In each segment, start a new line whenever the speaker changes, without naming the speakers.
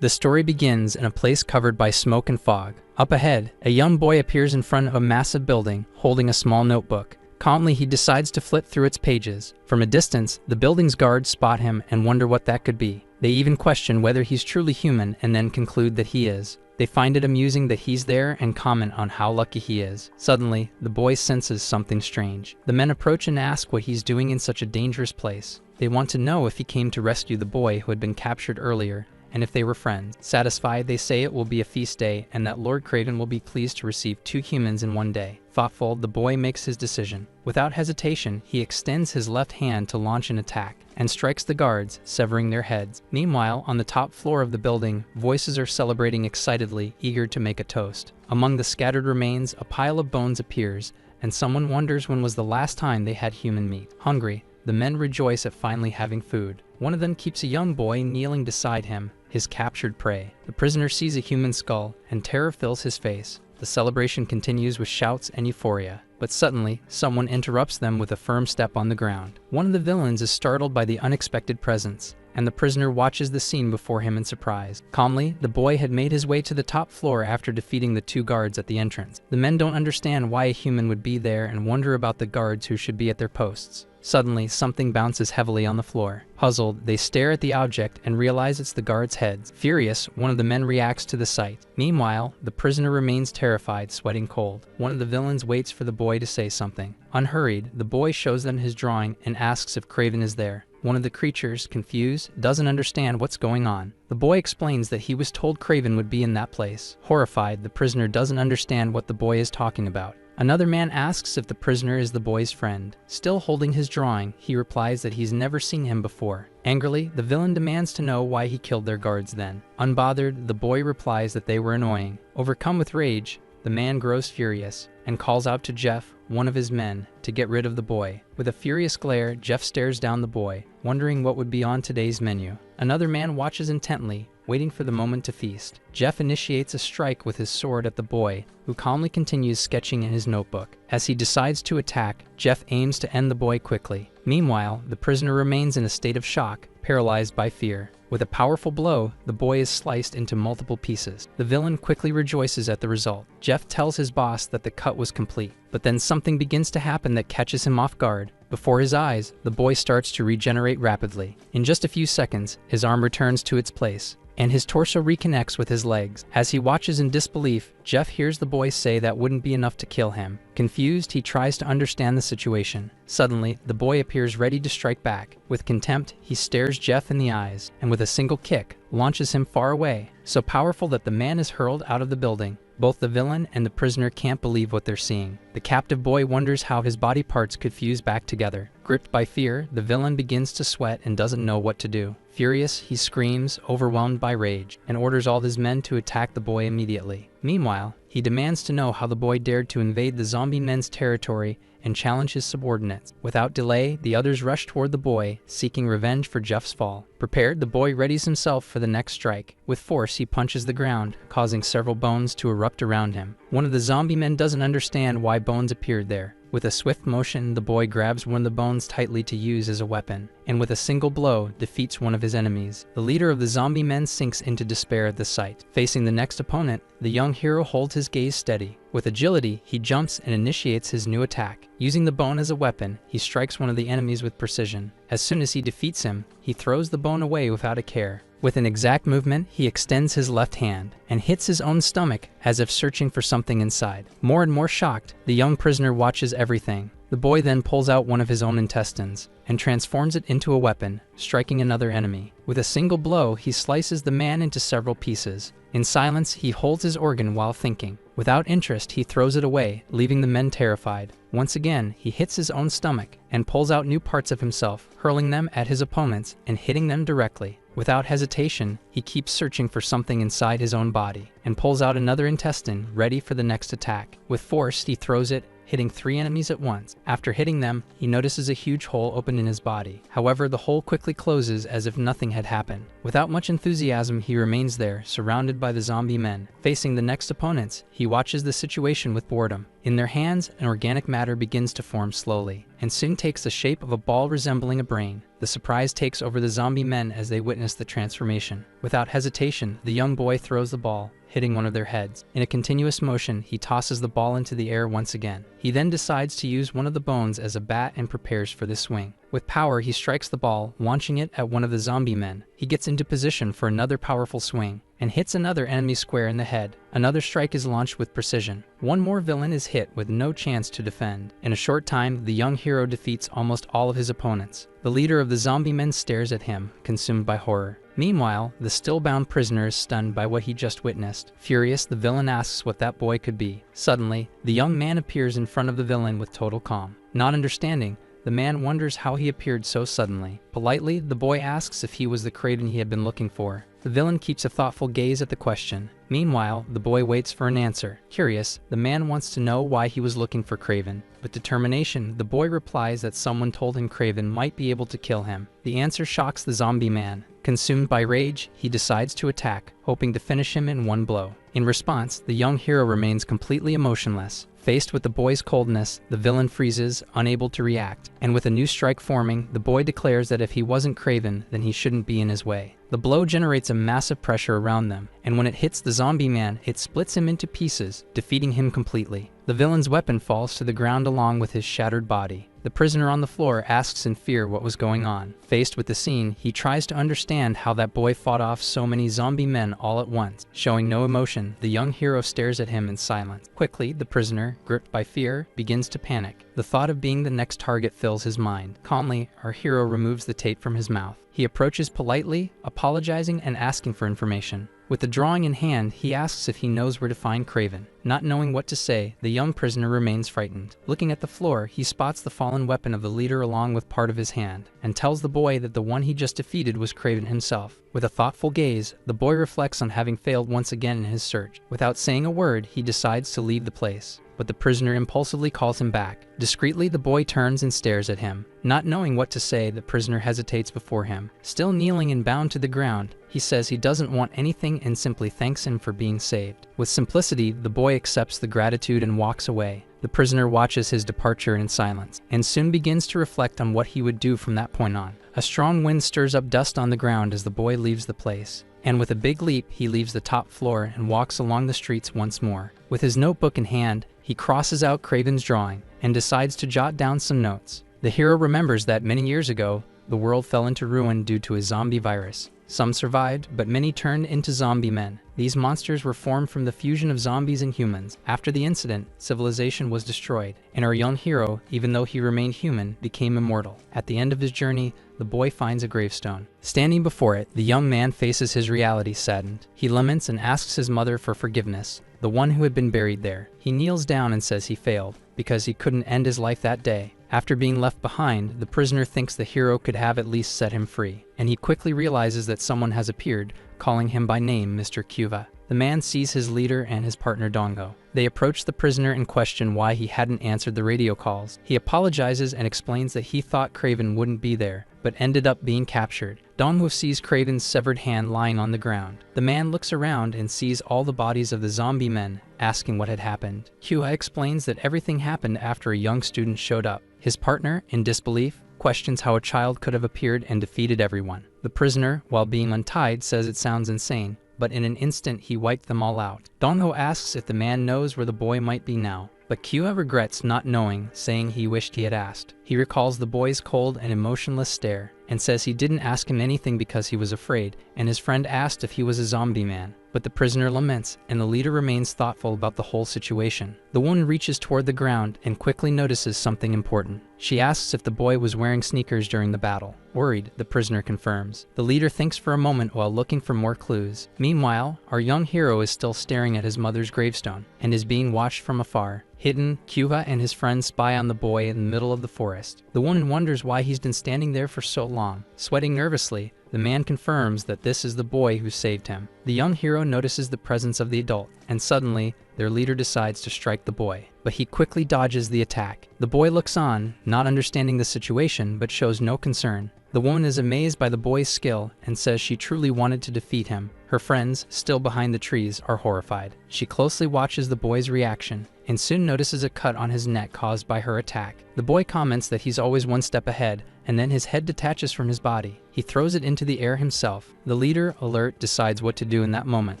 The story begins in a place covered by smoke and fog. Up ahead, a young boy appears in front of a massive building, holding a small notebook. Calmly, he decides to flip through its pages. From a distance, the building's guards spot him and wonder what that could be. They even question whether he's truly human and then conclude that he is. They find it amusing that he's there and comment on how lucky he is. Suddenly, the boy senses something strange. The men approach and ask what he's doing in such a dangerous place. They want to know if he came to rescue the boy who had been captured earlier, and if they were friends. Satisfied, they say it will be a feast day and that Lord Craven will be pleased to receive 2 humans in one day. Thoughtful, the boy makes his decision. Without hesitation, he extends his left hand to launch an attack and strikes the guards, severing their heads. Meanwhile, on the top floor of the building, voices are celebrating excitedly, eager to make a toast. Among the scattered remains, a pile of bones appears, and someone wonders when was the last time they had human meat. Hungry, the men rejoice at finally having food. One of them keeps a young boy kneeling beside him, his captured prey. The prisoner sees a human skull, and terror fills his face. The celebration continues with shouts and euphoria. But suddenly, someone interrupts them with a firm step on the ground. One of the villains is startled by the unexpected presence, and the prisoner watches the scene before him in surprise. Calmly, the boy had made his way to the top floor after defeating the 2 guards at the entrance. The men don't understand why a human would be there and wonder about the guards who should be at their posts. Suddenly, something bounces heavily on the floor. Puzzled, they stare at the object and realize it's the guards' heads. Furious, one of the men reacts to the sight. Meanwhile, the prisoner remains terrified, sweating cold. One of the villains waits for the boy to say something. Unhurried, the boy shows them his drawing and asks if Craven is there. One of the creatures, confused, doesn't understand what's going on. The boy explains that he was told Craven would be in that place. Horrified, the prisoner doesn't understand what the boy is talking about. Another man asks if the prisoner is the boy's friend. Still holding his drawing, he replies that he's never seen him before. Angrily, the villain demands to know why he killed their guards then. Unbothered, the boy replies that they were annoying. Overcome with rage, the man grows furious and calls out to Jeff, one of his men, to get rid of the boy. With a furious glare, Jeff stares down the boy, wondering what would be on today's menu. Another man watches intently, waiting for the moment to feast. Jeff initiates a strike with his sword at the boy, who calmly continues sketching in his notebook. As he decides to attack, Jeff aims to end the boy quickly. Meanwhile, the prisoner remains in a state of shock, paralyzed by fear. With a powerful blow, the boy is sliced into multiple pieces. The villain quickly rejoices at the result. Jeff tells his boss that the cut was complete, but then something begins to happen that catches him off guard. Before his eyes, the boy starts to regenerate rapidly. In just a few seconds, his arm returns to its place, and his torso reconnects with his legs. As he watches in disbelief, Jeff hears the boy say that wouldn't be enough to kill him. Confused, he tries to understand the situation. Suddenly, the boy appears ready to strike back. With contempt, he stares Jeff in the eyes, and with a single kick, launches him far away, so powerful that the man is hurled out of the building. Both the villain and the prisoner can't believe what they're seeing. The captive boy wonders how his body parts could fuse back together. Gripped by fear, the villain begins to sweat and doesn't know what to do. Furious, he screams, overwhelmed by rage, and orders all his men to attack the boy immediately. Meanwhile, he demands to know how the boy dared to invade the zombie men's territory and challenge his subordinates. Without delay, the others rush toward the boy, seeking revenge for Jeff's fall. Prepared, the boy readies himself for the next strike. With force, he punches the ground, causing several bones to erupt around him. One of the zombie men doesn't understand why bones appeared there. With a swift motion, the boy grabs one of the bones tightly to use as a weapon, and with a single blow, defeats one of his enemies. The leader of the zombie men sinks into despair at the sight. Facing the next opponent, the young hero holds his gaze steady. With agility, he jumps and initiates his new attack. Using the bone as a weapon, he strikes one of the enemies with precision. As soon as he defeats him, he throws the bone away without a care. With an exact movement, he extends his left hand and hits his own stomach as if searching for something inside. More and more shocked, the young prisoner watches everything. The boy then pulls out one of his own intestines and transforms it into a weapon, striking another enemy. With a single blow, he slices the man into several pieces. In silence, he holds his organ while thinking. Without interest, he throws it away, leaving the men terrified. Once again, he hits his own stomach and pulls out new parts of himself, hurling them at his opponents and hitting them directly. Without hesitation, he keeps searching for something inside his own body and pulls out another intestine, ready for the next attack. With force, he throws it, hitting 3 enemies at once. After hitting them, he notices a huge hole open in his body. However, the hole quickly closes as if nothing had happened. Without much enthusiasm, he remains there, surrounded by the zombie men. Facing the next opponents, he watches the situation with boredom. In their hands, an organic matter begins to form slowly, and soon takes the shape of a ball resembling a brain. The surprise takes over the zombie men as they witness the transformation. Without hesitation, the young boy throws the ball, hitting one of their heads. In a continuous motion, he tosses the ball into the air once again. He then decides to use one of the bones as a bat and prepares for the swing. With power, he strikes the ball, launching it at one of the zombie men. He gets into position for another powerful swing, and hits another enemy square in the head. Another strike is launched with precision. One more villain is hit with no chance to defend. In a short time, the young hero defeats almost all of his opponents. The leader of the zombie men stares at him, consumed by horror. Meanwhile, the still-bound prisoner is stunned by what he just witnessed. Furious, the villain asks what that boy could be. Suddenly, the young man appears in front of the villain with total calm. Not understanding, the man wonders how he appeared so suddenly. Politely, the boy asks if he was the Kraven he had been looking for. The villain keeps a thoughtful gaze at the question. Meanwhile, the boy waits for an answer. Curious, the man wants to know why he was looking for Kraven. With determination, the boy replies that someone told him Kraven might be able to kill him. The answer shocks the zombie man. Consumed by rage, he decides to attack, hoping to finish him in one blow. In response, the young hero remains completely emotionless. Faced with the boy's coldness, the villain freezes, unable to react. And with a new strike forming, the boy declares that if he wasn't Kraven, then he shouldn't be in his way. The blow generates a massive pressure around them, and when it hits the zombie man, it splits him into pieces, defeating him completely. The villain's weapon falls to the ground along with his shattered body. The prisoner on the floor asks in fear what was going on. Faced with the scene, he tries to understand how that boy fought off so many zombie men all at once. Showing no emotion, the young hero stares at him in silence. Quickly, the prisoner, gripped by fear, begins to panic. The thought of being the next target fills his mind. Calmly, our hero removes the tape from his mouth. He approaches politely, apologizing and asking for information. With the drawing in hand, he asks if he knows where to find Kraven. Not knowing what to say, the young prisoner remains frightened. Looking at the floor, he spots the fallen weapon of the leader along with part of his hand, and tells the boy that the one he just defeated was Kraven himself. With a thoughtful gaze, the boy reflects on having failed once again in his search. Without saying a word, he decides to leave the place, but the prisoner impulsively calls him back. Discreetly, the boy turns and stares at him. Not knowing what to say, the prisoner hesitates before him. Still kneeling and bound to the ground, he says he doesn't want anything and simply thanks him for being saved. With simplicity, the boy accepts the gratitude and walks away. The prisoner watches his departure in silence, and soon begins to reflect on what he would do from that point on. A strong wind stirs up dust on the ground as the boy leaves the place, and with a big leap, he leaves the top floor and walks along the streets once more. With his notebook in hand, he crosses out Kraven's drawing and decides to jot down some notes. The hero remembers that many years ago, the world fell into ruin due to a zombie virus. Some survived, but many turned into zombie men. These monsters were formed from the fusion of zombies and humans. After the incident, civilization was destroyed, and our young hero, even though he remained human, became immortal. At the end of his journey, the boy finds a gravestone. Standing before it, the young man faces his reality saddened. He laments and asks his mother for forgiveness, the one who had been buried there. He kneels down and says he failed, because he couldn't end his life that day. After being left behind, the prisoner thinks the hero could have at least set him free, and he quickly realizes that someone has appeared, calling him by name Mr. Cuva. The man sees his leader and his partner Dongo. They approach the prisoner and question why he hadn't answered the radio calls. He apologizes and explains that he thought Kraven wouldn't be there, but ended up being captured. Dongo sees Kraven's severed hand lying on the ground. The man looks around and sees all the bodies of the zombie men, asking what had happened. Cuva explains that everything happened after a young student showed up. His partner, in disbelief, questions how a child could have appeared and defeated everyone. The prisoner, while being untied, says it sounds insane, but in an instant he wiped them all out. Dongo asks if the man knows where the boy might be now, but Cuva regrets not knowing, saying he wished he had asked. He recalls the boy's cold and emotionless stare, and says he didn't ask him anything because he was afraid, and his friend asked if he was a zombie man. But the prisoner laments, and the leader remains thoughtful about the whole situation. The woman reaches toward the ground and quickly notices something important. She asks if the boy was wearing sneakers during the battle. Worried, the prisoner confirms. The leader thinks for a moment while looking for more clues. Meanwhile, our young hero is still staring at his mother's gravestone, and is being watched from afar. Hidden, Cuva and his friends spy on the boy in the middle of the forest. The woman wonders why he's been standing there for so long. Sweating nervously, The man confirms that this is the boy who saved him. The young hero notices the presence of the adult, and suddenly, their leader decides to strike the boy, but he quickly dodges the attack. The boy looks on, not understanding the situation, but shows no concern. The woman is amazed by the boy's skill and says she truly wanted to defeat him. Her friends, still behind the trees, are horrified. She closely watches the boy's reaction and soon notices a cut on his neck caused by her attack. The boy comments that he's always one step ahead, and then his head detaches from his body. He throws it into the air himself. The leader, alert, decides what to do in that moment.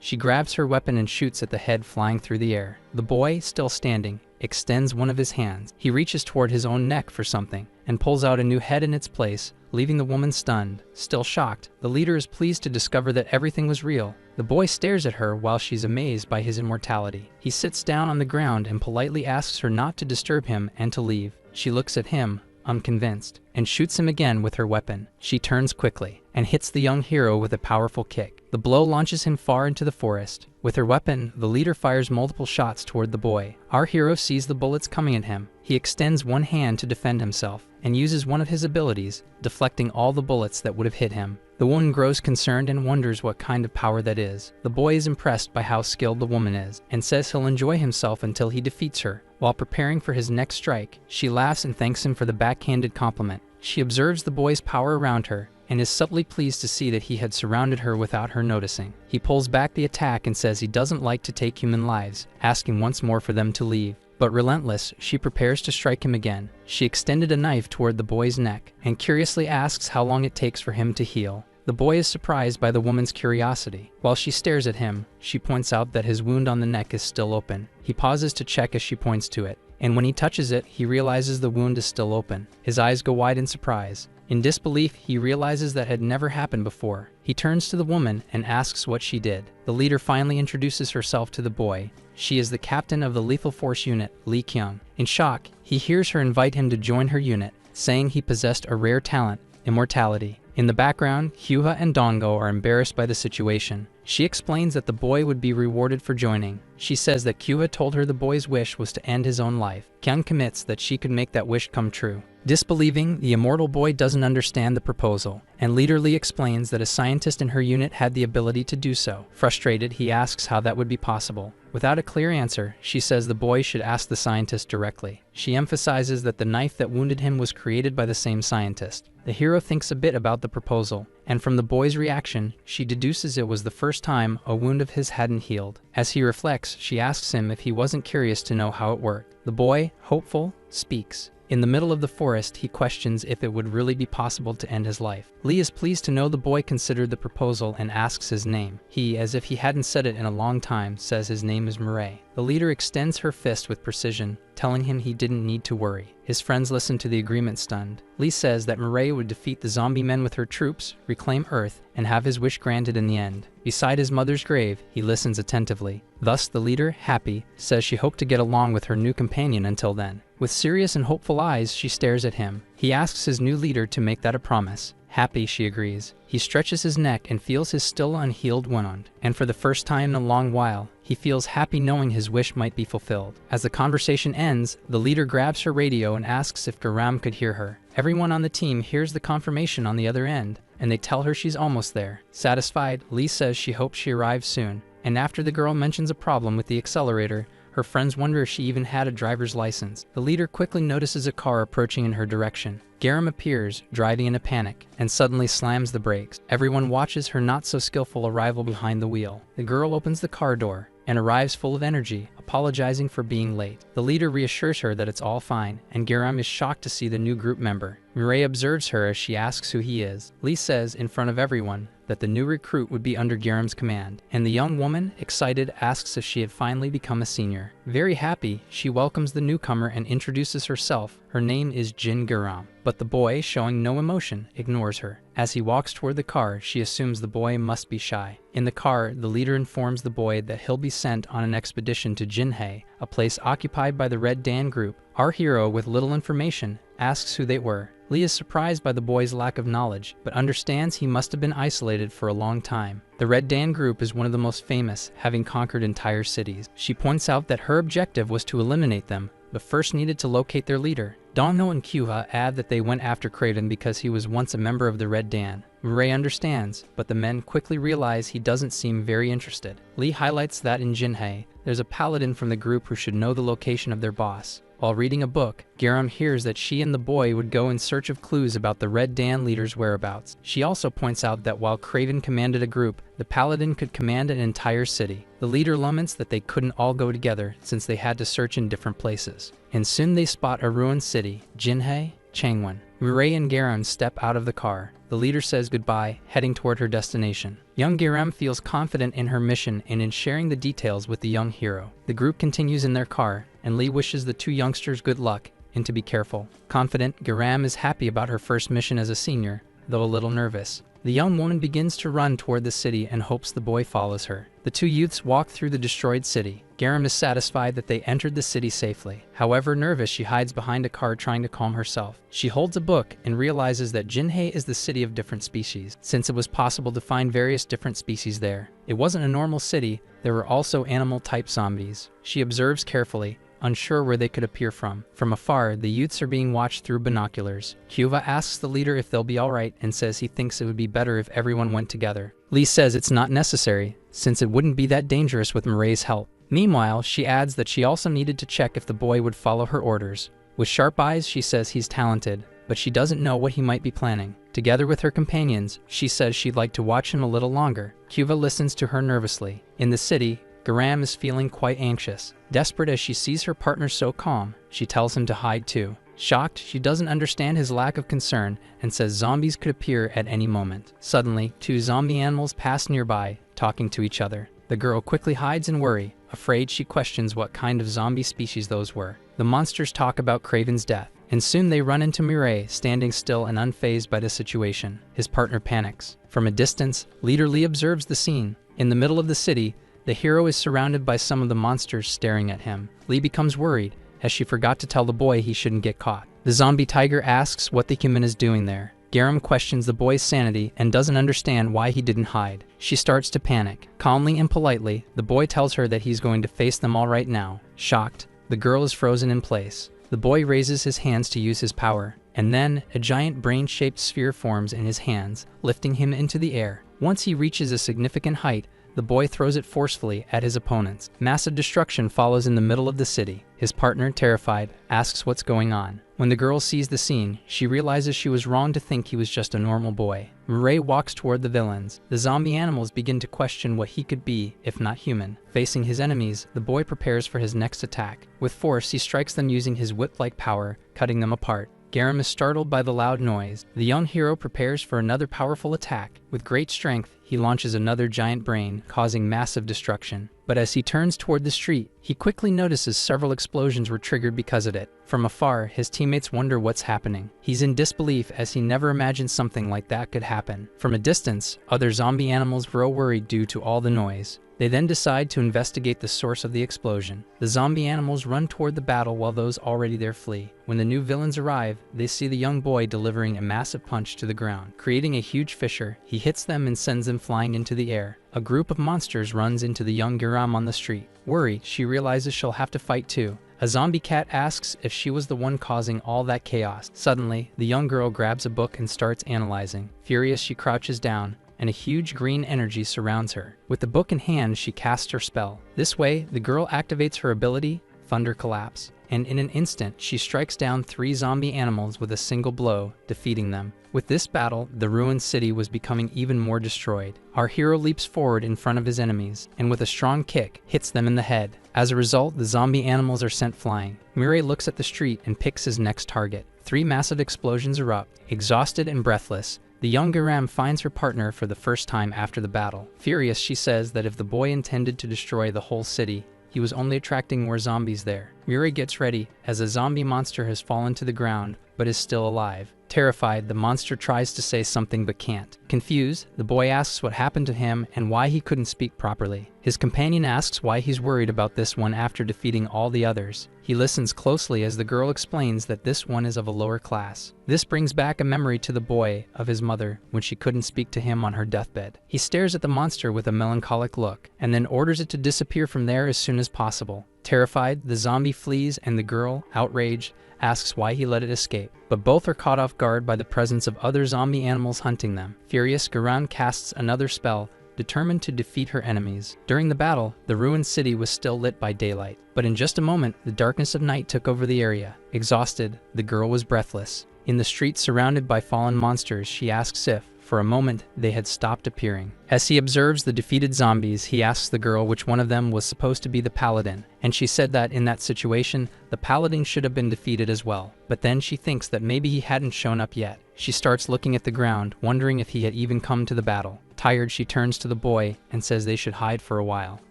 She grabs her weapon and shoots at the head flying through the air. The boy, still standing, extends one of his hands. He reaches toward his own neck for something and pulls out a new head in its place, leaving the woman stunned. Still shocked, the leader is pleased to discover that everything was real. The boy stares at her while she's amazed by his immortality. He sits down on the ground and politely asks her not to disturb him and to leave. She looks at him, unconvinced, and shoots him again with her weapon. She turns quickly and hits the young hero with a powerful kick. The blow launches him far into the forest. With her weapon, the leader fires multiple shots toward the boy. Our hero sees the bullets coming at him. He extends one hand to defend himself and uses one of his abilities, deflecting all the bullets that would have hit him. The woman grows concerned and wonders what kind of power that is. The boy is impressed by how skilled the woman is and says he'll enjoy himself until he defeats her. While preparing for his next strike, she laughs and thanks him for the backhanded compliment. She observes the boy's power around her and is subtly pleased to see that he had surrounded her without her noticing. He pulls back the attack and says he doesn't like to take human lives, asking once more for them to leave. But relentless, she prepares to strike him again. She extended a knife toward the boy's neck and curiously asks how long it takes for him to heal. The boy is surprised by the woman's curiosity. While she stares at him, she points out that his wound on the neck is still open. He pauses to check as she points to it, and when he touches it, he realizes the wound is still open. His eyes go wide in surprise. In disbelief, he realizes that had never happened before. He turns to the woman and asks what she did. The leader finally introduces herself to the boy. She is the captain of the Lethal Force unit, Lee Kyung. In shock, he hears her invite him to join her unit, saying he possessed a rare talent, immortality. In the background, Hyuha and Dongo are embarrassed by the situation. She explains that the boy would be rewarded for joining. She says that Hyuha told her the boy's wish was to end his own life. Kyung commits that she could make that wish come true. Disbelieving, the immortal boy doesn't understand the proposal, and Leader Lee explains that a scientist in her unit had the ability to do so. Frustrated, he asks how that would be possible. Without a clear answer, she says the boy should ask the scientist directly. She emphasizes that the knife that wounded him was created by the same scientist. The hero thinks a bit about the proposal, and from the boy's reaction, she deduces it was the first time a wound of his hadn't healed. As he reflects, she asks him if he wasn't curious to know how it worked. The boy, hopeful, speaks. In the middle of the forest, he questions if it would really be possible to end his life. Lee is pleased to know the boy considered the proposal and asks his name. He, as if he hadn't said it in a long time, says his name is Mireille. The leader extends her fist with precision, telling him he didn't need to worry. His friends listen to the agreement stunned. Lee says that Mireille would defeat the zombie men with her troops, reclaim Earth, and have his wish granted in the end. Beside his mother's grave, he listens attentively. Thus, the leader, happy, says she hoped to get along with her new companion until then. With serious and hopeful eyes, she stares at him. He asks his new leader to make that a promise. Happy, she agrees. He stretches his neck and feels his still unhealed wound, and for the first time in a long while, he feels happy knowing his wish might be fulfilled. As the conversation ends, the leader grabs her radio and asks if Garam could hear her. Everyone on the team hears the confirmation on the other end, and they tell her she's almost there. Satisfied, Lee says she hopes she arrives soon, and after the girl mentions a problem with the accelerator, her friends wonder if she even had a driver's license. The leader quickly notices a car approaching in her direction. Garam appears, driving in a panic, and suddenly slams the brakes. Everyone watches her not-so-skillful arrival behind the wheel. The girl opens the car door and arrives full of energy, apologizing for being late. The leader reassures her that it's all fine, and Garam is shocked to see the new group member. Mireille observes her as she asks who he is. Lee says, in front of everyone, that the new recruit would be under Garam's command, and the young woman, excited, asks if she had finally become a senior. Very happy, she welcomes the newcomer and introduces herself. Her name is Jin Garam, but the boy, showing no emotion, ignores her. As he walks toward the car, she assumes the boy must be shy. In the car, the leader informs the boy that he'll be sent on an expedition to Jinhae, a place occupied by the Red Dan group. Our hero, with little information, asks who they were. Lee is surprised by the boy's lack of knowledge, but understands he must have been isolated for a long time. The Red Dan group is one of the most famous, having conquered entire cities. She points out that her objective was to eliminate them, but first needed to locate their leader. Dongno and Kyuha add that they went after Craven because he was once a member of the Red Dan. Mirai understands, but the men quickly realize he doesn't seem very interested. Lee highlights that in Jinhei, there's a paladin from the group who should know the location of their boss. While reading a book, Garam hears that she and the boy would go in search of clues about the Red Dan leader's whereabouts. She also points out that while Craven commanded a group, the paladin could command an entire city. The leader laments that they couldn't all go together since they had to search in different places. And soon they spot a ruined city, Jinhei, Changwon. Mirai and Garam step out of the car. The leader says goodbye, heading toward her destination. Young Garam feels confident in her mission and in sharing the details with the young hero. The group continues in their car, and Lee wishes the two youngsters good luck and to be careful. Confident, Garam is happy about her first mission as a senior, though a little nervous. The young woman begins to run toward the city and hopes the boy follows her. The two youths walk through the destroyed city. Garam is satisfied that they entered the city safely. However, nervous, she hides behind a car trying to calm herself. She holds a book and realizes that Jinhei is the city of different species, since it was possible to find various different species there. It wasn't a normal city, there were also animal-type zombies. She observes carefully, unsure where they could appear from. From afar, the youths are being watched through binoculars. Kyuva asks the leader if they'll be alright and says he thinks it would be better if everyone went together. Lee says it's not necessary, since it wouldn't be that dangerous with Mirai's help. Meanwhile, she adds that she also needed to check if the boy would follow her orders. With sharp eyes, she says he's talented, but she doesn't know what he might be planning. Together with her companions, she says she'd like to watch him a little longer. Kyuva listens to her nervously. In the city, Garam is feeling quite anxious. Desperate as she sees her partner so calm, she tells him to hide too. Shocked, she doesn't understand his lack of concern and says zombies could appear at any moment. Suddenly, two zombie animals pass nearby, talking to each other. The girl quickly hides in worry. Afraid, she questions what kind of zombie species those were. The monsters talk about Craven's death, and soon they run into Mirai, standing still and unfazed by the situation. His partner panics. From a distance, Leader Lee observes the scene. In the middle of the city, the hero is surrounded by some of the monsters staring at him. Lee becomes worried, as she forgot to tell the boy he shouldn't get caught. The zombie tiger asks what the human is doing there. Garam questions the boy's sanity and doesn't understand why he didn't hide. She starts to panic. Calmly and politely, the boy tells her that he's going to face them all right now. Shocked, the girl is frozen in place. The boy raises his hands to use his power, and then a giant brain-shaped sphere forms in his hands, lifting him into the air. Once he reaches a significant height, the boy throws it forcefully at his opponents. Massive destruction follows in the middle of the city. His partner, terrified, asks what's going on. When the girl sees the scene, she realizes she was wrong to think he was just a normal boy. Mirai walks toward the villains. The zombie animals begin to question what he could be, if not human. Facing his enemies, the boy prepares for his next attack. With force, he strikes them using his whip-like power, cutting them apart. Garam is startled by the loud noise. The young hero prepares for another powerful attack. With great strength, he launches another giant brain, causing massive destruction. But as he turns toward the street, he quickly notices several explosions were triggered because of it. From afar, his teammates wonder what's happening. He's in disbelief as he never imagined something like that could happen. From a distance, other zombie animals grow worried due to all the noise. They then decide to investigate the source of the explosion. The zombie animals run toward the battle while those already there flee. When the new villains arrive, they see the young boy delivering a massive punch to the ground. Creating a huge fissure, he hits them and sends them flying into the air. A group of monsters runs into the young Garam on the street. Worried, she realizes she'll have to fight too. A zombie cat asks if she was the one causing all that chaos. Suddenly, the young girl grabs a book and starts analyzing. Furious, she crouches down, and a huge green energy surrounds her. With the book in hand, she casts her spell. This way, the girl activates her ability, Thunder Collapse, and in an instant, she strikes down 3 zombie animals with a single blow, defeating them. With this battle, the ruined city was becoming even more destroyed. Our hero leaps forward in front of his enemies, and with a strong kick, hits them in the head. As a result, the zombie animals are sent flying. Mirai looks at the street and picks his next target. 3 massive explosions erupt. Exhausted and breathless, the young Garam finds her partner for the first time after the battle. Furious, she says that if the boy intended to destroy the whole city, he was only attracting more zombies there. Mirai gets ready, as a zombie monster has fallen to the ground, but is still alive. Terrified, the monster tries to say something but can't. Confused, the boy asks what happened to him and why he couldn't speak properly. His companion asks why he's worried about this one after defeating all the others. He listens closely as the girl explains that this one is of a lower class. This brings back a memory to the boy of his mother when she couldn't speak to him on her deathbed. He stares at the monster with a melancholic look, and then orders it to disappear from there as soon as possible. Terrified, the zombie flees and the girl, outraged, asks why he let it escape. But both are caught off guard by the presence of other zombie animals hunting them. Furious, Garan casts another spell, determined to defeat her enemies. During the battle, the ruined city was still lit by daylight. But in just a moment, the darkness of night took over the area. Exhausted, the girl was breathless. In the street surrounded by fallen monsters, she asks if, for a moment, they had stopped appearing. As he observes the defeated zombies, he asks the girl which one of them was supposed to be the paladin, and she said that in that situation, the paladin should have been defeated as well. But then she thinks that maybe he hadn't shown up yet. She starts looking at the ground, wondering if he had even come to the battle. Tired, she turns to the boy and says they should hide for a while.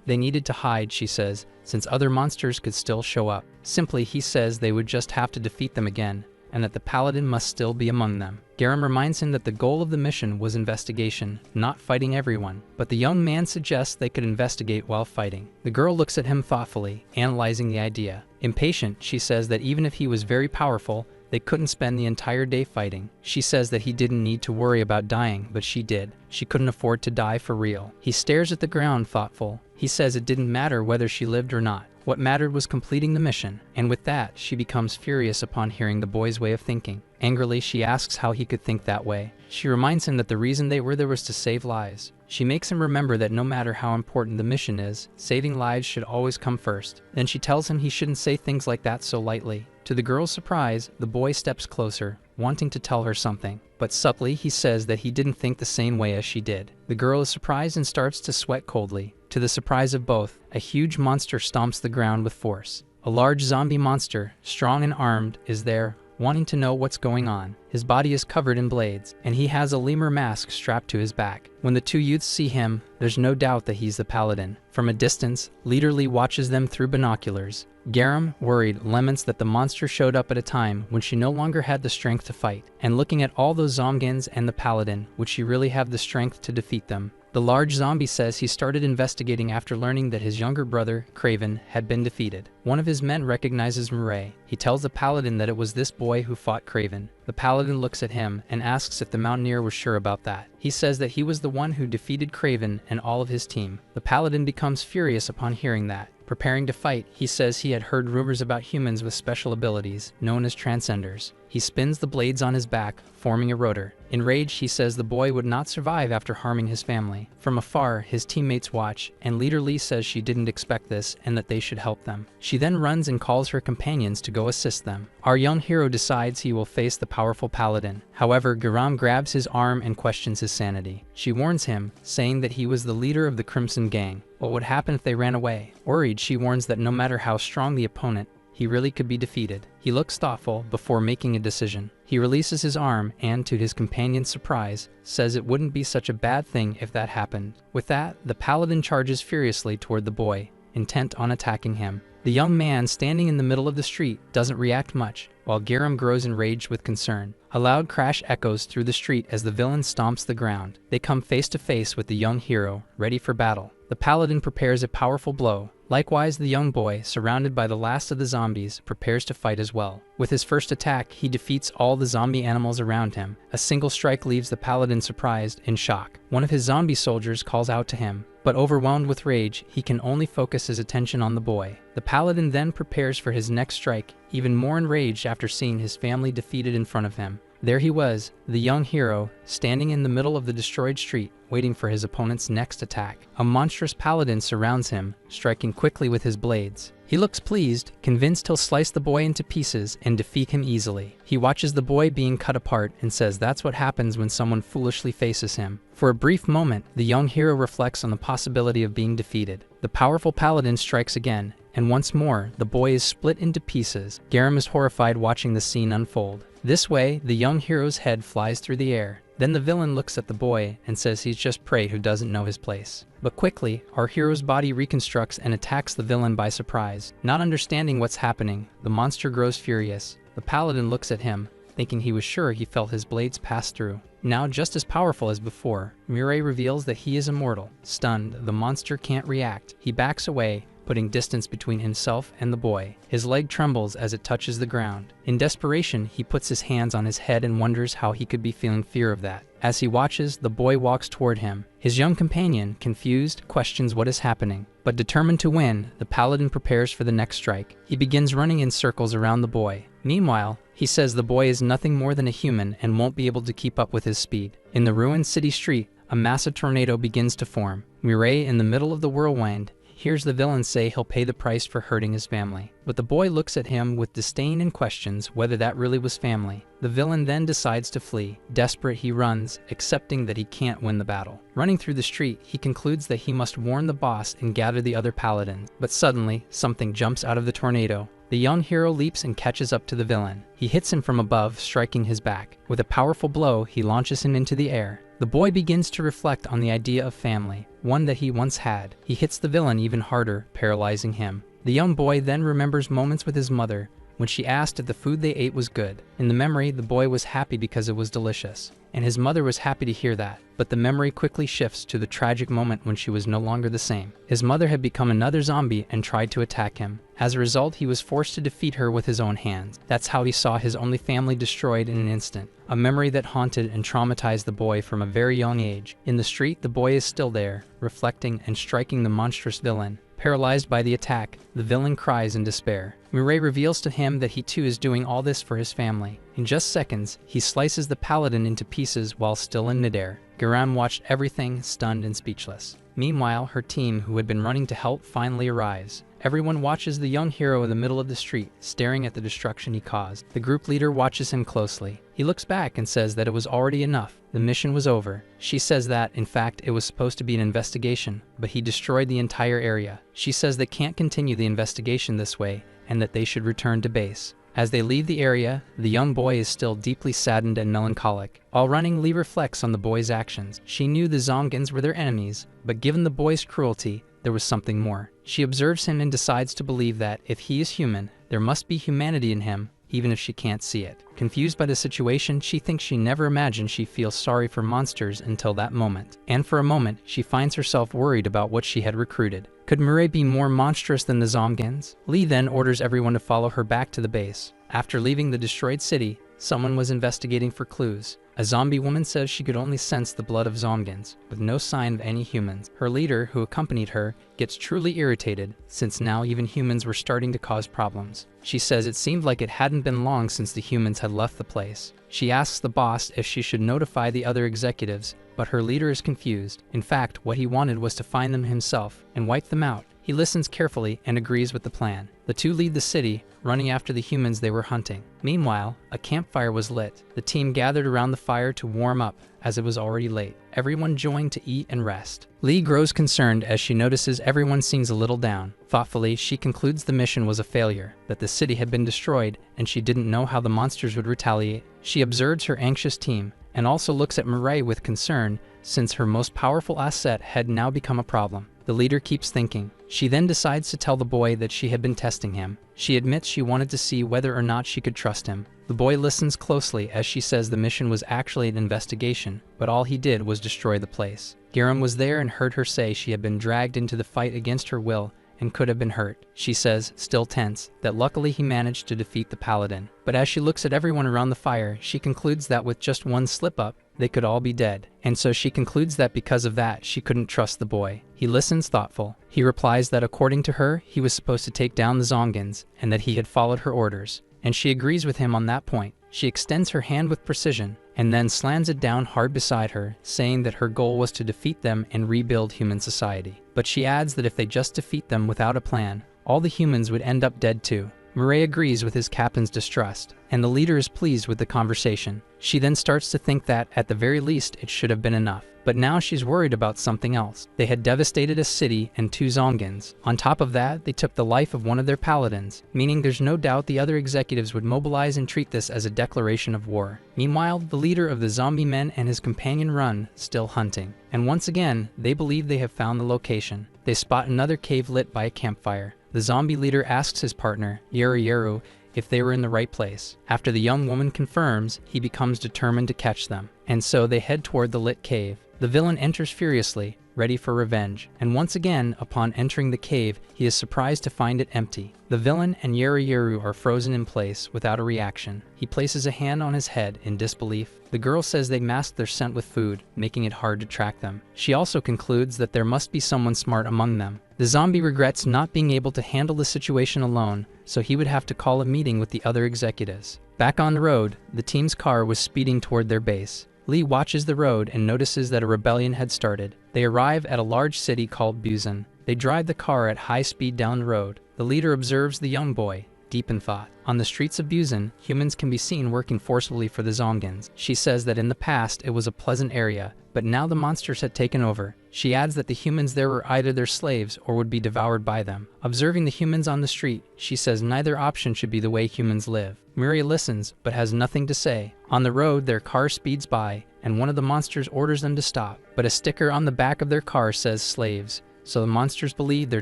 They needed to hide, she says, since other monsters could still show up. Simply, he says they would just have to defeat them again, and that the paladin must still be among them. Garam reminds him that the goal of the mission was investigation, not fighting everyone, but the young man suggests they could investigate while fighting. The girl looks at him thoughtfully, analyzing the idea. Impatient, she says that even if he was very powerful, they couldn't spend the entire day fighting. She says that he didn't need to worry about dying, but she did. She couldn't afford to die for real. He stares at the ground, thoughtful. He says it didn't matter whether she lived or not. What mattered was completing the mission, and with that, she becomes furious upon hearing the boy's way of thinking. Angrily, she asks how he could think that way. She reminds him that the reason they were there was to save lives. She makes him remember that no matter how important the mission is, saving lives should always come first. Then she tells him he shouldn't say things like that so lightly. To the girl's surprise, the boy steps closer, wanting to tell her something. But subtly, he says that he didn't think the same way as she did. The girl is surprised and starts to sweat coldly. To the surprise of both, a huge monster stomps the ground with force. A large zombie monster, strong and armed, is there, wanting to know what's going on. His body is covered in blades, and he has a lemur mask strapped to his back. When the two youths see him, there's no doubt that he's the paladin. From a distance, Leader Lee watches them through binoculars. Garam, worried, laments that the monster showed up at a time when she no longer had the strength to fight, and looking at all those ZOMGANs and the paladin, would she really have the strength to defeat them? The large zombie says he started investigating after learning that his younger brother, Craven, had been defeated. One of his men recognizes Murray. He tells the paladin that it was this boy who fought Craven. The paladin looks at him and asks if the mountaineer was sure about that. He says that he was the one who defeated Craven and all of his team. The paladin becomes furious upon hearing that. Preparing to fight, he says he had heard rumors about humans with special abilities, known as transcenders. He spins the blades on his back, forming a rotor. Enraged, he says the boy would not survive after harming his family. From afar, his teammates watch, and Leader Lee says she didn't expect this and that they should help them. She then runs and calls her companions to go assist them. Our young hero decides he will face the powerful paladin. However, Garam grabs his arm and questions his sanity. She warns him, saying that he was the leader of the Crimson Gang. What would happen if they ran away? Worried, she warns that no matter how strong the opponent, he really could be defeated. He looks thoughtful before making a decision. He releases his arm and, to his companion's surprise, says it wouldn't be such a bad thing if that happened. With that, the paladin charges furiously toward the boy, intent on attacking him. The young man standing in the middle of the street doesn't react much, while Garam grows enraged with concern. A loud crash echoes through the street as the villain stomps the ground. They come face to face with the young hero, ready for battle. The paladin prepares a powerful blow. Likewise, the young boy, surrounded by the last of the zombies, prepares to fight as well. With his first attack, he defeats all the zombie animals around him. A single strike leaves the paladin surprised, in shock. One of his zombie soldiers calls out to him, but overwhelmed with rage, he can only focus his attention on the boy. The paladin then prepares for his next strike, even more enraged after seeing his family defeated in front of him. There he was, the young hero, standing in the middle of the destroyed street, waiting for his opponent's next attack. A monstrous paladin surrounds him, striking quickly with his blades. He looks pleased, convinced he'll slice the boy into pieces and defeat him easily. He watches the boy being cut apart and says that's what happens when someone foolishly faces him. For a brief moment, the young hero reflects on the possibility of being defeated. The powerful paladin strikes again, and once more, the boy is split into pieces. Garam is horrified watching the scene unfold. This way, the young hero's head flies through the air. Then the villain looks at the boy and says he's just prey who doesn't know his place. But quickly, our hero's body reconstructs and attacks the villain by surprise. Not understanding what's happening, the monster grows furious. The paladin looks at him, thinking he was sure he felt his blades pass through. Now just as powerful as before, Murray reveals that he is immortal. Stunned, the monster can't react. He backs away, putting distance between himself and the boy. His leg trembles as it touches the ground. In desperation, he puts his hands on his head and wonders how he could be feeling fear of that. As he watches, the boy walks toward him. His young companion, confused, questions what is happening. But determined to win, the paladin prepares for the next strike. He begins running in circles around the boy. Meanwhile, he says the boy is nothing more than a human and won't be able to keep up with his speed. In the ruined city street, a massive tornado begins to form. Mireille, in the middle of the whirlwind, hears the villain say he'll pay the price for hurting his family. But the boy looks at him with disdain and questions whether that really was family. The villain then decides to flee. Desperate, he runs, accepting that he can't win the battle. Running through the street, he concludes that he must warn the boss and gather the other paladins. But suddenly, something jumps out of the tornado. The young hero leaps and catches up to the villain. He hits him from above, striking his back. With a powerful blow, he launches him into the air. The boy begins to reflect on the idea of family, one that he once had. He hits the villain even harder, paralyzing him. The young boy then remembers moments with his mother when she asked if the food they ate was good. In the memory, the boy was happy because it was delicious, and his mother was happy to hear that. But the memory quickly shifts to the tragic moment when she was no longer the same. His mother had become another zombie and tried to attack him. As a result, he was forced to defeat her with his own hands. That's how he saw his only family destroyed in an instant. A memory that haunted and traumatized the boy from a very young age. In the street, the boy is still there, reflecting and striking the monstrous villain. Paralyzed by the attack, the villain cries in despair. Mireille reveals to him that he too is doing all this for his family. In just seconds, he slices the paladin into pieces while still in midair. Garam watched everything, stunned and speechless. Meanwhile, her team, who had been running to help, finally arrives. Everyone watches the young hero in the middle of the street, staring at the destruction he caused. The group leader watches him closely. He looks back and says that it was already enough. The mission was over. She says that, in fact, it was supposed to be an investigation, but he destroyed the entire area. She says they can't continue the investigation this way, and that they should return to base. As they leave the area, the young boy is still deeply saddened and melancholic. While running, Lee reflects on the boy's actions. She knew the ZOMGANs were their enemies, but given the boy's cruelty, there was something more. She observes him and decides to believe that, if he is human, there must be humanity in him, even if she can't see it. Confused by the situation, she thinks she never imagined she feels sorry for monsters until that moment. And for a moment, she finds herself worried about what she had recruited. Could Mireille be more monstrous than the ZOMGANs? Lee then orders everyone to follow her back to the base. After leaving the destroyed city, someone was investigating for clues. A zombie woman says she could only sense the blood of ZOMGANs, with no sign of any humans. Her leader, who accompanied her, gets truly irritated, since now even humans were starting to cause problems. She says it seemed like it hadn't been long since the humans had left the place. She asks the boss if she should notify the other executives, but her leader is confused. In fact, what he wanted was to find them himself and wipe them out. He listens carefully and agrees with the plan. The two leave the city, running after the humans they were hunting. Meanwhile, a campfire was lit. The team gathered around the fire to warm up, as it was already late. Everyone joined to eat and rest. Lee grows concerned as she notices everyone seems a little down. Thoughtfully, she concludes the mission was a failure, that the city had been destroyed, and she didn't know how the monsters would retaliate. She observes her anxious team, and also looks at Mireille with concern, since her most powerful asset had now become a problem. The leader keeps thinking. She then decides to tell the boy that she had been testing him. She admits she wanted to see whether or not she could trust him. The boy listens closely as she says the mission was actually an investigation, but all he did was destroy the place. Garam was there and heard her say she had been dragged into the fight against her will and could have been hurt. She says, still tense, that luckily he managed to defeat the paladin. But as she looks at everyone around the fire, she concludes that with just one slip-up, they could all be dead. And so she concludes that because of that, she couldn't trust the boy. He listens thoughtful. He replies that according to her, he was supposed to take down the ZOMGANs, and that he had followed her orders. And she agrees with him on that point. She extends her hand with precision, and then slams it down hard beside her, saying that her goal was to defeat them and rebuild human society. But she adds that if they just defeat them without a plan, all the humans would end up dead too. Mireille agrees with his captain's distrust, and the leader is pleased with the conversation. She then starts to think that, at the very least, it should have been enough. But now she's worried about something else. They had devastated a city and 2 ZOMGANs. On top of that, they took the life of one of their paladins, meaning there's no doubt the other executives would mobilize and treat this as a declaration of war. Meanwhile, the leader of the zombie men and his companion run, still hunting. And once again, they believe they have found the location. They spot another cave lit by a campfire. The zombie leader asks his partner, Yeru, if they were in the right place. After the young woman confirms, he becomes determined to catch them. And so they head toward the lit cave. The villain enters furiously, ready for revenge. And once again, upon entering the cave, he is surprised to find it empty. The villain and Yaru are frozen in place without a reaction. He places a hand on his head in disbelief. The girl says they masked their scent with food, making it hard to track them. She also concludes that there must be someone smart among them. The zombie regrets not being able to handle the situation alone, so he would have to call a meeting with the other executives. Back on the road, the team's car was speeding toward their base. Lee watches the road and notices that a rebellion had started. They arrive at a large city called Busan. They drive the car at high speed down the road. The leader observes the young boy, deep in thought. On the streets of Busan, humans can be seen working forcibly for the ZOMGANs. She says that in the past it was a pleasant area, but now the monsters had taken over. She adds that the humans there were either their slaves or would be devoured by them. Observing the humans on the street, she says neither option should be the way humans live. Mirai listens, but has nothing to say. On the road, their car speeds by, and one of the monsters orders them to stop. But a sticker on the back of their car says slaves, so the monsters believe they're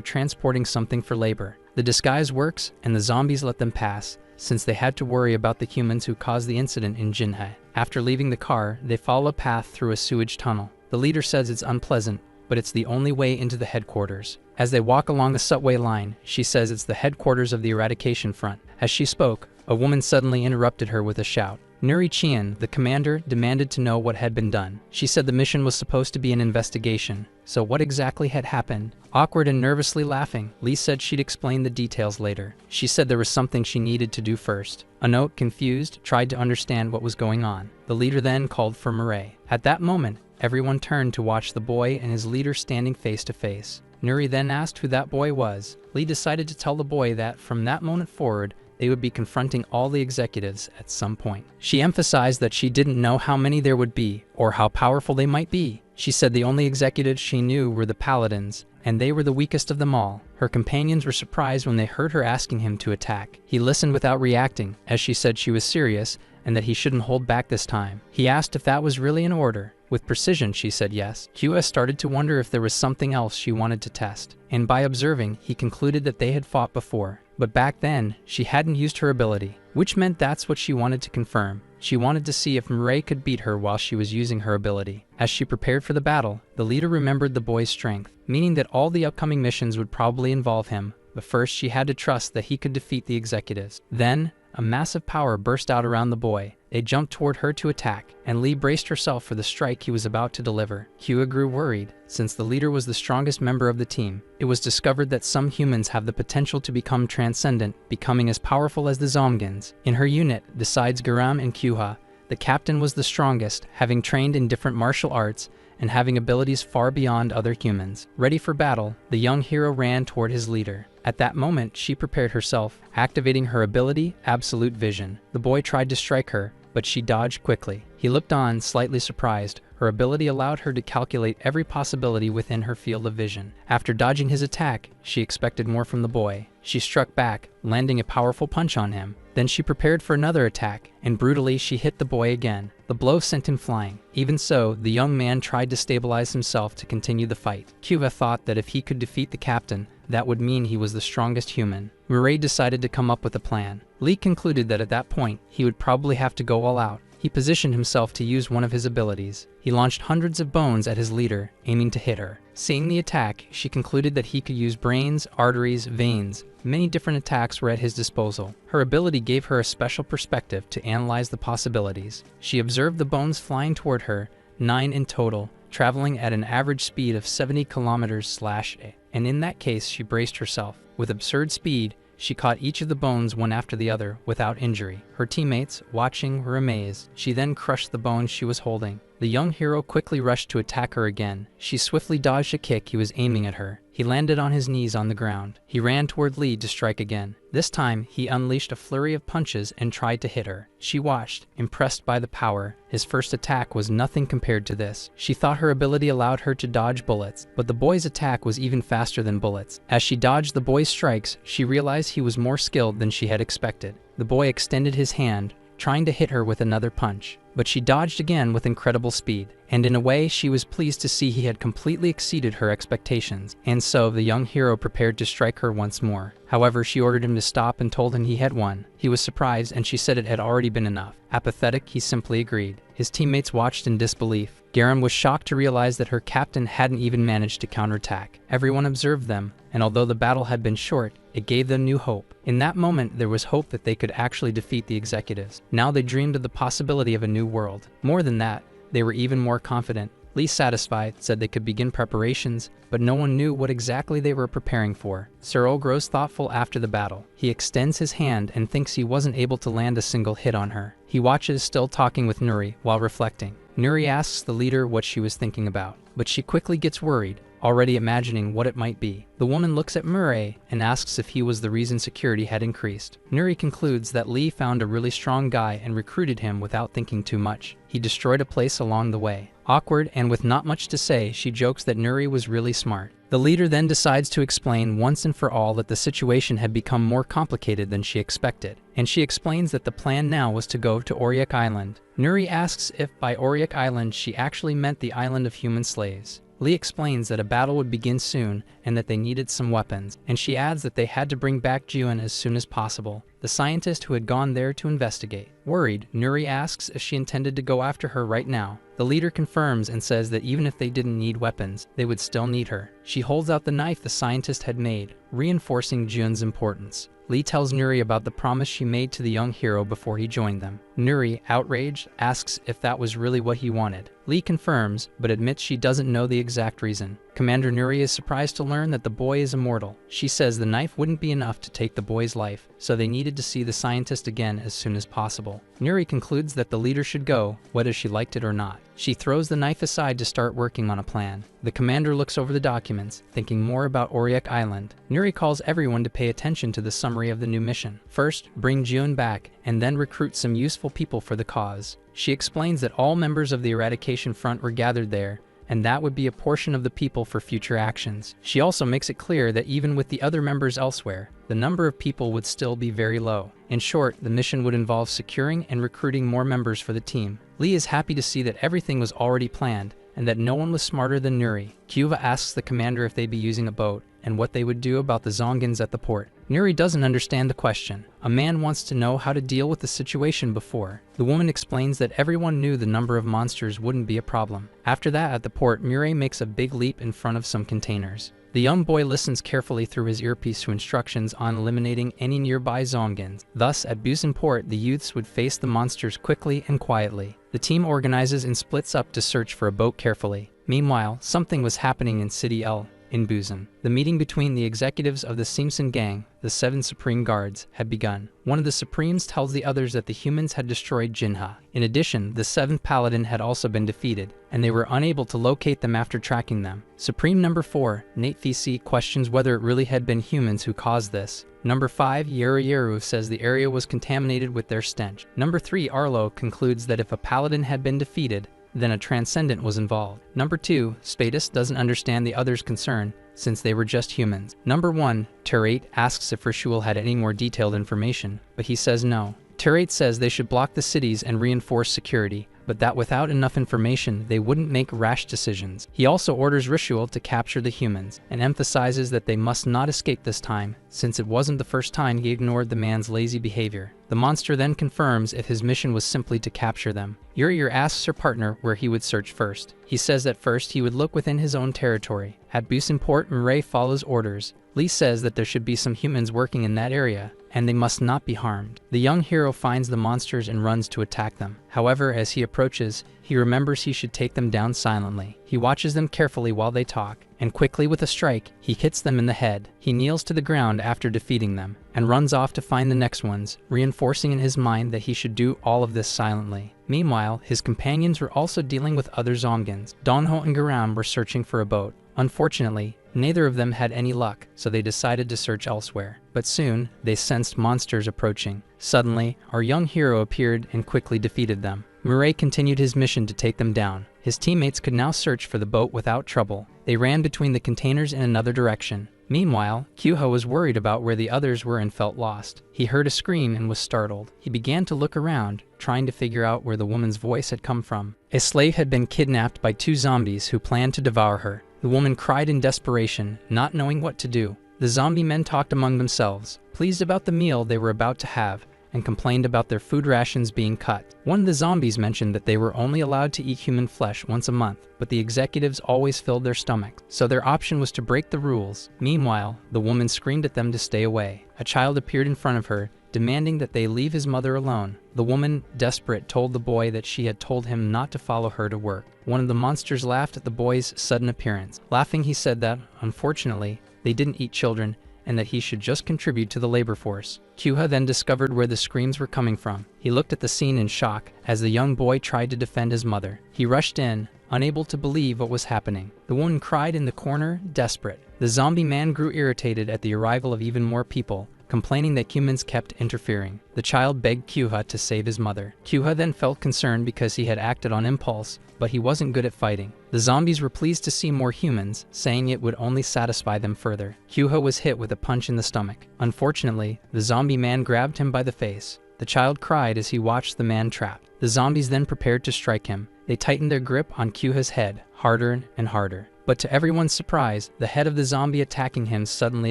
transporting something for labor. The disguise works, and the zombies let them pass, since they had to worry about the humans who caused the incident in Jinhae. After leaving the car, they follow a path through a sewage tunnel. The leader says it's unpleasant, but it's the only way into the headquarters. As they walk along the subway line, she says it's the headquarters of the Eradication Front. As she spoke, a woman suddenly interrupted her with a shout. Nuri Chien, the commander, demanded to know what had been done. She said the mission was supposed to be an investigation, so what exactly had happened? Awkward and nervously laughing, Lee said she'd explain the details later. She said there was something she needed to do first. Anote, confused, tried to understand what was going on. The leader then called for Mirai. At that moment, everyone turned to watch the boy and his leader standing face to face. Nuri then asked who that boy was. Lee decided to tell the boy that from that moment forward, they would be confronting all the executives at some point. She emphasized that she didn't know how many there would be, or how powerful they might be. She said the only executives she knew were the paladins, and they were the weakest of them all. Her companions were surprised when they heard her asking him to attack. He listened without reacting, as she said she was serious, and that he shouldn't hold back this time. He asked if that was really an order. With precision, she said yes. QS started to wonder if there was something else she wanted to test, and by observing, he concluded that they had fought before. But back then, she hadn't used her ability, which meant that's what she wanted to confirm. She wanted to see if Mirai could beat her while she was using her ability. As she prepared for the battle, the leader remembered the boy's strength, meaning that all the upcoming missions would probably involve him. But first, she had to trust that he could defeat the executives. Then, a massive power burst out around the boy. They jumped toward her to attack, and Lee braced herself for the strike he was about to deliver. Hua grew worried, since the leader was the strongest member of the team. It was discovered that some humans have the potential to become transcendent, becoming as powerful as the ZOMGANs. In her unit, besides Garam and Kyuha, the captain was the strongest, having trained in different martial arts and having abilities far beyond other humans. Ready for battle, the young hero ran toward his leader. At that moment, she prepared herself, activating her ability, Absolute Vision. The boy tried to strike her, but she dodged quickly. He looked on, slightly surprised. Her ability allowed her to calculate every possibility within her field of vision. After dodging his attack, she expected more from the boy. She struck back, landing a powerful punch on him. Then she prepared for another attack, and brutally she hit the boy again. The blow sent him flying. Even so, the young man tried to stabilize himself to continue the fight. Cuba thought that if he could defeat the captain, that would mean he was the strongest human. Mirai decided to come up with a plan. Lee concluded that at that point, he would probably have to go all out. He positioned himself to use one of his abilities. He launched hundreds of bones at his leader, aiming to hit her. Seeing the attack, she concluded that he could use brains, arteries, veins. Many different attacks were at his disposal. Her ability gave her a special perspective to analyze the possibilities. She observed the bones flying toward her, 9 in total, traveling at an average speed of 70 km/h. And in that case, she braced herself. With absurd speed, she caught each of the bones one after the other without injury. Her teammates, watching, were amazed. She then crushed the bones she was holding. The young hero quickly rushed to attack her again. She swiftly dodged a kick he was aiming at her. He landed on his knees on the ground. He ran toward Lee to strike again. This time, he unleashed a flurry of punches and tried to hit her. She watched, impressed by the power. His first attack was nothing compared to this. She thought her ability allowed her to dodge bullets, but the boy's attack was even faster than bullets. As she dodged the boy's strikes, she realized he was more skilled than she had expected. The boy extended his hand, trying to hit her with another punch. But she dodged again with incredible speed, and in a way she was pleased to see he had completely exceeded her expectations, and so the young hero prepared to strike her once more. However, she ordered him to stop and told him he had won. He was surprised and she said it had already been enough. Apathetic, he simply agreed. His teammates watched in disbelief. Garam was shocked to realize that her captain hadn't even managed to counterattack. Everyone observed them, and although the battle had been short, it gave them new hope. In that moment, there was hope that they could actually defeat the executives. Now they dreamed of the possibility of a new world. More than that, they were even more confident. Lee, satisfied, said they could begin preparations, but no one knew what exactly they were preparing for. Searle grows thoughtful after the battle. He extends his hand and thinks he wasn't able to land a single hit on her. He watches, still talking with Nuri, while reflecting. Nuri asks the leader what she was thinking about, but she quickly gets worried, already imagining what it might be. The woman looks at Murray and asks if he was the reason security had increased. Nuri concludes that Lee found a really strong guy and recruited him without thinking too much. He destroyed a place along the way. Awkward and with not much to say, she jokes that Nuri was really smart. The leader then decides to explain once and for all that the situation had become more complicated than she expected, and she explains that the plan now was to go to Auric Island. Nuri asks if by Auric Island she actually meant the island of human slaves. Lee explains that a battle would begin soon and that they needed some weapons, and she adds that they had to bring back Juan as soon as possible, the scientist who had gone there to investigate. Worried, Nuri asks if she intended to go after her right now. The leader confirms and says that even if they didn't need weapons, they would still need her. She holds out the knife the scientist had made, reinforcing Juan's importance. Lee tells Nuri about the promise she made to the young hero before he joined them. Nuri, outraged, asks if that was really what he wanted. Lee confirms, but admits she doesn't know the exact reason. Commander Nuri is surprised to learn that the boy is immortal. She says the knife wouldn't be enough to take the boy's life, so they needed to see the scientist again as soon as possible. Nuri concludes that the leader should go, whether she liked it or not. She throws the knife aside to start working on a plan. The commander looks over the documents, thinking more about Auric Island. Nuri calls everyone to pay attention to the summary of the new mission. First, bring Juan back, and then recruit some useful people for the cause. She explains that all members of the Eradication Front were gathered there, and that would be a portion of the people for future actions. She also makes it clear that even with the other members elsewhere, the number of people would still be very low. In short, the mission would involve securing and recruiting more members for the team. Lee is happy to see that everything was already planned, and that no one was smarter than Nuri. Cuva asks the commander if they'd be using a boat, and what they would do about the ZOMGANs at the port. Nuri doesn't understand the question. A man wants to know how to deal with the situation before. The woman explains that everyone knew the number of monsters wouldn't be a problem. After that, at the port, Murray makes a big leap in front of some containers. The young boy listens carefully through his earpiece to instructions on eliminating any nearby ZOMGANs. Thus, at Busan Port, the youths would face the monsters quickly and quietly. The team organizes and splits up to search for a boat carefully. Meanwhile, something was happening in City L in Busan. The meeting between the executives of the Simpson gang, the 7 Supreme Guards, had begun. One of the Supremes tells the others that the humans had destroyed Jinha. In addition, the 7th Paladin had also been defeated, and they were unable to locate them after tracking them. Supreme number 4, Nate Fisi, questions whether it really had been humans who caused this. Number 5, Yeru says the area was contaminated with their stench. Number 3, Arlo, concludes that if a Paladin had been defeated, then a Transcendent was involved. Number 2, Spadus doesn't understand the others' concern, since they were just humans. Number 1, Terate, asks if Rishul had any more detailed information, but he says no. Terate says they should block the cities and reinforce security, but that without enough information, they wouldn't make rash decisions. He also orders Rishul to capture the humans, and emphasizes that they must not escape this time, since it wasn't the first time he ignored the man's lazy behavior. The monster then confirms if his mission was simply to capture them. Uriur asks her partner where he would search first. He says that first he would look within his own territory. At Busan Port, Murray follows orders. Lee says that there should be some humans working in that area, and they must not be harmed. The young hero finds the monsters and runs to attack them. However, as he approaches, he remembers he should take them down silently. He watches them carefully while they talk, and quickly with a strike, he hits them in the head. He kneels to the ground after defeating them, and runs off to find the next ones, reinforcing in his mind that he should do all of this silently. Meanwhile, his companions were also dealing with other ZOMGANs. Donho and Garam were searching for a boat. Unfortunately, neither of them had any luck, so they decided to search elsewhere. But soon, they sensed monsters approaching. Suddenly, our young hero appeared and quickly defeated them. Murray continued his mission to take them down. His teammates could now search for the boat without trouble. They ran between the containers in another direction. Meanwhile, Kyuho was worried about where the others were and felt lost. He heard a scream and was startled. He began to look around, trying to figure out where the woman's voice had come from. A slave had been kidnapped by 2 zombies who planned to devour her. The woman cried in desperation, not knowing what to do. The zombie men talked among themselves, pleased about the meal they were about to have, and complained about their food rations being cut. One of the zombies mentioned that they were only allowed to eat human flesh once a month, but the executives always filled their stomachs, so their option was to break the rules. Meanwhile, the woman screamed at them to stay away. A child appeared in front of her, demanding that they leave his mother alone. The woman, desperate, told the boy that she had told him not to follow her to work. One of the monsters laughed at the boy's sudden appearance. Laughing, he said that, unfortunately, they didn't eat children, and that he should just contribute to the labor force. Kyuha then discovered where the screams were coming from. He looked at the scene in shock as the young boy tried to defend his mother. He rushed in, unable to believe what was happening. The woman cried in the corner, desperate. The zombie man grew irritated at the arrival of even more people, complaining that humans kept interfering. The child begged Kyuha to save his mother. Kyuha then felt concerned because he had acted on impulse, but he wasn't good at fighting. The zombies were pleased to see more humans, saying it would only satisfy them further. Kyuha was hit with a punch in the stomach. Unfortunately, the zombie man grabbed him by the face. The child cried as he watched the man trapped. The zombies then prepared to strike him. They tightened their grip on Kyuha's head, harder and harder. But to everyone's surprise, the head of the zombie attacking him suddenly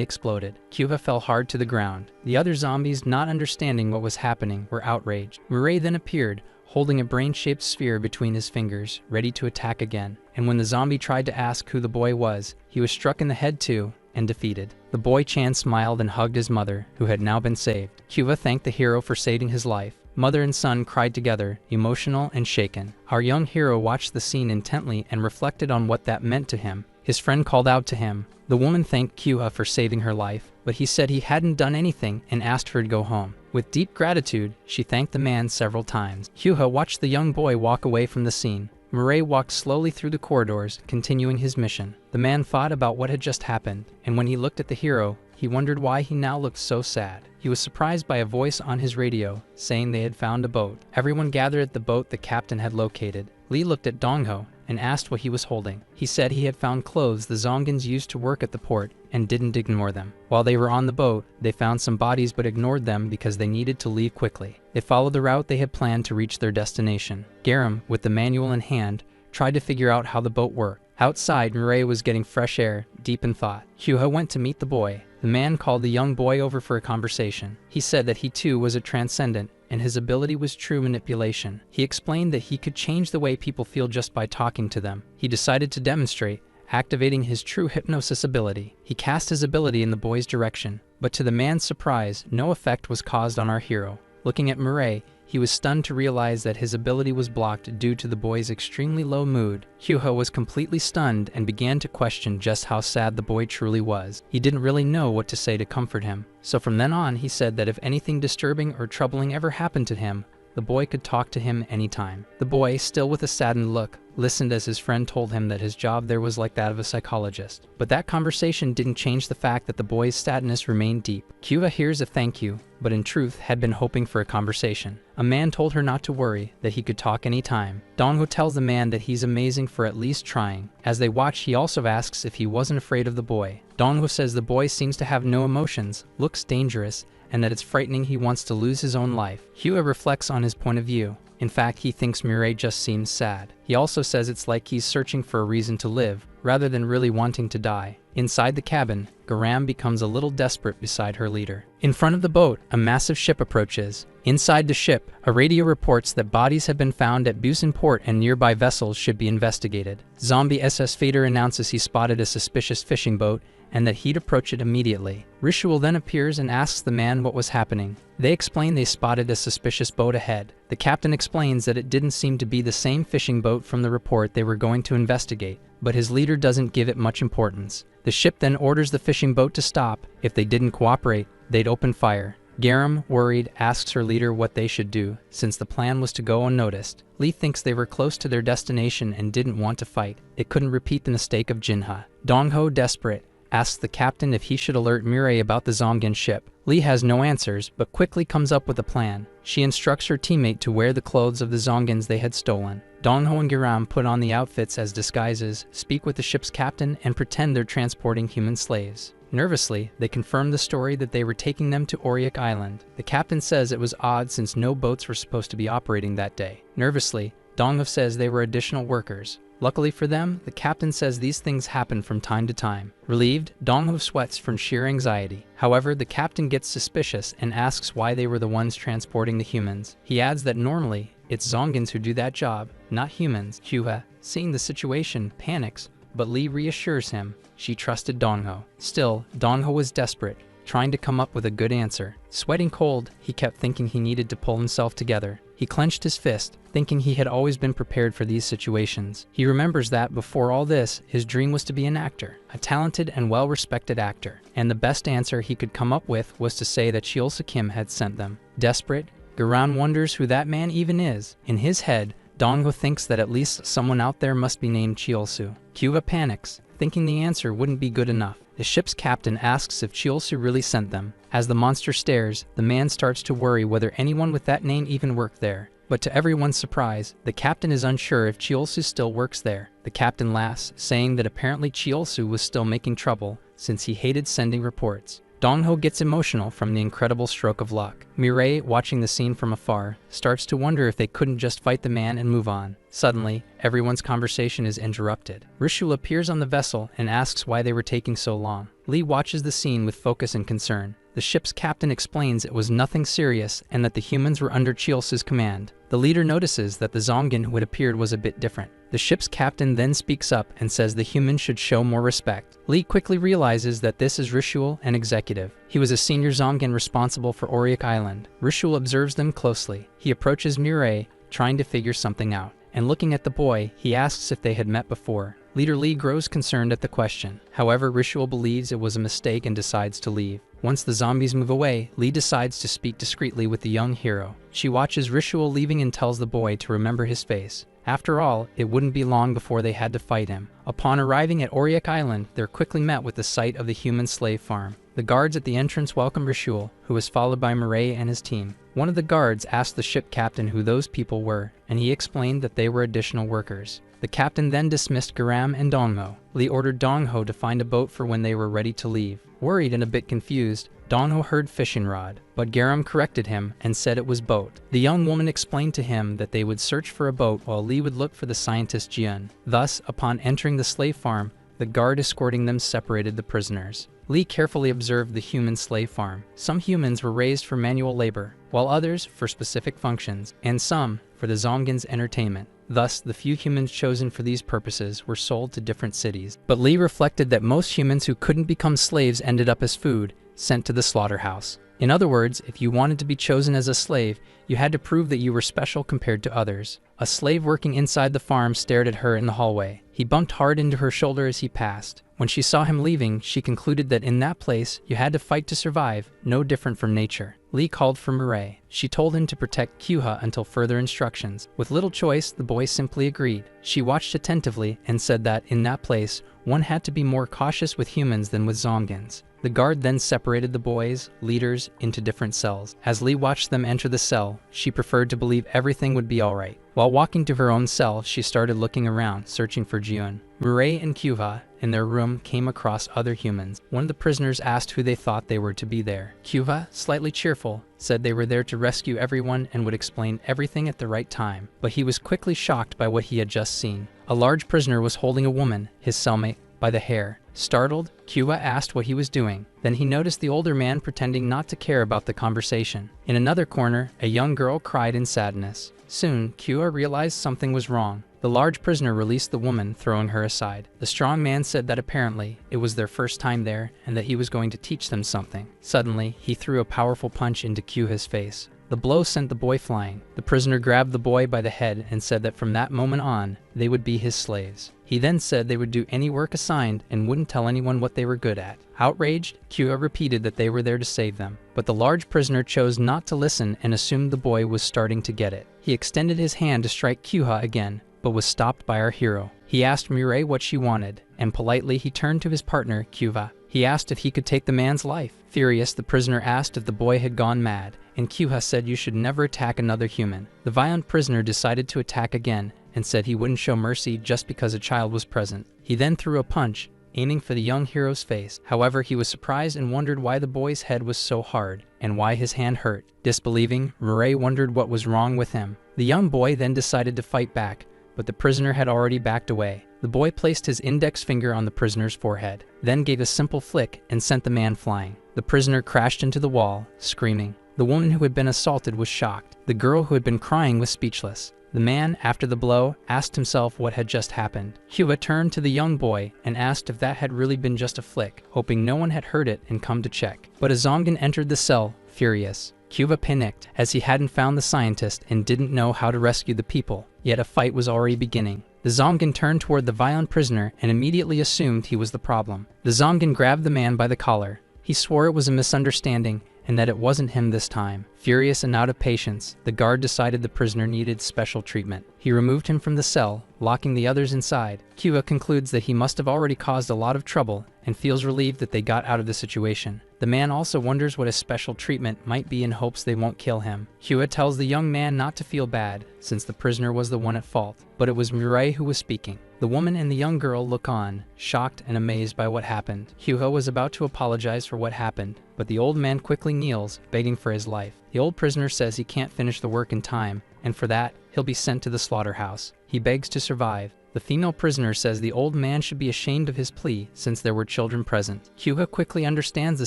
exploded. Kyuha fell hard to the ground. The other zombies, not understanding what was happening, were outraged. Mirai then appeared, holding a brain-shaped sphere between his fingers, ready to attack again. And when the zombie tried to ask who the boy was, he was struck in the head too, and defeated. The boy Chan smiled and hugged his mother, who had now been saved. Kyuha thanked the hero for saving his life. Mother and son cried together, emotional and shaken. Our young hero watched the scene intently and reflected on what that meant to him. His friend called out to him. The woman thanked Kyuha for saving her life, but he said he hadn't done anything and asked her to go home. With deep gratitude, she thanked the man several times. Kyuha watched the young boy walk away from the scene. Mirai walked slowly through the corridors, continuing his mission. The man thought about what had just happened, and when he looked at the hero, he wondered why he now looked so sad. He was surprised by a voice on his radio, saying they had found a boat. Everyone gathered at the boat the captain had located. Lee looked at Dongho and asked what he was holding. He said he had found clothes the ZOMGANs used to work at the port and didn't ignore them. While they were on the boat, they found some bodies but ignored them because they needed to leave quickly. They followed the route they had planned to reach their destination. Garam, with the manual in hand, tried to figure out how the boat worked. Outside, Mirai was getting fresh air, deep in thought. Kyuha went to meet the boy. The man called the young boy over for a conversation. He said that he too was a transcendent, and his ability was true manipulation. He explained that he could change the way people feel just by talking to them. He decided to demonstrate, activating his true hypnosis ability. He cast his ability in the boy's direction, but to the man's surprise, no effect was caused on our hero. Looking at Mirai, he was stunned to realize that his ability was blocked due to the boy's extremely low mood. Kyuha was completely stunned and began to question just how sad the boy truly was. He didn't really know what to say to comfort him. So from then on, he said that if anything disturbing or troubling ever happened to him, the boy could talk to him anytime. The boy, still with a saddened look, listened as his friend told him that his job there was like that of a psychologist. But that conversation didn't change the fact that the boy's sadness remained deep. Kyuha hears a thank you, but in truth had been hoping for a conversation. A man told her not to worry, that he could talk anytime. Dongho tells the man that he's amazing for at least trying. As they watch, he also asks if he wasn't afraid of the boy. Dongho says the boy seems to have no emotions, looks dangerous, and that it's frightening he wants to lose his own life. Kyuha reflects on his point of view. In fact, he thinks Mirai just seems sad. He also says it's like he's searching for a reason to live, rather than really wanting to die. Inside the cabin, Garam becomes a little desperate beside her leader. In front of the boat, a massive ship approaches. Inside the ship, a radio reports that bodies have been found at Busan port and nearby vessels should be investigated. Zombie SS Fader announces he spotted a suspicious fishing boat and that he'd approach it immediately. Ritual then appears and asks the man what was happening. They explain they spotted a suspicious boat ahead. The captain explains that it didn't seem to be the same fishing boat from the report they were going to investigate, but his leader doesn't give it much importance. The ship then orders the fishing boat to stop. If they didn't cooperate, they'd open fire. Garam, worried, asks her leader what they should do, since the plan was to go unnoticed. Lee thinks they were close to their destination and didn't want to fight. It couldn't repeat the mistake of Jinha. Dongho, desperate, asks the captain if he should alert Mirai about the ZOMGAN ship. Lee has no answers, but quickly comes up with a plan. She instructs her teammate to wear the clothes of the ZOMGANs they had stolen. Dongho and Giram put on the outfits as disguises, speak with the ship's captain, and pretend they're transporting human slaves. Nervously, they confirm the story that they were taking them to Auric Island. The captain says it was odd since no boats were supposed to be operating that day. Nervously, Dongho says they were additional workers. Luckily for them, the captain says these things happen from time to time. Relieved, Dongho sweats from sheer anxiety. However, the captain gets suspicious and asks why they were the ones transporting the humans. He adds that normally, it's ZOMGANs who do that job, not humans. Hyuha, seeing the situation, panics, but Lee reassures him she trusted Dongho. Still, Dongho was desperate, trying to come up with a good answer. Sweating cold, he kept thinking he needed to pull himself together. He clenched his fist, thinking he had always been prepared for these situations. He remembers that before all this, his dream was to be an actor, a talented and well-respected actor, and the best answer he could come up with was to say that Cheolsu Kim had sent them. Desperate, Garan wonders who that man even is. In his head, Dongho thinks that at least someone out there must be named Cheolsu. Kyuva panics, thinking the answer wouldn't be good enough. The ship's captain asks if Cheolsu really sent them. As the monster stares, the man starts to worry whether anyone with that name even worked there. But to everyone's surprise, the captain is unsure if Cheolsu still works there. The captain laughs, saying that apparently Cheolsu was still making trouble since he hated sending reports. Dongho gets emotional from the incredible stroke of luck. Mirai, watching the scene from afar, starts to wonder if they couldn't just fight the man and move on. Suddenly, everyone's conversation is interrupted. Rishul appears on the vessel and asks why they were taking so long. Lee watches the scene with focus and concern. The ship's captain explains it was nothing serious and that the humans were under Cheolsu's command. The leader notices that the ZOMGAN who had appeared was a bit different. The ship's captain then speaks up and says the humans should show more respect. Lee quickly realizes that this is Rishul, an executive. He was a senior ZOMGAN responsible for Auric Island. Rishul observes them closely. He approaches Mirai, trying to figure something out. And looking at the boy, he asks if they had met before. Leader Lee grows concerned at the question. However, Rishul believes it was a mistake and decides to leave. Once the zombies move away, Lee decides to speak discreetly with the young hero. She watches Rishul leaving and tells the boy to remember his face. After all, it wouldn't be long before they had to fight him. Upon arriving at Auric Island, they're quickly met with the sight of the human slave farm. The guards at the entrance welcome Rishul, who is followed by Mirai and his team. One of the guards asked the ship captain who those people were, and he explained that they were additional workers. The captain then dismissed Garam and Dongho. Lee ordered Dongho to find a boat for when they were ready to leave. Worried and a bit confused, Dongho heard fishing rod, but Garam corrected him and said it was boat. The young woman explained to him that they would search for a boat while Lee would look for the scientist Jian. Thus, upon entering the slave farm, the guard escorting them separated the prisoners. Lee carefully observed the human slave farm. Some humans were raised for manual labor, while others for specific functions, and some for the ZOMGAN's entertainment. Thus, the few humans chosen for these purposes were sold to different cities. But Lee reflected that most humans who couldn't become slaves ended up as food, sent to the slaughterhouse. In other words, if you wanted to be chosen as a slave, you had to prove that you were special compared to others. A slave working inside the farm stared at her in the hallway. He bumped hard into her shoulder as he passed. When she saw him leaving, she concluded that in that place, you had to fight to survive, no different from nature. Lee called for Mirai. She told him to protect Kyuha until further instructions. With little choice, the boy simply agreed. She watched attentively and said that, in that place, one had to be more cautious with humans than with ZOMGANs. The guard then separated the boys, leaders, into different cells. As Lee watched them enter the cell, she preferred to believe everything would be alright. While walking to her own cell, she started looking around, searching for Jiun. Mirai and Kyuha, in their room, came across other humans. One of the prisoners asked who they thought they were to be there. Kyuha, slightly cheerful, said they were there to rescue everyone and would explain everything at the right time. But he was quickly shocked by what he had just seen. A large prisoner was holding a woman, his cellmate, by the hair. Startled, Kyuha asked what he was doing. Then he noticed the older man pretending not to care about the conversation. In another corner, a young girl cried in sadness. Soon, Kyuha realized something was wrong. The large prisoner released the woman, throwing her aside. The strong man said that apparently it was their first time there and that he was going to teach them something. Suddenly, he threw a powerful punch into Kyuha's face. The blow sent the boy flying. The prisoner grabbed the boy by the head and said that from that moment on, they would be his slaves. He then said they would do any work assigned and wouldn't tell anyone what they were good at. Outraged, Kyuha repeated that they were there to save them. But the large prisoner chose not to listen and assumed the boy was starting to get it. He extended his hand to strike Kyuha again, but was stopped by our hero. He asked Mirai what she wanted, and politely he turned to his partner, Kyuha. He asked if he could take the man's life. Furious, the prisoner asked if the boy had gone mad, and Kyuha said you should never attack another human. The violent prisoner decided to attack again and said he wouldn't show mercy just because a child was present. He then threw a punch, aiming for the young hero's face. However, he was surprised and wondered why the boy's head was so hard and why his hand hurt. Disbelieving, Mirai wondered what was wrong with him. The young boy then decided to fight back, but the prisoner had already backed away. The boy placed his index finger on the prisoner's forehead, then gave a simple flick and sent the man flying. The prisoner crashed into the wall, screaming. The woman who had been assaulted was shocked. The girl who had been crying was speechless. The man, after the blow, asked himself what had just happened. Hyuga turned to the young boy and asked if that had really been just a flick, hoping no one had heard it and come to check. But as ZOMGAN entered the cell, furious, Kyuga panicked as he hadn't found the scientist and didn't know how to rescue the people, yet a fight was already beginning. The ZOMGAN turned toward the violent prisoner and immediately assumed he was the problem. The ZOMGAN grabbed the man by the collar. He swore it was a misunderstanding and that it wasn't him this time. Furious and out of patience, the guard decided the prisoner needed special treatment. He removed him from the cell, locking the others inside. Kyuga concludes that he must have already caused a lot of trouble and feels relieved that they got out of the situation. The man also wonders what his special treatment might be in hopes they won't kill him. Hyuga tells the young man not to feel bad, since the prisoner was the one at fault, but it was Mirai who was speaking. The woman and the young girl look on, shocked and amazed by what happened. Hyuga was about to apologize for what happened, but the old man quickly kneels, begging for his life. The old prisoner says he can't finish the work in time, and for that, he'll be sent to the slaughterhouse. He begs to survive. The female prisoner says the old man should be ashamed of his plea since there were children present. Hyuga quickly understands the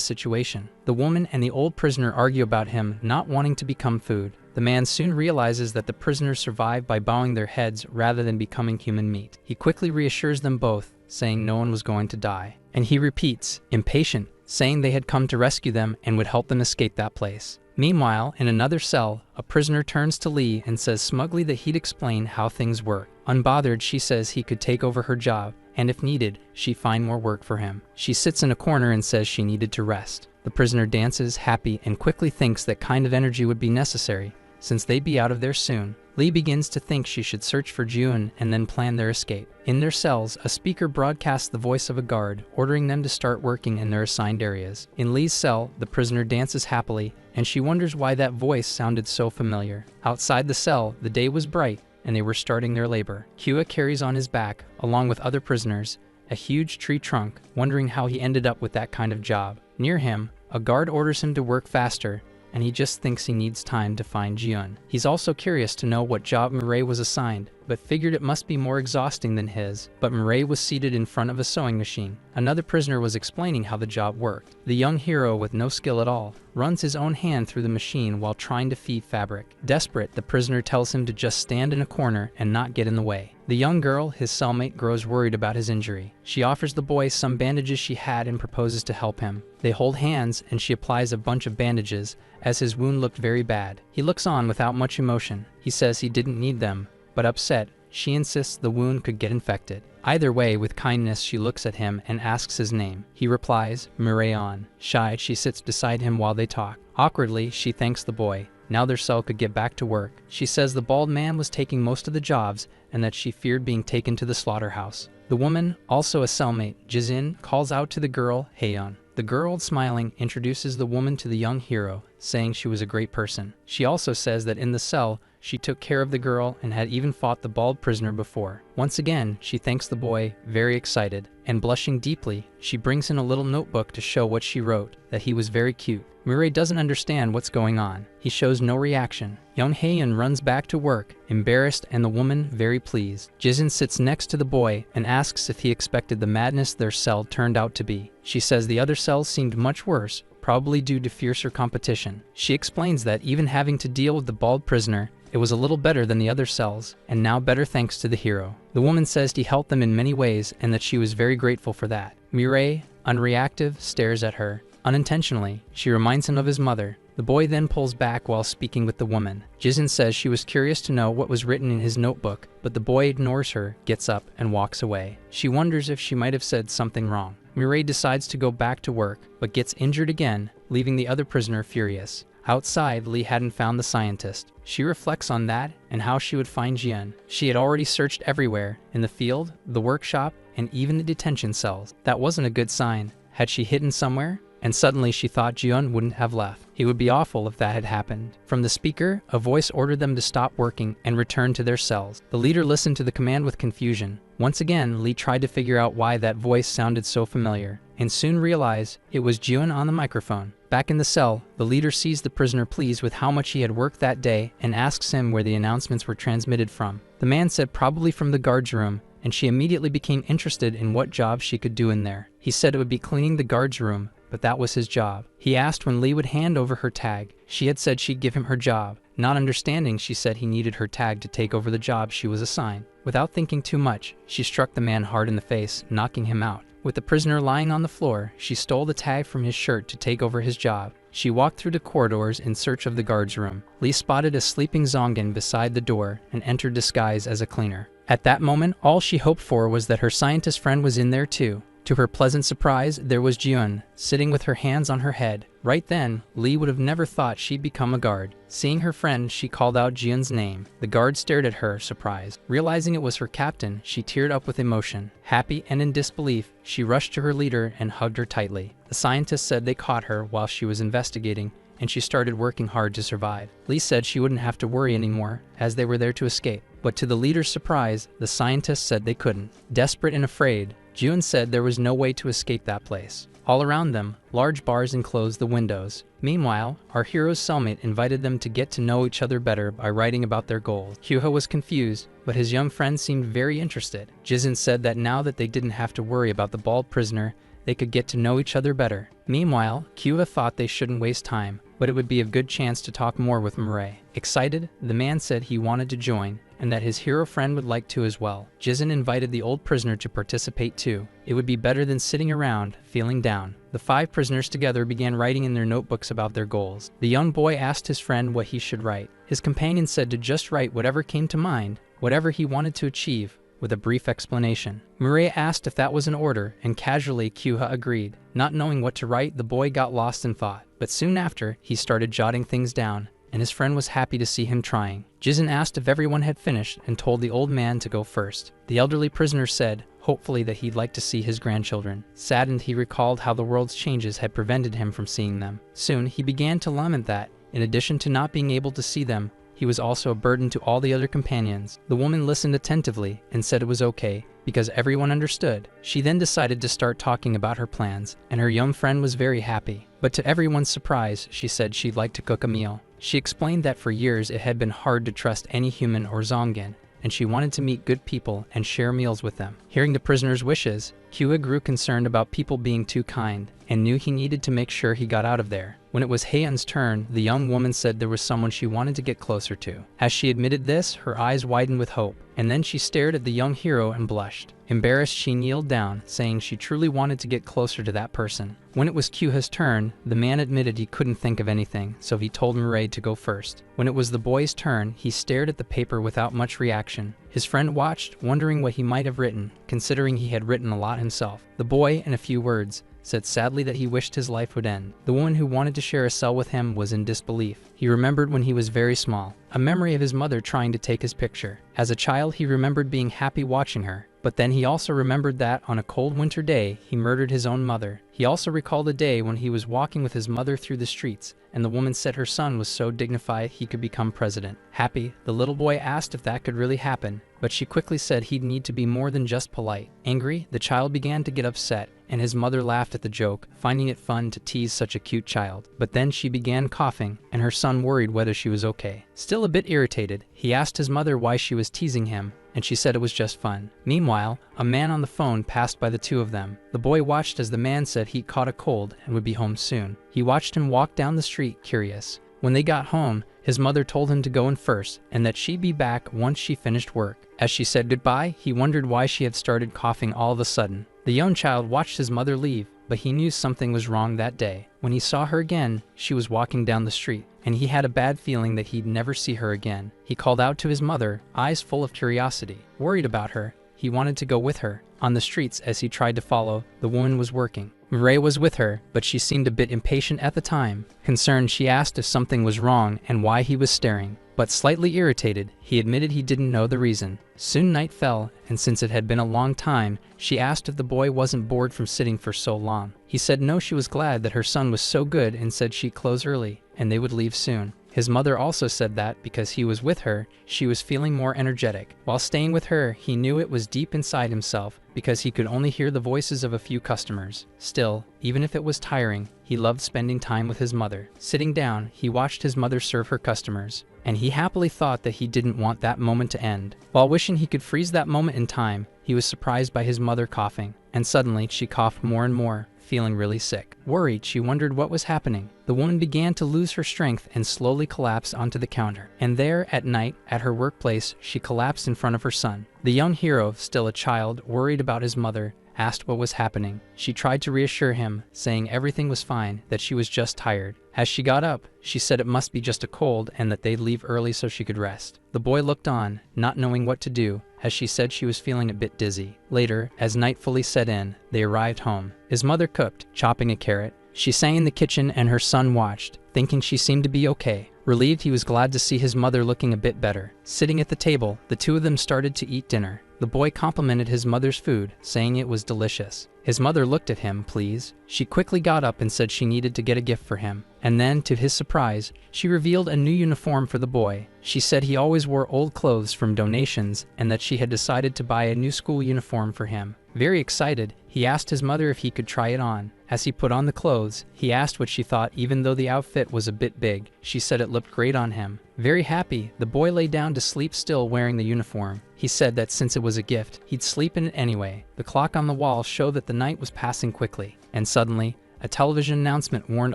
situation. The woman and the old prisoner argue about him not wanting to become food. The man soon realizes that the prisoners survived by bowing their heads rather than becoming human meat. He quickly reassures them both, saying no one was going to die. And he repeats, impatient, saying they had come to rescue them and would help them escape that place. Meanwhile, in another cell, a prisoner turns to Lee and says smugly that he'd explain how things work. Unbothered, she says he could take over her job, and if needed, she'd find more work for him. She sits in a corner and says she needed to rest. The prisoner dances, happy, and quickly thinks that kind of energy would be necessary, since they'd be out of there soon. Lee begins to think she should search for Jun and then plan their escape. In their cells, a speaker broadcasts the voice of a guard, ordering them to start working in their assigned areas. In Lee's cell, the prisoner dances happily, and she wonders why that voice sounded so familiar. Outside the cell, the day was bright, and they were starting their labor. Kyuga carries on his back, along with other prisoners, a huge tree trunk, wondering how he ended up with that kind of job. Near him, a guard orders him to work faster, and he just thinks he needs time to find Jiun. He's also curious to know what job Mirai was assigned, but figured it must be more exhausting than his. But Mirai was seated in front of a sewing machine. Another prisoner was explaining how the job worked. The young hero, with no skill at all, runs his own hand through the machine while trying to feed fabric. Desperate, the prisoner tells him to just stand in a corner and not get in the way. The young girl, his cellmate, grows worried about his injury. She offers the boy some bandages she had and proposes to help him. They hold hands and she applies a bunch of bandages, as his wound looked very bad. He looks on without much emotion. He says he didn't need them, but upset, she insists the wound could get infected. Either way, with kindness, she looks at him and asks his name. He replies, Mirayon. Shy, she sits beside him while they talk. Awkwardly, she thanks the boy. Now their cell could get back to work. She says the bald man was taking most of the jobs and that she feared being taken to the slaughterhouse. The woman, also a cellmate, Jizin, calls out to the girl, Heion. The girl, smiling, introduces the woman to the young hero, saying she was a great person. She also says that in the cell, she took care of the girl and had even fought the bald prisoner before. Once again, she thanks the boy, very excited, and blushing deeply, she brings in a little notebook to show what she wrote, that he was very cute. Mirai doesn't understand what's going on. He shows no reaction. Young Heian runs back to work, embarrassed, and the woman very pleased. Jizin sits next to the boy and asks if he expected the madness their cell turned out to be. She says the other cells seemed much worse, probably due to fiercer competition. She explains that even having to deal with the bald prisoner, it was a little better than the other cells, and now better thanks to the hero. The woman says he helped them in many ways and that she was very grateful for that. Mirai, unreactive, stares at her. Unintentionally, she reminds him of his mother. The boy then pulls back while speaking with the woman. Jizin says she was curious to know what was written in his notebook, but the boy ignores her, gets up, and walks away. She wonders if she might have said something wrong. Mirai decides to go back to work, but gets injured again, leaving the other prisoner furious. Outside, Lee hadn't found the scientist. She reflects on that and how she would find Jian. She had already searched everywhere, in the field, the workshop, and even the detention cells. That wasn't a good sign. Had she hidden somewhere? And suddenly she thought Jiun wouldn't have left. It would be awful if that had happened. From the speaker, a voice ordered them to stop working and return to their cells. The leader listened to the command with confusion. Once again, Lee tried to figure out why that voice sounded so familiar, and soon realized it was Jiun on the microphone. Back in the cell, the leader sees the prisoner pleased with how much he had worked that day and asks him where the announcements were transmitted from. The man said probably from the guard's room, and she immediately became interested in what job she could do in there. He said it would be cleaning the guard's room, but that was his job. He asked when Lee would hand over her tag. She had said she'd give him her job. Not understanding, she said he needed her tag to take over the job she was assigned. Without thinking too much, she struck the man hard in the face, knocking him out. With the prisoner lying on the floor, she stole the tag from his shirt to take over his job. She walked through the corridors in search of the guard's room. Lee spotted a sleeping ZOMGAN beside the door and entered disguised as a cleaner. At that moment, all she hoped for was that her scientist friend was in there too. To her pleasant surprise, there was Jiun, sitting with her hands on her head. Right then, Lee would have never thought she'd become a guard. Seeing her friend, she called out Jiun's name. The guard stared at her, surprised. Realizing it was her captain, she teared up with emotion. Happy and in disbelief, she rushed to her leader and hugged her tightly. The scientist said they caught her while she was investigating, and she started working hard to survive. Lee said she wouldn't have to worry anymore, as they were there to escape. But to the leader's surprise, the scientist said they couldn't. Desperate and afraid, Jiun said there was no way to escape that place. All around them, large bars enclosed the windows. Meanwhile, our hero's cellmate invited them to get to know each other better by writing about their goals. Kyuha was confused, but his young friend seemed very interested. Jizun said that now that they didn't have to worry about the bald prisoner, they could get to know each other better. Meanwhile, Kyuha thought they shouldn't waste time, but it would be a good chance to talk more with Mirai. Excited, the man said he wanted to join, and that his hero friend would like to as well. Jizun invited the old prisoner to participate too. It would be better than sitting around, feeling down. The 5 prisoners together began writing in their notebooks about their goals. The young boy asked his friend what he should write. His companion said to just write whatever came to mind, whatever he wanted to achieve, with a brief explanation. Mirai asked if that was an order, and casually Kyuha agreed. Not knowing what to write, the boy got lost in thought. But soon after, he started jotting things down, and his friend was happy to see him trying. Jizun asked if everyone had finished and told the old man to go first. The elderly prisoner said, hopefully, that he'd like to see his grandchildren. Saddened, he recalled how the world's changes had prevented him from seeing them. Soon, he began to lament that, in addition to not being able to see them, he was also a burden to all the other companions. The woman listened attentively and said it was okay, because everyone understood. She then decided to start talking about her plans, and her young friend was very happy. But to everyone's surprise, she said she'd like to cook a meal. She explained that for years it had been hard to trust any human or ZOMGAN, and she wanted to meet good people and share meals with them. Hearing the prisoner's wishes, Kyuha grew concerned about people being too kind, and knew he needed to make sure he got out of there. When it was Haeun's turn, the young woman said there was someone she wanted to get closer to. As she admitted this, her eyes widened with hope, and then she stared at the young hero and blushed. Embarrassed, she kneeled down, saying she truly wanted to get closer to that person. When it was Kyuha's turn, the man admitted he couldn't think of anything, so he told Mirai to go first. When it was the boy's turn, he stared at the paper without much reaction. His friend watched, wondering what he might have written, considering he had written a lot himself. The boy, in a few words, said sadly that he wished his life would end. The woman who wanted to share a cell with him was in disbelief. He remembered when he was very small, a memory of his mother trying to take his picture. As a child, he remembered being happy watching her, but then he also remembered that on a cold winter day, he murdered his own mother. He also recalled a day when he was walking with his mother through the streets, and the woman said her son was so dignified he could become president. Happy, the little boy asked if that could really happen, but she quickly said he'd need to be more than just polite. Angry, the child began to get upset, and his mother laughed at the joke, finding it fun to tease such a cute child. But then she began coughing, and her son worried whether she was okay. Still a bit irritated, he asked his mother why she was teasing him, and she said it was just fun. Meanwhile, a man on the phone passed by the two of them. The boy watched as the man said he'd caught a cold and would be home soon. He watched him walk down the street, curious. When they got home, his mother told him to go in first, and that she'd be back once she finished work. As she said goodbye, he wondered why she had started coughing all of a sudden. The young child watched his mother leave, but he knew something was wrong that day. When he saw her again, she was walking down the street, and he had a bad feeling that he'd never see her again. He called out to his mother, eyes full of curiosity. Worried about her, he wanted to go with her, on the streets as he tried to follow. The woman was working. Mireille was with her, but she seemed a bit impatient at the time. Concerned, she asked if something was wrong and why he was staring. But slightly irritated, he admitted he didn't know the reason. Soon night fell, and since it had been a long time, she asked if the boy wasn't bored from sitting for so long. He said no, she was glad that her son was so good and said she'd close early, and they would leave soon. His mother also said that, because he was with her, she was feeling more energetic. While staying with her, he knew it was deep inside himself, because he could only hear the voices of a few customers. Still, even if it was tiring, he loved spending time with his mother. Sitting down, he watched his mother serve her customers, and he happily thought that he didn't want that moment to end. While wishing he could freeze that moment in time, he was surprised by his mother coughing, and suddenly she coughed more and more, feeling really sick. Worried, she wondered what was happening. The woman began to lose her strength and slowly collapse onto the counter. And there, at night, at her workplace, she collapsed in front of her son. The young hero, still a child, worried about his mother, asked what was happening. She tried to reassure him, saying everything was fine, that she was just tired. As she got up, she said it must be just a cold and that they'd leave early so she could rest. The boy looked on, not knowing what to do, as she said she was feeling a bit dizzy. Later, as night fully set in, they arrived home. His mother cooked, chopping a carrot. She sang in the kitchen and her son watched, thinking she seemed to be okay. Relieved, he was glad to see his mother looking a bit better. Sitting at the table, the two of them started to eat dinner. The boy complimented his mother's food, saying it was delicious. His mother looked at him, pleased. She quickly got up and said she needed to get a gift for him. And then, to his surprise, she revealed a new uniform for the boy. She said he always wore old clothes from donations and that she had decided to buy a new school uniform for him. Very excited, he asked his mother if he could try it on. As he put on the clothes, he asked what she thought even though the outfit was a bit big. She said it looked great on him. Very happy, the boy lay down to sleep still wearing the uniform. He said that since it was a gift, he'd sleep in it anyway. The clock on the wall showed that the night was passing quickly. And suddenly, a television announcement warned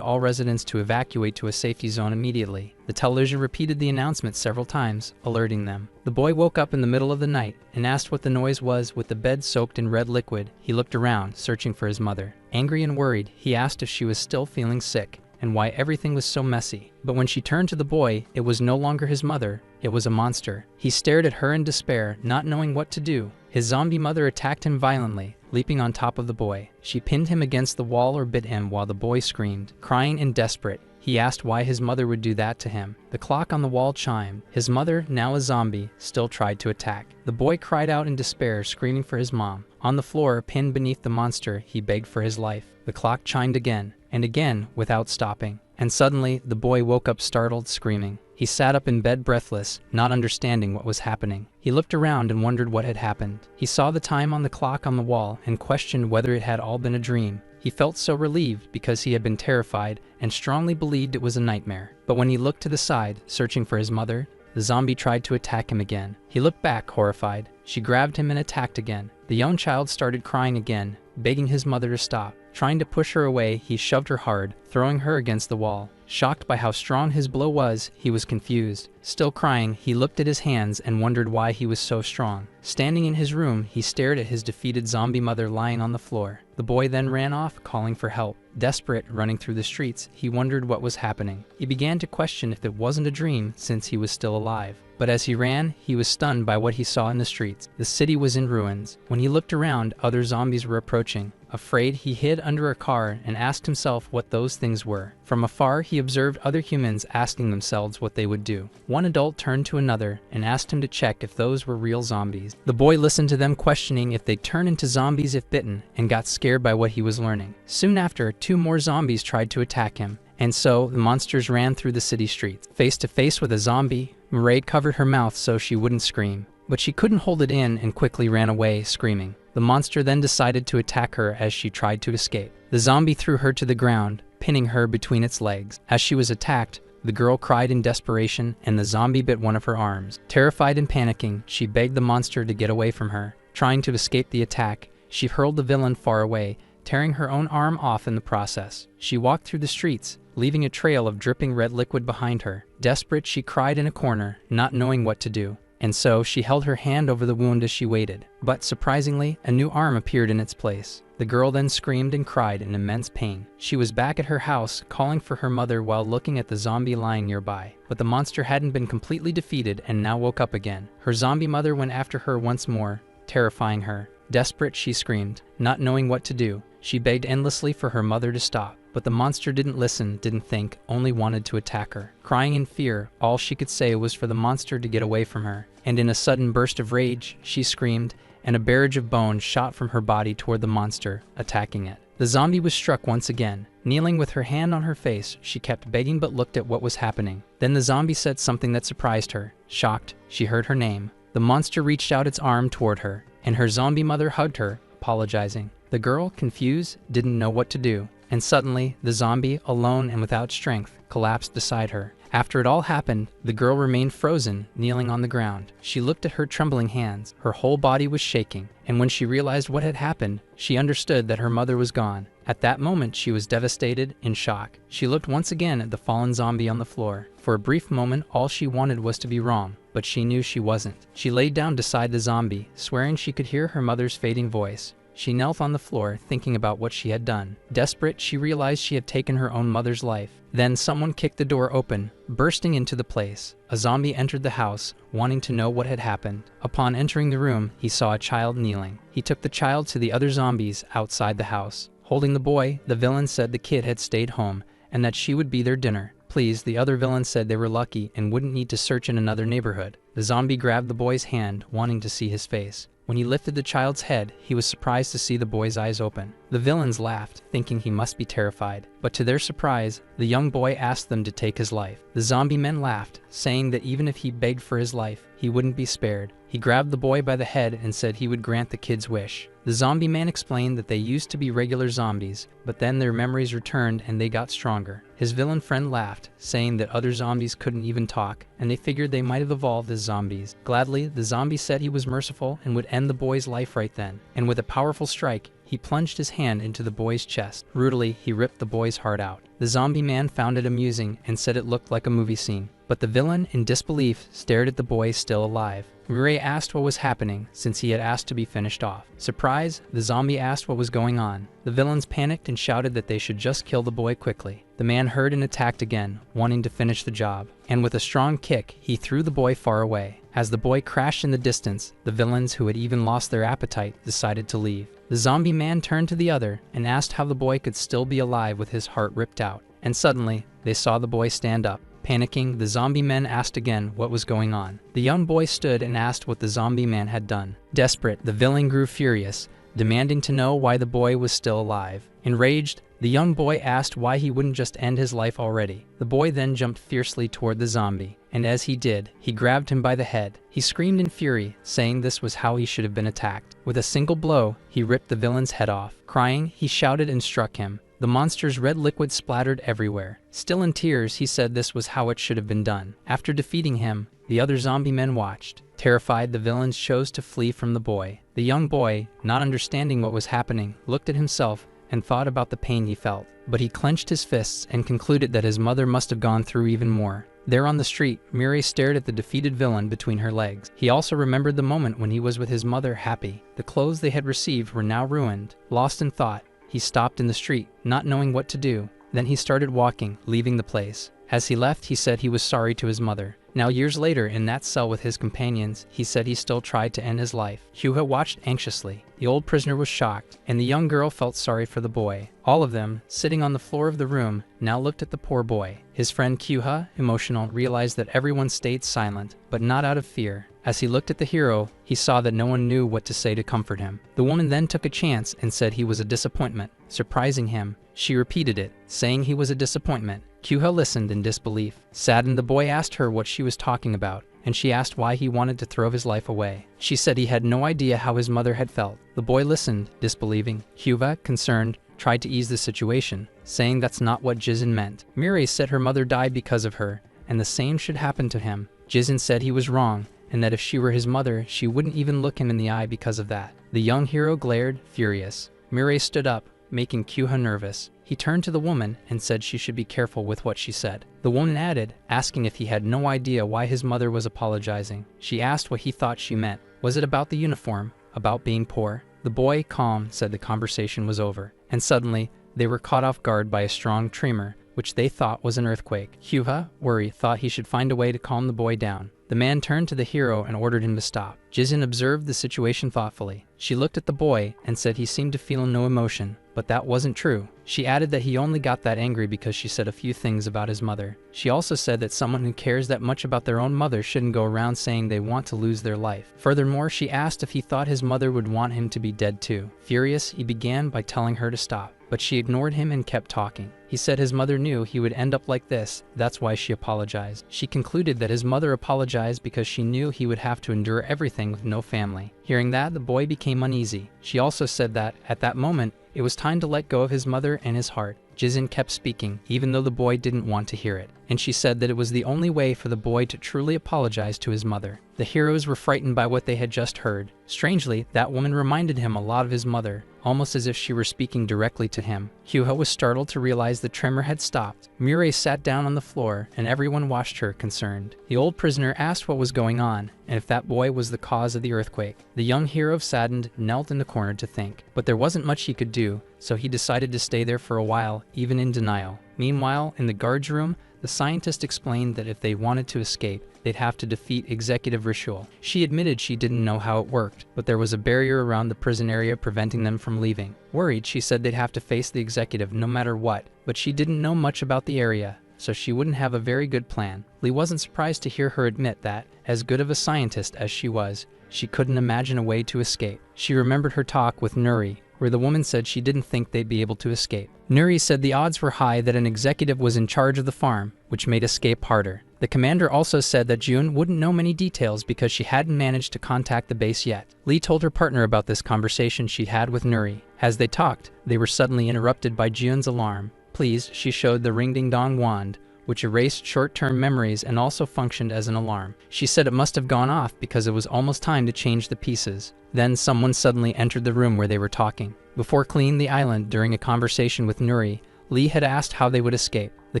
all residents to evacuate to a safety zone immediately. The television repeated the announcement several times, alerting them. The boy woke up in the middle of the night and asked what the noise was with the bed soaked in red liquid. He looked around, searching for his mother. Angry and worried, he asked if she was still feeling sick and why everything was so messy. But when she turned to the boy, it was no longer his mother, it was a monster. He stared at her in despair, not knowing what to do. His zombie mother attacked him violently, leaping on top of the boy. She pinned him against the wall or bit him while the boy screamed. Crying and desperate, he asked why his mother would do that to him. The clock on the wall chimed. His mother, now a zombie, still tried to attack. The boy cried out in despair, screaming for his mom. On the floor, pinned beneath the monster, he begged for his life. The clock chimed again, and again, without stopping. And suddenly, the boy woke up startled, screaming. He sat up in bed breathless, not understanding what was happening. He looked around and wondered what had happened. He saw the time on the clock on the wall and questioned whether it had all been a dream. He felt so relieved because he had been terrified and strongly believed it was a nightmare. But when he looked to the side, searching for his mother, the zombie tried to attack him again. He looked back, horrified. She grabbed him and attacked again. The young child started crying again, begging his mother to stop. Trying to push her away, he shoved her hard, throwing her against the wall. Shocked by how strong his blow was, he was confused. Still crying, he looked at his hands and wondered why he was so strong. Standing in his room, he stared at his defeated zombie mother lying on the floor. The boy then ran off, calling for help. Desperate, running through the streets, he wondered what was happening. He began to question if it wasn't a dream since he was still alive. But as he ran, he was stunned by what he saw in the streets. The city was in ruins. When he looked around, other zombies were approaching. Afraid, he hid under a car and asked himself what those things were. From afar, he observed other humans asking themselves what they would do. One adult turned to another and asked him to check if those were real zombies. The boy listened to them questioning if they'd turn into zombies if bitten and got scared by what he was learning. Soon after, 2 more zombies tried to attack him. And so, the monsters ran through the city streets. Face to face with a zombie, Mireille covered her mouth so she wouldn't scream. But she couldn't hold it in and quickly ran away, screaming. The monster then decided to attack her as she tried to escape. The zombie threw her to the ground, pinning her between its legs. As she was attacked, the girl cried in desperation and the zombie bit one of her arms. Terrified and panicking, she begged the monster to get away from her. Trying to escape the attack, she hurled the villain far away, tearing her own arm off in the process. She walked through the streets, leaving a trail of dripping red liquid behind her. Desperate, she cried in a corner, not knowing what to do. And so, she held her hand over the wound as she waited. But surprisingly, a new arm appeared in its place. The girl then screamed and cried in immense pain. She was back at her house, calling for her mother while looking at the zombie lying nearby. But the monster hadn't been completely defeated and now woke up again. Her zombie mother went after her once more, terrifying her. Desperate, she screamed. Not knowing what to do, she begged endlessly for her mother to stop. But the monster didn't listen, didn't think, only wanted to attack her. Crying in fear, all she could say was for the monster to get away from her. And in a sudden burst of rage, she screamed, and a barrage of bones shot from her body toward the monster, attacking it. The zombie was struck once again. Kneeling with her hand on her face, she kept begging but looked at what was happening. Then the zombie said something that surprised her. Shocked, she heard her name. The monster reached out its arm toward her, and her zombie mother hugged her, apologizing. The girl, confused, didn't know what to do. And suddenly, the zombie, alone and without strength, collapsed beside her. After it all happened, the girl remained frozen, kneeling on the ground. She looked at her trembling hands. Her whole body was shaking, and when she realized what had happened, she understood that her mother was gone. At that moment, she was devastated, in shock. She looked once again at the fallen zombie on the floor. For a brief moment, all she wanted was to be wrong, but she knew she wasn't. She laid down beside the zombie, swearing she could hear her mother's fading voice. She knelt on the floor, thinking about what she had done. Desperate, she realized she had taken her own mother's life. Then someone kicked the door open, bursting into the place. A zombie entered the house, wanting to know what had happened. Upon entering the room, he saw a child kneeling. He took the child to the other zombies outside the house. Holding the boy, the villain said the kid had stayed home, and that she would be their dinner. Please, the other villain said they were lucky and wouldn't need to search in another neighborhood. The zombie grabbed the boy's hand, wanting to see his face. When he lifted the child's head, he was surprised to see the boy's eyes open. The villains laughed, thinking he must be terrified. But to their surprise, the young boy asked them to take his life. The zombie men laughed, saying that even if he begged for his life, he wouldn't be spared. He grabbed the boy by the head and said he would grant the kid's wish. The zombie man explained that they used to be regular zombies, but then their memories returned and they got stronger. His villain friend laughed, saying that other zombies couldn't even talk, and they figured they might have evolved as zombies. Gladly, the zombie said he was merciful and would end the boy's life right then. And with a powerful strike, he plunged his hand into the boy's chest. Brutally, he ripped the boy's heart out. The zombie man found it amusing and said it looked like a movie scene. But the villain, in disbelief, stared at the boy still alive. Mirai asked what was happening, since he had asked to be finished off. Surprised, the zombie asked what was going on. The villains panicked and shouted that they should just kill the boy quickly. The man heard and attacked again, wanting to finish the job. And with a strong kick, he threw the boy far away. As the boy crashed in the distance, the villains, who had even lost their appetite, decided to leave. The zombie man turned to the other and asked how the boy could still be alive with his heart ripped out. And suddenly, they saw the boy stand up. Panicking, the zombie men asked again what was going on. The young boy stood and asked what the zombie man had done. Desperate, the villain grew furious, demanding to know why the boy was still alive. Enraged, the young boy asked why he wouldn't just end his life already. The boy then jumped fiercely toward the zombie, and as he did, he grabbed him by the head. He screamed in fury, saying this was how he should have been attacked. With a single blow, he ripped the villain's head off. Crying, he shouted and struck him. The monster's red liquid splattered everywhere. Still in tears, he said this was how it should have been done. After defeating him, the other zombie men watched. Terrified, the villains chose to flee from the boy. The young boy, not understanding what was happening, looked at himself and thought about the pain he felt. But he clenched his fists and concluded that his mother must have gone through even more. There on the street, Mirai stared at the defeated villain between her legs. He also remembered the moment when he was with his mother, happy. The clothes they had received were now ruined. Lost in thought, he stopped in the street, not knowing what to do. Then he started walking, leaving the place. As he left, he said he was sorry to his mother. Now years later, in that cell with his companions, he said he still tried to end his life. Hyuha watched anxiously. The old prisoner was shocked, and the young girl felt sorry for the boy. All of them, sitting on the floor of the room, now looked at the poor boy. His friend Kyuha, emotional, realized that everyone stayed silent, but not out of fear. As he looked at the hero, he saw that no one knew what to say to comfort him. The woman then took a chance and said he was a disappointment. Surprising him, she repeated it, saying he was a disappointment. Kyuha listened in disbelief. Saddened, the boy asked her what she was talking about, and she asked why he wanted to throw his life away. She said he had no idea how his mother had felt. The boy listened, disbelieving. Kyuha, concerned, tried to ease the situation, saying that's not what Jizun meant. Mirai said her mother died because of her, and the same should happen to him. Jizun said he was wrong, and that if she were his mother, she wouldn't even look him in the eye because of that. The young hero glared, furious. Mirai stood up, making Kyuha nervous. He turned to the woman and said she should be careful with what she said. The woman added, asking if he had no idea why his mother was apologizing. She asked what he thought she meant. Was it about the uniform? About being poor? The boy, calm, said the conversation was over. And suddenly, they were caught off guard by a strong tremor, which they thought was an earthquake. Hyuha, worried, thought he should find a way to calm the boy down. The man turned to the hero and ordered him to stop. Jizin observed the situation thoughtfully. She looked at the boy and said he seemed to feel no emotion, but that wasn't true. She added that he only got that angry because she said a few things about his mother. She also said that someone who cares that much about their own mother shouldn't go around saying they want to lose their life. Furthermore, she asked if he thought his mother would want him to be dead too. Furious, he began by telling her to stop, but she ignored him and kept talking. He said his mother knew he would end up like this, that's why she apologized. She concluded that his mother apologized because she knew he would have to endure everything with no family. Hearing that, the boy became uneasy. She also said that, at that moment, it was time to let go of his mother and his heart. Jizin kept speaking, even though the boy didn't want to hear it, and she said that it was the only way for the boy to truly apologize to his mother. The heroes were frightened by what they had just heard. Strangely, that woman reminded him a lot of his mother, almost as if she were speaking directly to him. Hyuha was startled to realize the tremor had stopped. Murray sat down on the floor, and everyone watched her, concerned. The old prisoner asked what was going on, and if that boy was the cause of the earthquake. The young hero, saddened, knelt in the corner to think. But there wasn't much he could do, so he decided to stay there for a while, even in denial. Meanwhile, in the guard's room, the scientist explained that if they wanted to escape, they'd have to defeat Executive Rishul. She admitted she didn't know how it worked, but there was a barrier around the prison area preventing them from leaving. Worried, she said they'd have to face the executive no matter what, but she didn't know much about the area, so she wouldn't have a very good plan. Lee wasn't surprised to hear her admit that, as good of a scientist as she was, she couldn't imagine a way to escape. She remembered her talk with Nuri, where the woman said she didn't think they'd be able to escape. Nuri said the odds were high that an executive was in charge of the farm, which made escape harder. The commander also said that June wouldn't know many details because she hadn't managed to contact the base yet. Lee told her partner about this conversation she'd had with Nuri. As they talked, they were suddenly interrupted by June's alarm. Pleased, she showed the ring-ding-dong wand, which erased short-term memories and also functioned as an alarm. She said it must have gone off because it was almost time to change the pieces. Then someone suddenly entered the room where they were talking. Before cleaning the island during a conversation with Nuri, Lee had asked how they would escape. The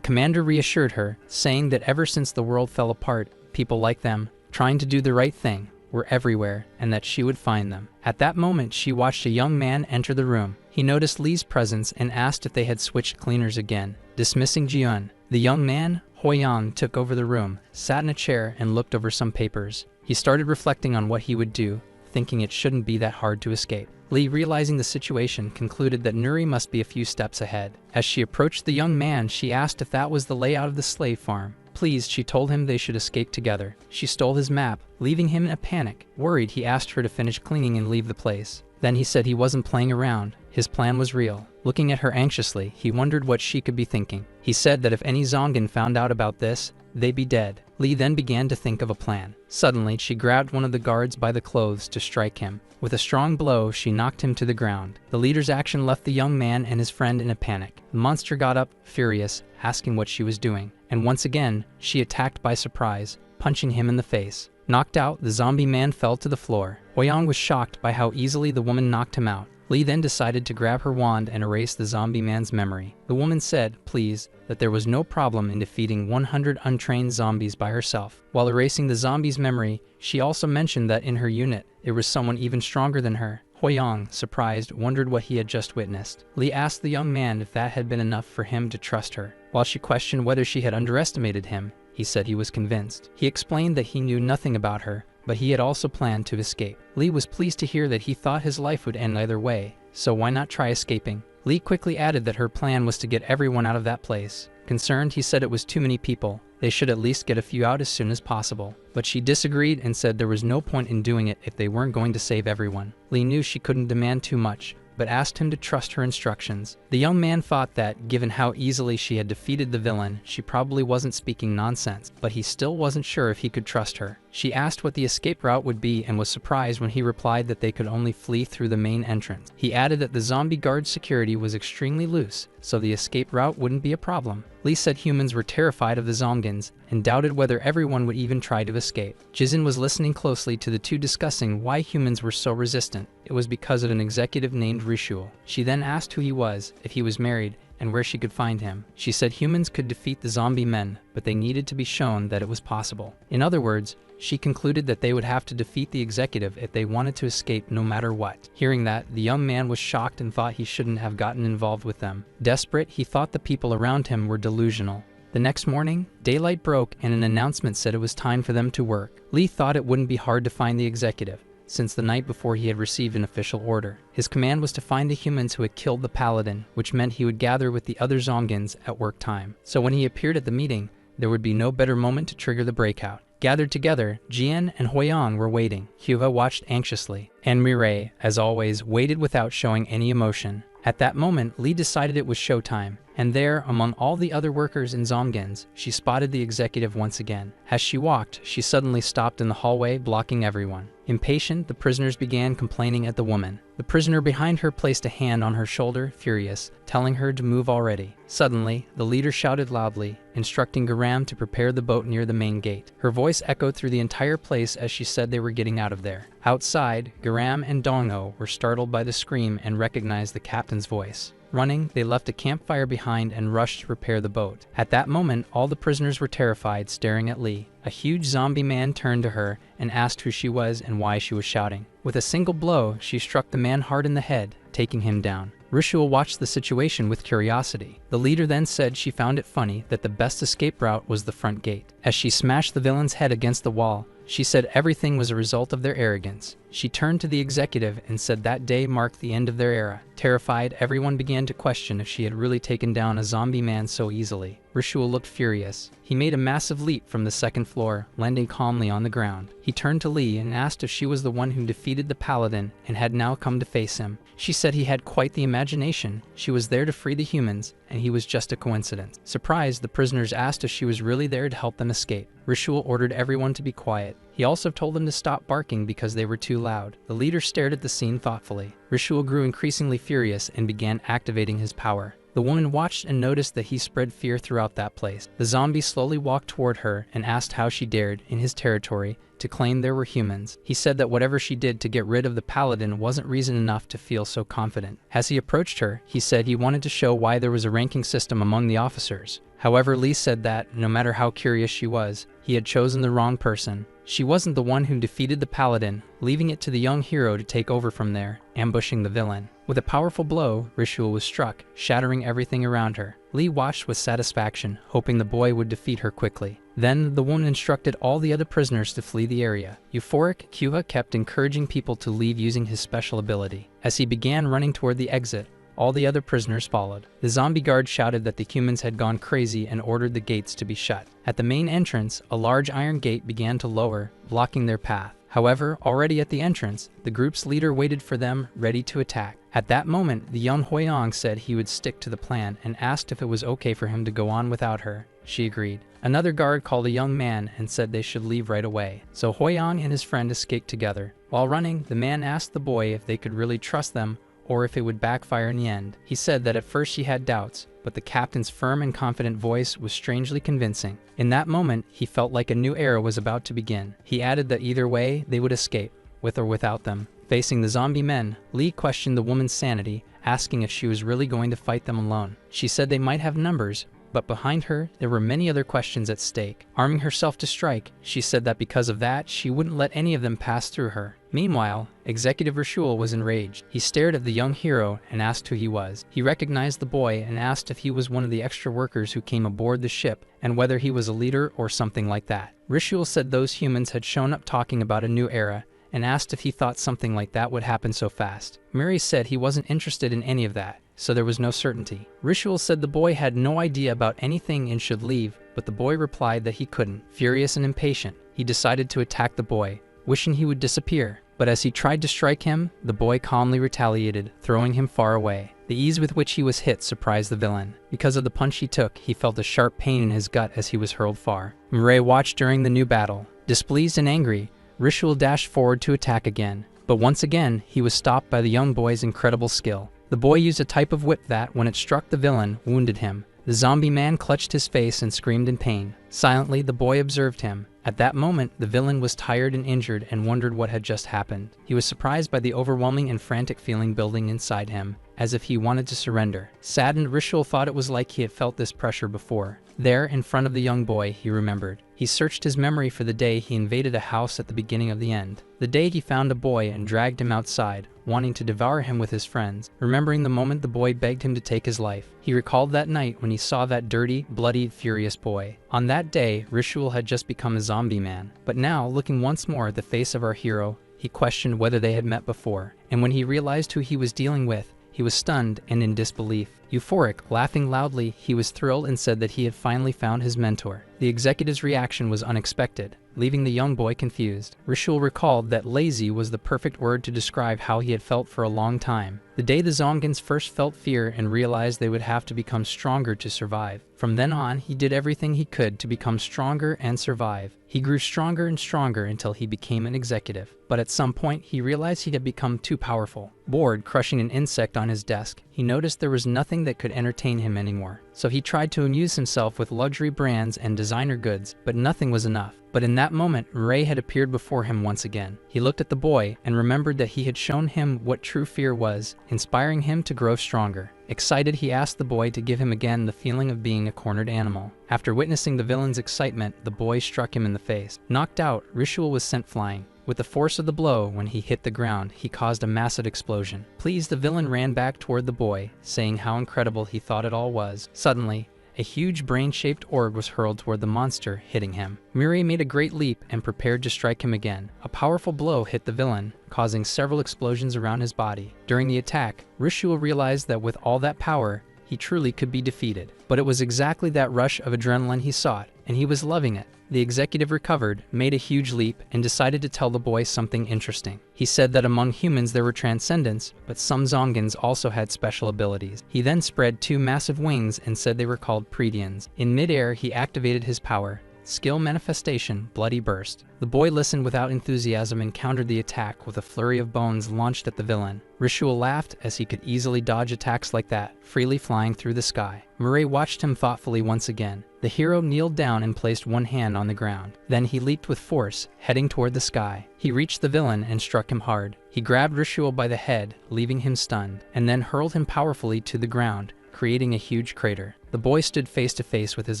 commander reassured her, saying that ever since the world fell apart, people like them, trying to do the right thing, were everywhere, and that she would find them. At that moment, she watched a young man enter the room. He noticed Lee's presence and asked if they had switched cleaners again. Dismissing Jiun, the young man, Hoyang, took over the room, sat in a chair, and looked over some papers. He started reflecting on what he would do, thinking it shouldn't be that hard to escape. Lee, realizing the situation, concluded that Nuri must be a few steps ahead. As she approached the young man, she asked if that was the layout of the slave farm. Pleased, she told him they should escape together. She stole his map, leaving him in a panic. Worried, he asked her to finish cleaning and leave the place. Then he said he wasn't playing around. His plan was real. Looking at her anxiously, he wondered what she could be thinking. He said that if any ZOMGAN found out about this, they'd be dead. Lee then began to think of a plan. Suddenly, she grabbed one of the guards by the clothes to strike him. With a strong blow, she knocked him to the ground. The leader's action left the young man and his friend in a panic. The monster got up, furious, asking what she was doing. And once again, she attacked by surprise, punching him in the face. Knocked out, the zombie man fell to the floor. Hoyang was shocked by how easily the woman knocked him out. Lee then decided to grab her wand and erase the zombie man's memory. The woman said, please, that there was no problem in defeating 100 untrained zombies by herself. While erasing the zombie's memory, she also mentioned that in her unit, there was someone even stronger than her. Hoyang, surprised, wondered what he had just witnessed. Lee asked the young man if that had been enough for him to trust her. While she questioned whether she had underestimated him, he said he was convinced. He explained that he knew nothing about her, but he had also planned to escape. Lee was pleased to hear that he thought his life would end either way, so why not try escaping? Lee quickly added that her plan was to get everyone out of that place. Concerned, he said it was too many people. They should at least get a few out as soon as possible. But she disagreed and said there was no point in doing it if they weren't going to save everyone. Lee knew she couldn't demand too much, but asked him to trust her instructions. The young man thought that, given how easily she had defeated the villain, she probably wasn't speaking nonsense, but he still wasn't sure if he could trust her. She asked what the escape route would be and was surprised when he replied that they could only flee through the main entrance. He added that the zombie guard security was extremely loose, so the escape route wouldn't be a problem. Lee said humans were terrified of the ZOMGANs and doubted whether everyone would even try to escape. Jizin was listening closely to the two discussing why humans were so resistant. It was because of an executive named Rishul. She then asked who he was, if he was married, and where she could find him. She said humans could defeat the zombie men, but they needed to be shown that it was possible. In other words, she concluded that they would have to defeat the executive if they wanted to escape no matter what. Hearing that, the young man was shocked and thought he shouldn't have gotten involved with them. Desperate, he thought the people around him were delusional. The next morning, daylight broke and an announcement said it was time for them to work. Lee thought it wouldn't be hard to find the executive, since the night before he had received an official order. His command was to find the humans who had killed the paladin, which meant he would gather with the other ZOMGANs at work time. So when he appeared at the meeting, there would be no better moment to trigger the breakout. Gathered together, Jian and Huiyang were waiting. Hyuga watched anxiously, and Mireille, as always, waited without showing any emotion. At that moment, Lee decided it was showtime, and there, among all the other workers in ZOMGANs, she spotted the executive once again. As she walked, she suddenly stopped in the hallway, blocking everyone. Impatient, the prisoners began complaining at the woman. The prisoner behind her placed a hand on her shoulder, furious, telling her to move already. Suddenly, the leader shouted loudly, instructing Garam to prepare the boat near the main gate. Her voice echoed through the entire place as she said they were getting out of there. Outside, Garam and Dongho were startled by the scream and recognized the captain's voice. Running, they left a campfire behind and rushed to repair the boat. At that moment, all the prisoners were terrified, staring at Lee. A huge zombie man turned to her and asked who she was and why she was shouting. With a single blow, she struck the man hard in the head, taking him down. Ritual watched the situation with curiosity. The leader then said she found it funny that the best escape route was the front gate. As she smashed the villain's head against the wall, she said everything was a result of their arrogance. She turned to the executive and said that day marked the end of their era. Terrified, everyone began to question if she had really taken down a zombie man so easily. Ritual looked furious. He made a massive leap from the second floor, landing calmly on the ground. He turned to Lee and asked if she was the one who defeated the paladin and had now come to face him. She said he had quite the imagination. She was there to free the humans, and he was just a coincidence. Surprised, the prisoners asked if she was really there to help them escape. Ritual ordered everyone to be quiet. He also told them to stop barking because they were too loud. The leader stared at the scene thoughtfully. Ritual grew increasingly furious and began activating his power. The woman watched and noticed that he spread fear throughout that place. The zombie slowly walked toward her and asked how she dared, in his territory, to claim there were humans. He said that whatever she did to get rid of the paladin wasn't reason enough to feel so confident. As he approached her, he said he wanted to show why there was a ranking system among the officers. However, Lee said that, no matter how curious she was, he had chosen the wrong person. She wasn't the one who defeated the paladin, leaving it to the young hero to take over from there, ambushing the villain. With a powerful blow, Ritual was struck, shattering everything around her. Lee watched with satisfaction, hoping the boy would defeat her quickly. Then, the woman instructed all the other prisoners to flee the area. Euphoric, Kyuha kept encouraging people to leave using his special ability. As he began running toward the exit, all the other prisoners followed. The zombie guard shouted that the humans had gone crazy and ordered the gates to be shut. At the main entrance, a large iron gate began to lower, blocking their path. However, already at the entrance, the group's leader waited for them, ready to attack. At that moment, the young Huiyang said he would stick to the plan and asked if it was okay for him to go on without her. She agreed. Another guard called a young man and said they should leave right away. So Huiyang and his friend escaped together. While running, the man asked the boy if they could really trust them or if it would backfire in the end. He said that at first she had doubts, but the captain's firm and confident voice was strangely convincing. In that moment, he felt like a new era was about to begin. He added that either way, they would escape, with or without them. Facing the zombie men, Lee questioned the woman's sanity, asking if she was really going to fight them alone. She said they might have numbers, but behind her, there were many other questions at stake. Arming herself to strike, she said that because of that, she wouldn't let any of them pass through her. Meanwhile, Executive Ritual was enraged. He stared at the young hero and asked who he was. He recognized the boy and asked if he was one of the extra workers who came aboard the ship and whether he was a leader or something like that. Ritual said those humans had shown up talking about a new era and asked if he thought something like that would happen so fast. Murray said he wasn't interested in any of that, so there was no certainty. Ritual said the boy had no idea about anything and should leave, but the boy replied that he couldn't. Furious and impatient, he decided to attack the boy, wishing he would disappear. But as he tried to strike him, the boy calmly retaliated, throwing him far away. The ease with which he was hit surprised the villain. Because of the punch he took, he felt a sharp pain in his gut as he was hurled far. Murray watched during the new battle. Displeased and angry, Ritual dashed forward to attack again. But once again, he was stopped by the young boy's incredible skill. The boy used a type of whip that, when it struck the villain, wounded him. The zombie man clutched his face and screamed in pain. Silently, the boy observed him. At that moment, the villain was tired and injured and wondered what had just happened. He was surprised by the overwhelming and frantic feeling building inside him. as if he wanted to surrender. Saddened, Rishul thought it was like he had felt this pressure before. There, in front of the young boy, he remembered. He searched his memory for the day he invaded a house at the beginning of the end. The day he found a boy and dragged him outside, wanting to devour him with his friends. Remembering the moment the boy begged him to take his life, he recalled that night when he saw that dirty, bloody, furious boy. On that day, Rishul had just become a zombie man. But now, looking once more at the face of our hero, he questioned whether they had met before. And when he realized who he was dealing with, he was stunned and in disbelief. Euphoric, laughing loudly, he was thrilled and said that he had finally found his mentor. The executive's reaction was unexpected, leaving the young boy confused. Rishul recalled that lazy was the perfect word to describe how he had felt for a long time. The day the ZOMGANs first felt fear and realized they would have to become stronger to survive. From then on, he did everything he could to become stronger and survive. He grew stronger and stronger until he became an executive. But at some point, he realized he had become too powerful. Bored, crushing an insect on his desk, he noticed there was nothing that could entertain him anymore. So he tried to amuse himself with luxury brands and designer goods, but nothing was enough. But in that moment, Ray had appeared before him once again. He looked at the boy and remembered that he had shown him what true fear was, inspiring him to grow stronger. Excited, he asked the boy to give him again the feeling of being a cornered animal. After witnessing the villain's excitement, the boy struck him in the face. Knocked out, Rishul was sent flying. With the force of the blow, when he hit the ground, he caused a massive explosion. Pleased, the villain ran back toward the boy, saying how incredible he thought it all was. Suddenly, a huge brain-shaped orb was hurled toward the monster, hitting him. Mirai made a great leap and prepared to strike him again. A powerful blow hit the villain, causing several explosions around his body. During the attack, Rishul realized that with all that power, he truly could be defeated. But it was exactly that rush of adrenaline he sought, and he was loving it. The executive recovered, made a huge leap, and decided to tell the boy something interesting. He said that among humans there were transcendents, but some ZOMGANs also had special abilities. He then spread 2 massive wings and said they were called Predians. In midair, he activated his power. Skill manifestation, bloody burst. The boy listened without enthusiasm and countered the attack with a flurry of bones launched at the villain. Rishul laughed as he could easily dodge attacks like that, freely flying through the sky. Mirai watched him thoughtfully once again. The hero kneeled down and placed one hand on the ground. Then he leaped with force, heading toward the sky. He reached the villain and struck him hard. He grabbed Rishul by the head, leaving him stunned, and then hurled him powerfully to the ground, creating a huge crater. The boy stood face to face with his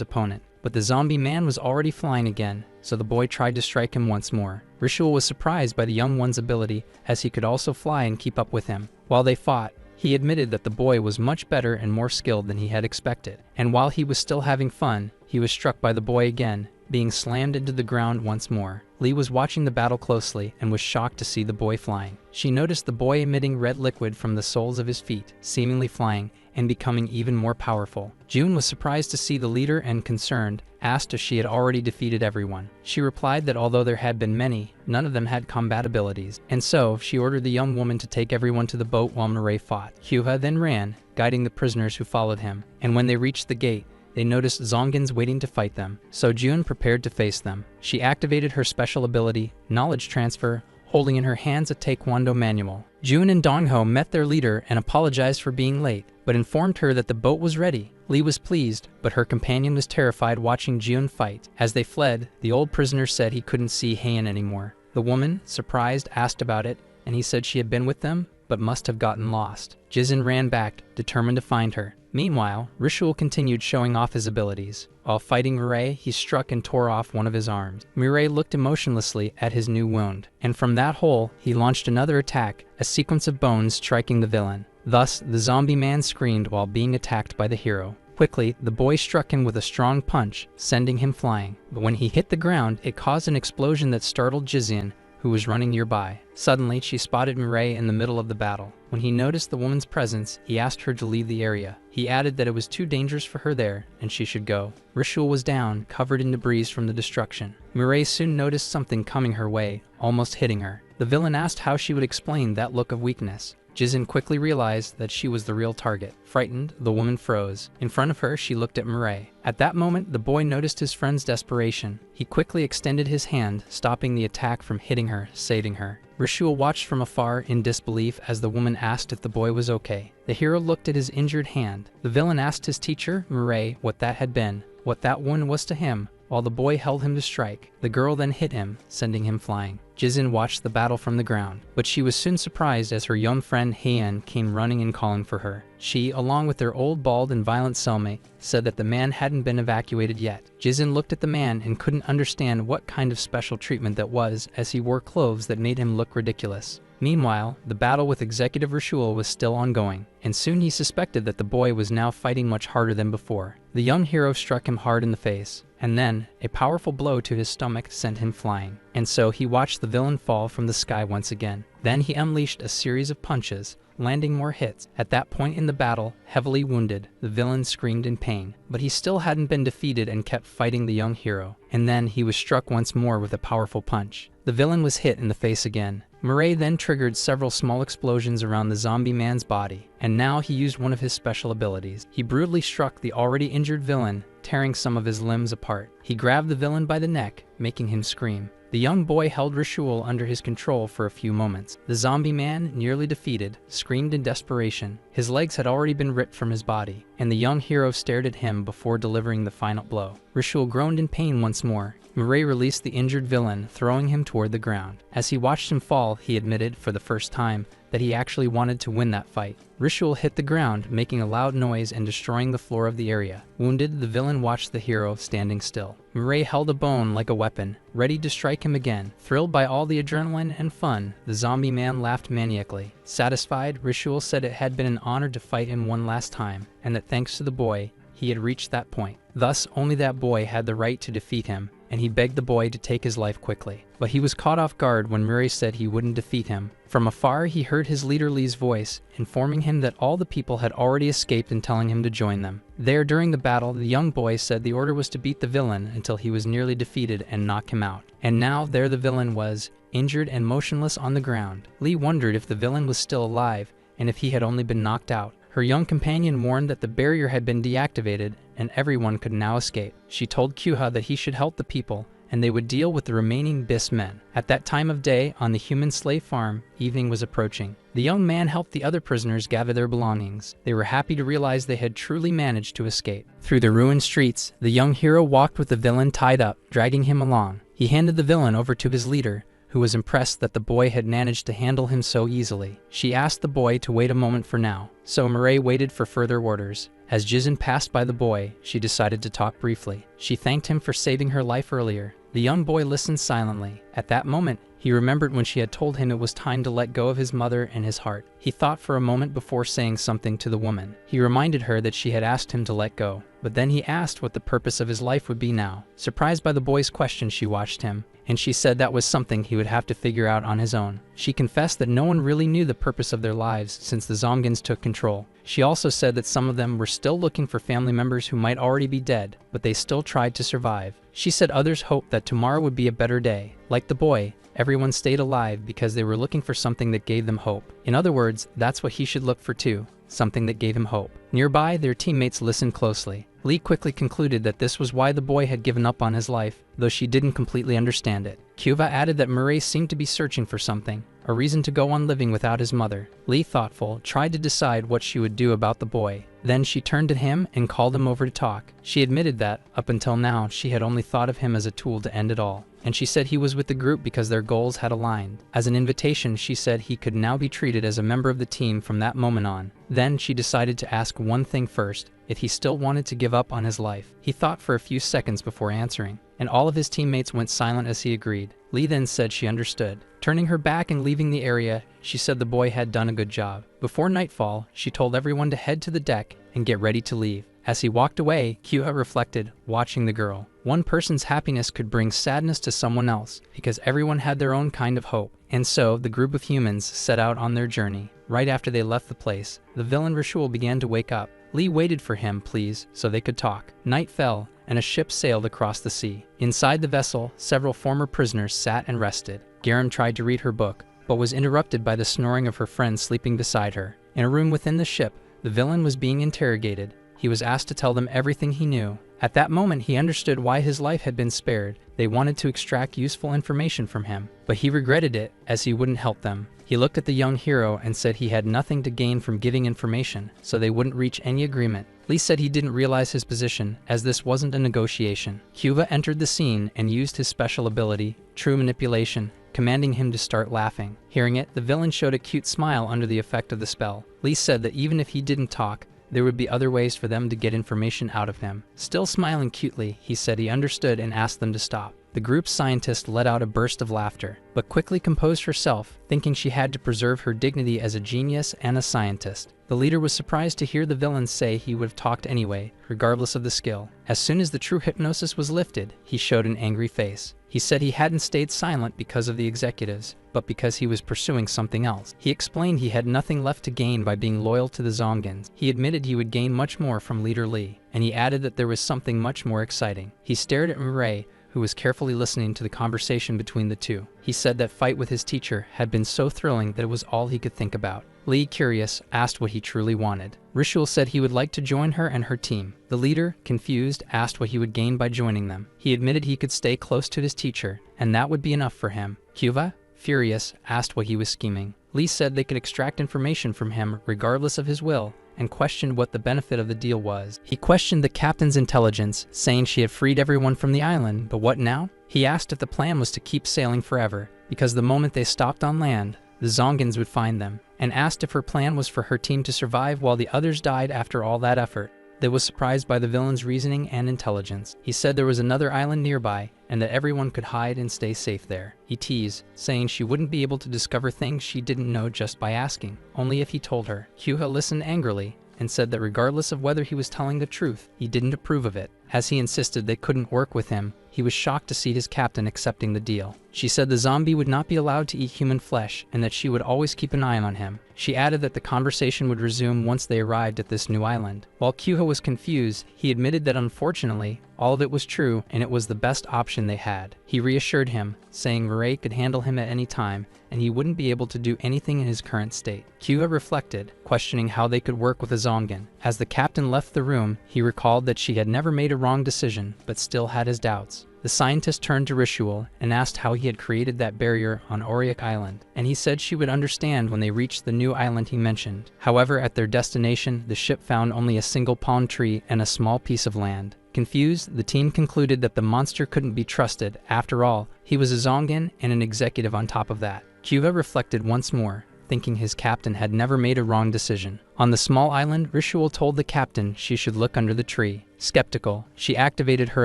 opponent, but the zombie man was already flying again, so the boy tried to strike him once more. Rishul was surprised by the young one's ability, as he could also fly and keep up with him. While they fought, he admitted that the boy was much better and more skilled than he had expected. And while he was still having fun, he was struck by the boy again, being slammed into the ground once more. Lee was watching the battle closely and was shocked to see the boy flying. She noticed the boy emitting red liquid from the soles of his feet, seemingly flying and becoming even more powerful. June was surprised to see the leader and concerned, asked if she had already defeated everyone. She replied that although there had been many, none of them had combat abilities, and so she ordered the young woman to take everyone to the boat while Mirai fought. Hyuha then ran, guiding the prisoners who followed him, and when they reached the gate, they noticed ZOMGANs waiting to fight them, so June prepared to face them. She activated her special ability, Knowledge Transfer, holding in her hands a taekwondo manual. June and Dongho met their leader and apologized for being late, but informed her that the boat was ready. Lee was pleased, but her companion was terrified watching June fight. As they fled, the old prisoner said he couldn't see Heian anymore. The woman, surprised, asked about it, and he said she had been with them, but must have gotten lost. Jizin ran back, determined to find her. Meanwhile, Rishul continued showing off his abilities. While fighting Mirai, he struck and tore off one of his arms. Mirai looked emotionlessly at his new wound, and from that hole, he launched another attack, a sequence of bones striking the villain. Thus, the zombie man screamed while being attacked by the hero. Quickly, the boy struck him with a strong punch, sending him flying. But when he hit the ground, it caused an explosion that startled Jizin, who was running nearby. Suddenly, she spotted Mirai in the middle of the battle. When he noticed the woman's presence, he asked her to leave the area. He added that it was too dangerous for her there, and she should go. Rishul was down, covered in debris from the destruction. Mirai soon noticed something coming her way, almost hitting her. The villain asked how she would explain that look of weakness. Jizin quickly realized that she was the real target. Frightened, the woman froze. In front of her, she looked at Mirai. At that moment, the boy noticed his friend's desperation. He quickly extended his hand, stopping the attack from hitting her, saving her. Rishul watched from afar in disbelief as the woman asked if the boy was okay. The hero looked at his injured hand. The villain asked his teacher, Mirai, what that had been, what that wound was to him, while the boy held him to strike. The girl then hit him, sending him flying. Jizin watched the battle from the ground, but she was soon surprised as her young friend Heian came running and calling for her. She, along with their old bald and violent cellmate, said that the man hadn't been evacuated yet. Jizin looked at the man and couldn't understand what kind of special treatment that was, as he wore clothes that made him look ridiculous. Meanwhile, the battle with Executive Rishul was still ongoing, and soon he suspected that the boy was now fighting much harder than before. The young hero struck him hard in the face, and then, a powerful blow to his stomach sent him flying. And so he watched the villain fall from the sky once again. Then he unleashed a series of punches, landing more hits. At that point in the battle, heavily wounded, the villain screamed in pain. But he still hadn't been defeated and kept fighting the young hero. And then he was struck once more with a powerful punch. The villain was hit in the face again. Murray then triggered several small explosions around the zombie man's body, and now he used one of his special abilities. He brutally struck the already injured villain, tearing some of his limbs apart. He grabbed the villain by the neck, making him scream. The young boy held Rishul under his control for a few moments. The zombie man, nearly defeated, screamed in desperation. His legs had already been ripped from his body, and the young hero stared at him before delivering the final blow. Rishul groaned in pain once more. Murray released the injured villain, throwing him toward the ground. As he watched him fall, he admitted, for the first time, that he actually wanted to win that fight. Rishul hit the ground, making a loud noise and destroying the floor of the area. Wounded, the villain watched the hero standing still. Murray held a bone like a weapon, ready to strike him again. Thrilled by all the adrenaline and fun, the zombie man laughed maniacally. Satisfied, Rishul said it had been an honor to fight him one last time, and that thanks to the boy, he had reached that point. Thus, only that boy had the right to defeat him, and he begged the boy to take his life quickly. But he was caught off guard when Murray said he wouldn't defeat him. From afar, he heard his leader Lee's voice, informing him that all the people had already escaped and telling him to join them. There, during the battle, the young boy said the order was to beat the villain until he was nearly defeated and knock him out. And now, there the villain was, injured and motionless on the ground. Lee wondered if the villain was still alive, and if he had only been knocked out. Her young companion warned that the barrier had been deactivated and everyone could now escape. She told Kyuha that he should help the people and they would deal with the remaining Bis men. At that time of day, on the human slave farm, evening was approaching. The young man helped the other prisoners gather their belongings. They were happy to realize they had truly managed to escape. Through the ruined streets, the young hero walked with the villain tied up, dragging him along. He handed the villain over to his leader, who was impressed that the boy had managed to handle him so easily. She asked the boy to wait a moment for now, so Murray waited for further orders. As Jizin passed by the boy, she decided to talk briefly. She thanked him for saving her life earlier. The young boy listened silently. At that moment, he remembered when she had told him it was time to let go of his mother and his heart. He thought for a moment before saying something to the woman. He reminded her that she had asked him to let go, but then he asked what the purpose of his life would be now. Surprised by the boy's question, she watched him, and she said that was something he would have to figure out on his own. She confessed that no one really knew the purpose of their lives since the ZOMGANs took control. She also said that some of them were still looking for family members who might already be dead, but they still tried to survive. She said others hoped that tomorrow would be a better day. Like the boy, everyone stayed alive because they were looking for something that gave them hope. In other words, that's what he should look for too, something that gave him hope. Nearby, their teammates listened closely. Lee quickly concluded that this was why the boy had given up on his life, though she didn't completely understand it. Kyuva added that Murray seemed to be searching for something, a reason to go on living without his mother. Lee, thoughtful, tried to decide what she would do about the boy. Then she turned to him and called him over to talk. She admitted that, up until now, she had only thought of him as a tool to end it all. And she said he was with the group because their goals had aligned. As an invitation, she said he could now be treated as a member of the team from that moment on. Then she decided to ask one thing first, if he still wanted to give up on his life. He thought for a few seconds before answering, and all of his teammates went silent as he agreed. Lee then said she understood. Turning her back and leaving the area, she said the boy had done a good job. Before nightfall, she told everyone to head to the deck and get ready to leave. As he walked away, Kyuha reflected, watching the girl. One person's happiness could bring sadness to someone else, because everyone had their own kind of hope. And so, the group of humans set out on their journey. Right after they left the place, the villain Rishul began to wake up. Lee waited for him, please, so they could talk. Night fell, and a ship sailed across the sea. Inside the vessel, several former prisoners sat and rested. Garen tried to read her book, but was interrupted by the snoring of her friend sleeping beside her. In a room within the ship, the villain was being interrogated. He was asked to tell them everything he knew. At that moment, he understood why his life had been spared. They wanted to extract useful information from him, but he regretted it as he wouldn't help them. He looked at the young hero and said he had nothing to gain from giving information, so they wouldn't reach any agreement. Lee said he didn't realize his position, as this wasn't a negotiation. Kyuva entered the scene and used his special ability, True Manipulation, commanding him to start laughing. Hearing it, the villain showed a cute smile under the effect of the spell. Lee said that even if he didn't talk, there would be other ways for them to get information out of him. Still smiling cutely, he said he understood and asked them to stop. The group's scientist let out a burst of laughter, but quickly composed herself, thinking she had to preserve her dignity as a genius and a scientist. The leader was surprised to hear the villain say he would have talked anyway, regardless of the skill. As soon as the true hypnosis was lifted, he showed an angry face. He said he hadn't stayed silent because of the executives, but because he was pursuing something else. He explained he had nothing left to gain by being loyal to the ZOMGANs. He admitted he would gain much more from Leader Lee, and he added that there was something much more exciting. He stared at Mireille, who was carefully listening to the conversation between the two. He said that fight with his teacher had been so thrilling that it was all he could think about. Lee, curious, asked what he truly wanted. Ritual said he would like to join her and her team. The leader, confused, asked what he would gain by joining them. He admitted he could stay close to his teacher, and that would be enough for him. Kyuva, furious, asked what he was scheming. Lee said they could extract information from him regardless of his will, and questioned what the benefit of the deal was. He questioned the captain's intelligence, saying she had freed everyone from the island, but what now? He asked if the plan was to keep sailing forever, because the moment they stopped on land, the ZOMGANs would find them, and asked if her plan was for her team to survive while the others died after all that effort. They was surprised by the villain's reasoning and intelligence. He said there was another island nearby, and that everyone could hide and stay safe there. He teased, saying she wouldn't be able to discover things she didn't know just by asking, only if he told her. Hyuha listened angrily, and said that regardless of whether he was telling the truth, he didn't approve of it. As he insisted they couldn't work with him, he was shocked to see his captain accepting the deal. She said the zombie would not be allowed to eat human flesh, and that she would always keep an eye on him. She added that the conversation would resume once they arrived at this new island. While Kyuha was confused, he admitted that unfortunately, all of it was true, and it was the best option they had. He reassured him, saying Mireille could handle him at any time, and he wouldn't be able to do anything in his current state. Kyuha reflected, questioning how they could work with a ZOMGAN. As the captain left the room, he recalled that she had never made a wrong decision, but still had his doubts. The scientist turned to Ritual and asked how he had created that barrier on Auric Island, and he said she would understand when they reached the new island he mentioned. However, at their destination, the ship found only a single palm tree and a small piece of land. Confused, the team concluded that the monster couldn't be trusted. After all, he was a ZOMGAN and an executive on top of that. Kyuva reflected once more, thinking his captain had never made a wrong decision. On the small island, Ritual told the captain she should look under the tree. Skeptical, she activated her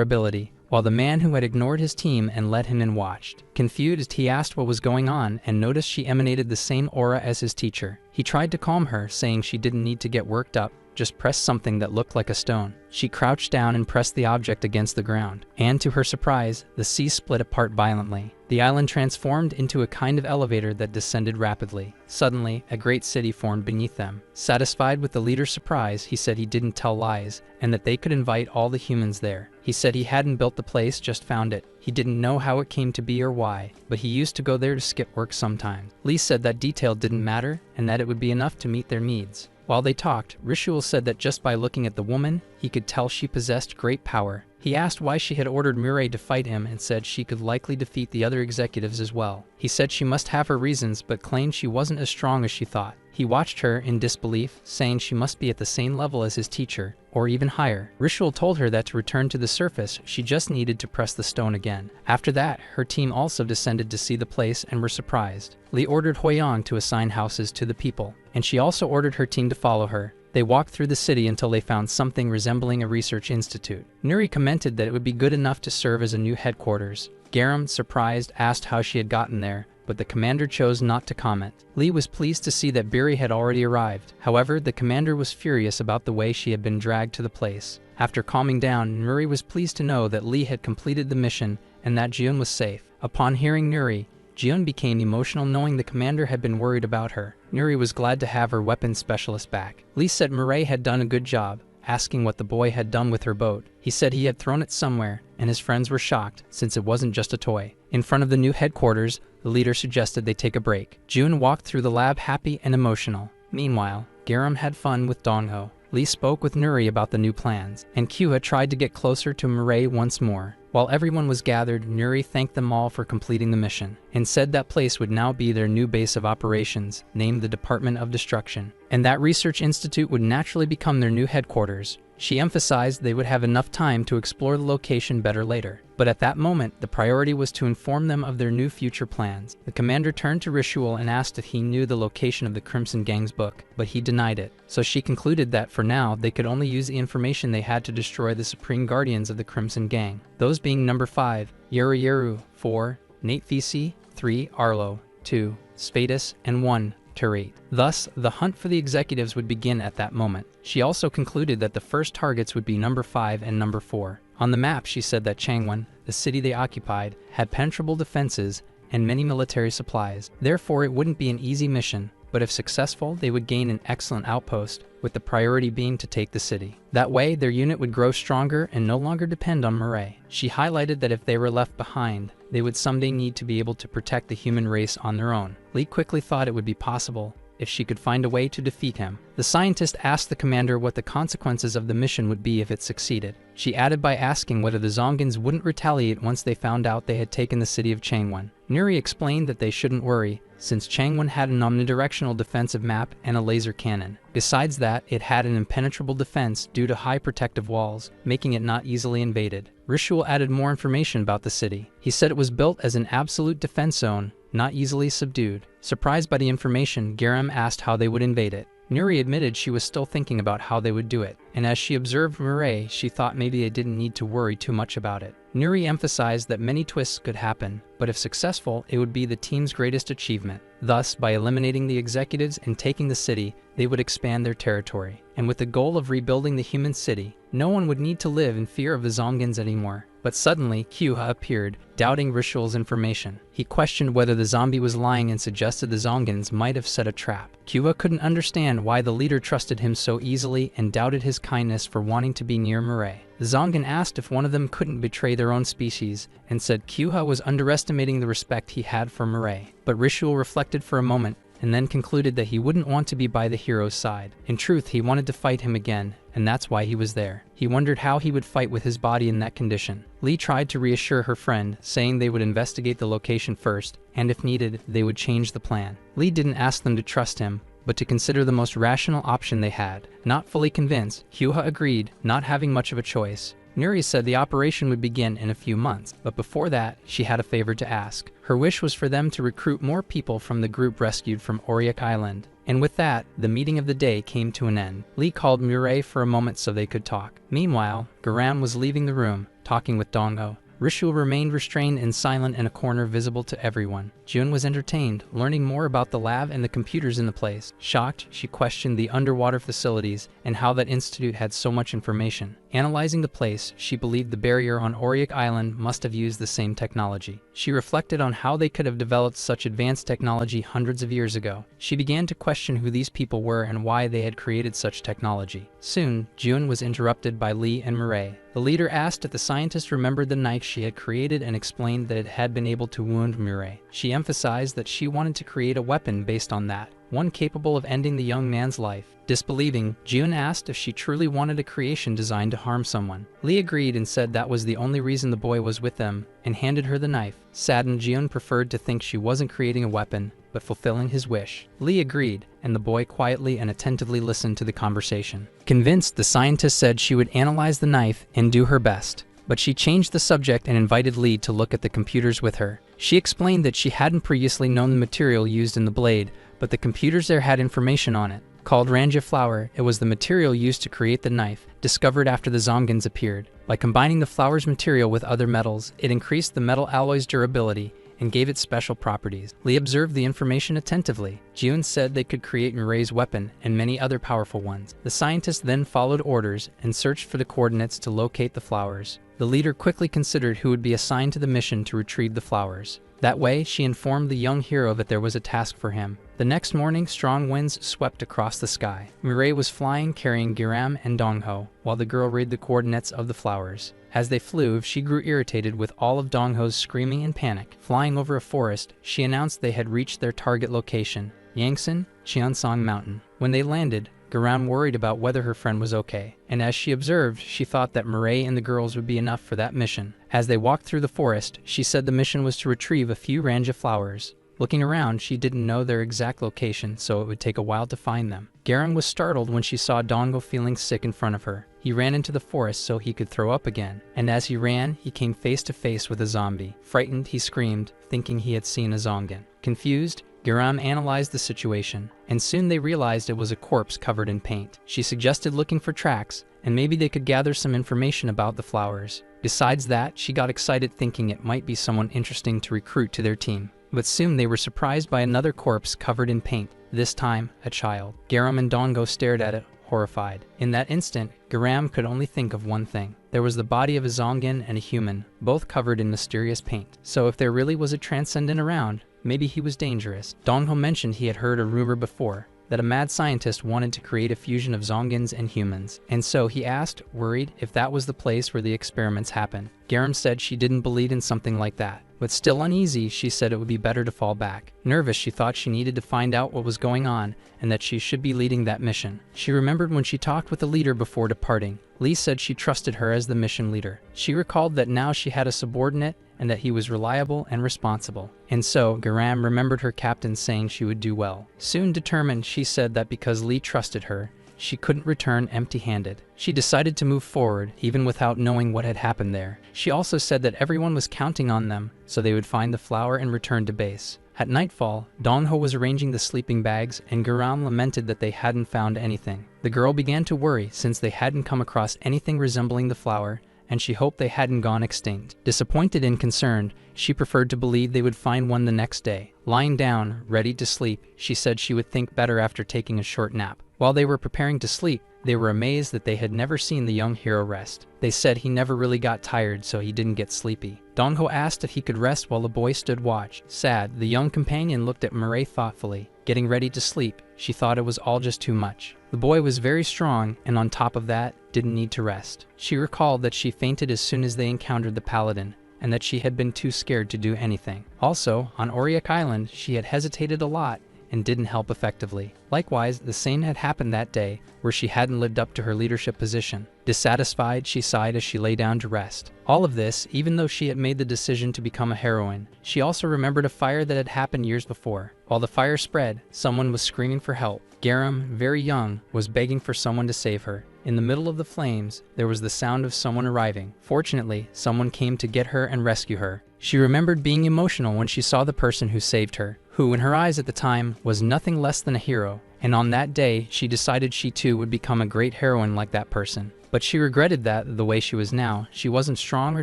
ability, while the man who had ignored his team and let him in watched. Confused, he asked what was going on and noticed she emanated the same aura as his teacher. He tried to calm her, saying she didn't need to get worked up, just press something that looked like a stone. She crouched down and pressed the object against the ground, and to her surprise, the sea split apart violently. The island transformed into a kind of elevator that descended rapidly. Suddenly, a great city formed beneath them. Satisfied with the leader's surprise, he said he didn't tell lies, and that they could invite all the humans there. He said he hadn't built the place, just found it. He didn't know how it came to be or why, but he used to go there to skip work sometimes. Lee said that detail didn't matter, and that it would be enough to meet their needs. While they talked, Ritual said that just by looking at the woman, he could tell she possessed great power. He asked why she had ordered Mireille to fight him and said she could likely defeat the other executives as well. He said she must have her reasons, but claimed she wasn't as strong as she thought. He watched her in disbelief, saying she must be at the same level as his teacher, or even higher. Ritual told her that to return to the surface, she just needed to press the stone again. After that, her team also descended to see the place and were surprised. Lee ordered Huiyang to assign houses to the people, and she also ordered her team to follow her. They walked through the city until they found something resembling a research institute. Nuri commented that it would be good enough to serve as a new headquarters. Garam, surprised, asked how she had gotten there, but the commander chose not to comment. Lee was pleased to see that Biri had already arrived. However, the commander was furious about the way she had been dragged to the place. After calming down, Nuri was pleased to know that Lee had completed the mission and that Jiun was safe. Upon hearing Nuri, Jiun became emotional knowing the commander had been worried about her. Nuri was glad to have her weapons specialist back. Lee said Mireille had done a good job, asking what the boy had done with her boat. He said he had thrown it somewhere, and his friends were shocked since it wasn't just a toy. In front of the new headquarters, the leader suggested they take a break. Jun walked through the lab happy and emotional. Meanwhile, Garam had fun with Dongho. Lee spoke with Nuri about the new plans, and Kyuha tried to get closer to Mireille once more. While everyone was gathered, Nuri thanked them all for completing the mission, and said that place would now be their new base of operations, named the Department of Destruction, and that Research Institute would naturally become their new headquarters. She emphasized they would have enough time to explore the location better later. But at that moment, the priority was to inform them of their new future plans. The commander turned to Ritual and asked if he knew the location of the Crimson Gang's book, but he denied it. So she concluded that for now, they could only use the information they had to destroy the Supreme Guardians of the Crimson Gang. Those being number 5, Yeru, 4, Nate Visi, 3, Arlo, 2, Spadus, and 1, Turate. Thus, the hunt for the executives would begin at that moment. She also concluded that the first targets would be number 5 and number 4. On the map, she said that Changwon, the city they occupied, had penetrable defenses and many military supplies. Therefore, it wouldn't be an easy mission, but if successful, they would gain an excellent outpost, with the priority being to take the city. That way, their unit would grow stronger and no longer depend on Mirai. She highlighted that if they were left behind, they would someday need to be able to protect the human race on their own. Lee quickly thought it would be possible if she could find a way to defeat him. The scientist asked the commander what the consequences of the mission would be if it succeeded. She added by asking whether the ZOMGANs wouldn't retaliate once they found out they had taken the city of Changwon. Nuri explained that they shouldn't worry, since Changwon had an omnidirectional defensive map and a laser cannon. Besides that, it had an impenetrable defense due to high protective walls, making it not easily invaded. Ritual added more information about the city. He said it was built as an absolute defense zone, not easily subdued. Surprised by the information, Garam asked how they would invade it. Nuri admitted she was still thinking about how they would do it, and as she observed Mirai, she thought maybe they didn't need to worry too much about it. Nuri emphasized that many twists could happen, but if successful, it would be the team's greatest achievement. Thus, by eliminating the executives and taking the city, they would expand their territory. And with the goal of rebuilding the human city, no one would need to live in fear of the ZOMGANs anymore. But suddenly, Kyuha appeared, doubting Ritual's information. He questioned whether the zombie was lying and suggested the ZOMGANs might have set a trap. Kyuha couldn't understand why the leader trusted him so easily and doubted his kindness for wanting to be near Mirai. The ZOMGAN asked if one of them couldn't betray their own species, and said Kyuha was underestimating the respect he had for Mirai. But Ritual reflected for a moment, and then concluded that he wouldn't want to be by the hero's side. In truth, he wanted to fight him again, and that's why he was there. He wondered how he would fight with his body in that condition. Lee tried to reassure her friend, saying they would investigate the location first, and if needed, they would change the plan. Lee didn't ask them to trust him, but to consider the most rational option they had. Not fully convinced, Kyuha agreed, not having much of a choice. Nuri said the operation would begin in a few months, but before that, she had a favor to ask. Her wish was for them to recruit more people from the group rescued from Auric Island. And with that, the meeting of the day came to an end. Lee called Mirai for a moment so they could talk. Meanwhile, Garam was leaving the room, talking with Dongho. Ritual remained restrained and silent in a corner visible to everyone. Jun was entertained, learning more about the lab and the computers in the place. Shocked, she questioned the underwater facilities and how that institute had so much information. Analyzing the place, she believed the barrier on Auric Island must have used the same technology. She reflected on how they could have developed such advanced technology hundreds of years ago. She began to question who these people were and why they had created such technology. Soon, Jun was interrupted by Lee and Mirai. The leader asked if the scientist remembered the knife she had created and explained that it had been able to wound Mirai. She emphasized that she wanted to create a weapon based on that, one capable of ending the young man's life. Disbelieving, Jun asked if she truly wanted a creation designed to harm someone. Lee agreed and said that was the only reason the boy was with them, and handed her the knife. Saddened, Jun preferred to think she wasn't creating a weapon, but fulfilling his wish. Lee agreed, and the boy quietly and attentively listened to the conversation. Convinced, the scientist said she would analyze the knife and do her best. But she changed the subject and invited Lee to look at the computers with her. She explained that she hadn't previously known the material used in the blade, but the computers there had information on it. Called Ranja flour, it was the material used to create the knife, discovered after the ZOMGANs appeared. By combining the flour's material with other metals, it increased the metal alloy's durability and gave it special properties. Lee observed the information attentively. Jun said they could create Mirai's weapon and many other powerful ones. The scientist then followed orders and searched for the coordinates to locate the flowers. The leader quickly considered who would be assigned to the mission to retrieve the flowers. That way, she informed the young hero that there was a task for him. The next morning, strong winds swept across the sky. Mirai was flying, carrying Giram and Dongho, while the girl read the coordinates of the flowers. As they flew, she grew irritated with all of Dongho's screaming and panic. Flying over a forest, she announced they had reached their target location, Yangsan, Cheongsong Mountain. When they landed, Garam worried about whether her friend was okay, and as she observed, she thought that Mireille and the girls would be enough for that mission. As they walked through the forest, she said the mission was to retrieve a few ranja flowers. Looking around, she didn't know their exact location, so it would take a while to find them. Garam was startled when she saw Dongo feeling sick in front of her. He ran into the forest so he could throw up again, and as he ran, he came face to face with a zombie. Frightened, he screamed, thinking he had seen a ZOMGAN. Confused, Garam analyzed the situation, and soon they realized it was a corpse covered in paint. She suggested looking for tracks, and maybe they could gather some information about the flowers. Besides that, she got excited thinking it might be someone interesting to recruit to their team. But soon they were surprised by another corpse covered in paint, this time a child. Garam and Dongo stared at it, horrified. In that instant, Garam could only think of one thing. There was the body of a ZOMGAN and a human, both covered in mysterious paint. So if there really was a transcendent around, maybe he was dangerous. Dongo mentioned he had heard a rumor before, that a mad scientist wanted to create a fusion of ZOMGANs and humans, and so he asked, worried, if that was the place where the experiments happened. Garam said she didn't believe in something like that, but still uneasy, she said it would be better to fall back. Nervous, she thought she needed to find out what was going on and that she should be leading that mission. She remembered when she talked with the leader before departing. Lee said she trusted her as the mission leader. She recalled that now she had a subordinate and that he was reliable and responsible. And so, Garam remembered her captain saying she would do well. Soon determined, she said that because Lee trusted her, she couldn't return empty-handed. She decided to move forward, even without knowing what had happened there. She also said that everyone was counting on them, so they would find the flower and return to base. At nightfall, Dongho was arranging the sleeping bags, and Garam lamented that they hadn't found anything. The girl began to worry since they hadn't come across anything resembling the flower, and she hoped they hadn't gone extinct. Disappointed and concerned, she preferred to believe they would find one the next day. Lying down, ready to sleep, she said she would think better after taking a short nap. While they were preparing to sleep, they were amazed that they had never seen the young hero rest. They said he never really got tired, so he didn't get sleepy. Dongho asked if he could rest while the boy stood watch. Sad, the young companion looked at Mireille thoughtfully. Getting ready to sleep, she thought it was all just too much. The boy was very strong, and on top of that, didn't need to rest. She recalled that she fainted as soon as they encountered the paladin, and that she had been too scared to do anything. Also, on Auriok Island, she had hesitated a lot and didn't help effectively. Likewise, the same had happened that day, where she hadn't lived up to her leadership position. Dissatisfied, she sighed as she lay down to rest. All of this, even though she had made the decision to become a heroine. She also remembered a fire that had happened years before. While the fire spread, someone was screaming for help. Garam, very young, was begging for someone to save her. In the middle of the flames, there was the sound of someone arriving. Fortunately, someone came to get her and rescue her. She remembered being emotional when she saw the person who saved her, who in her eyes at the time was nothing less than a hero, and on that day she decided she too would become a great heroine like that person. But she regretted that, the way she was now, she wasn't strong or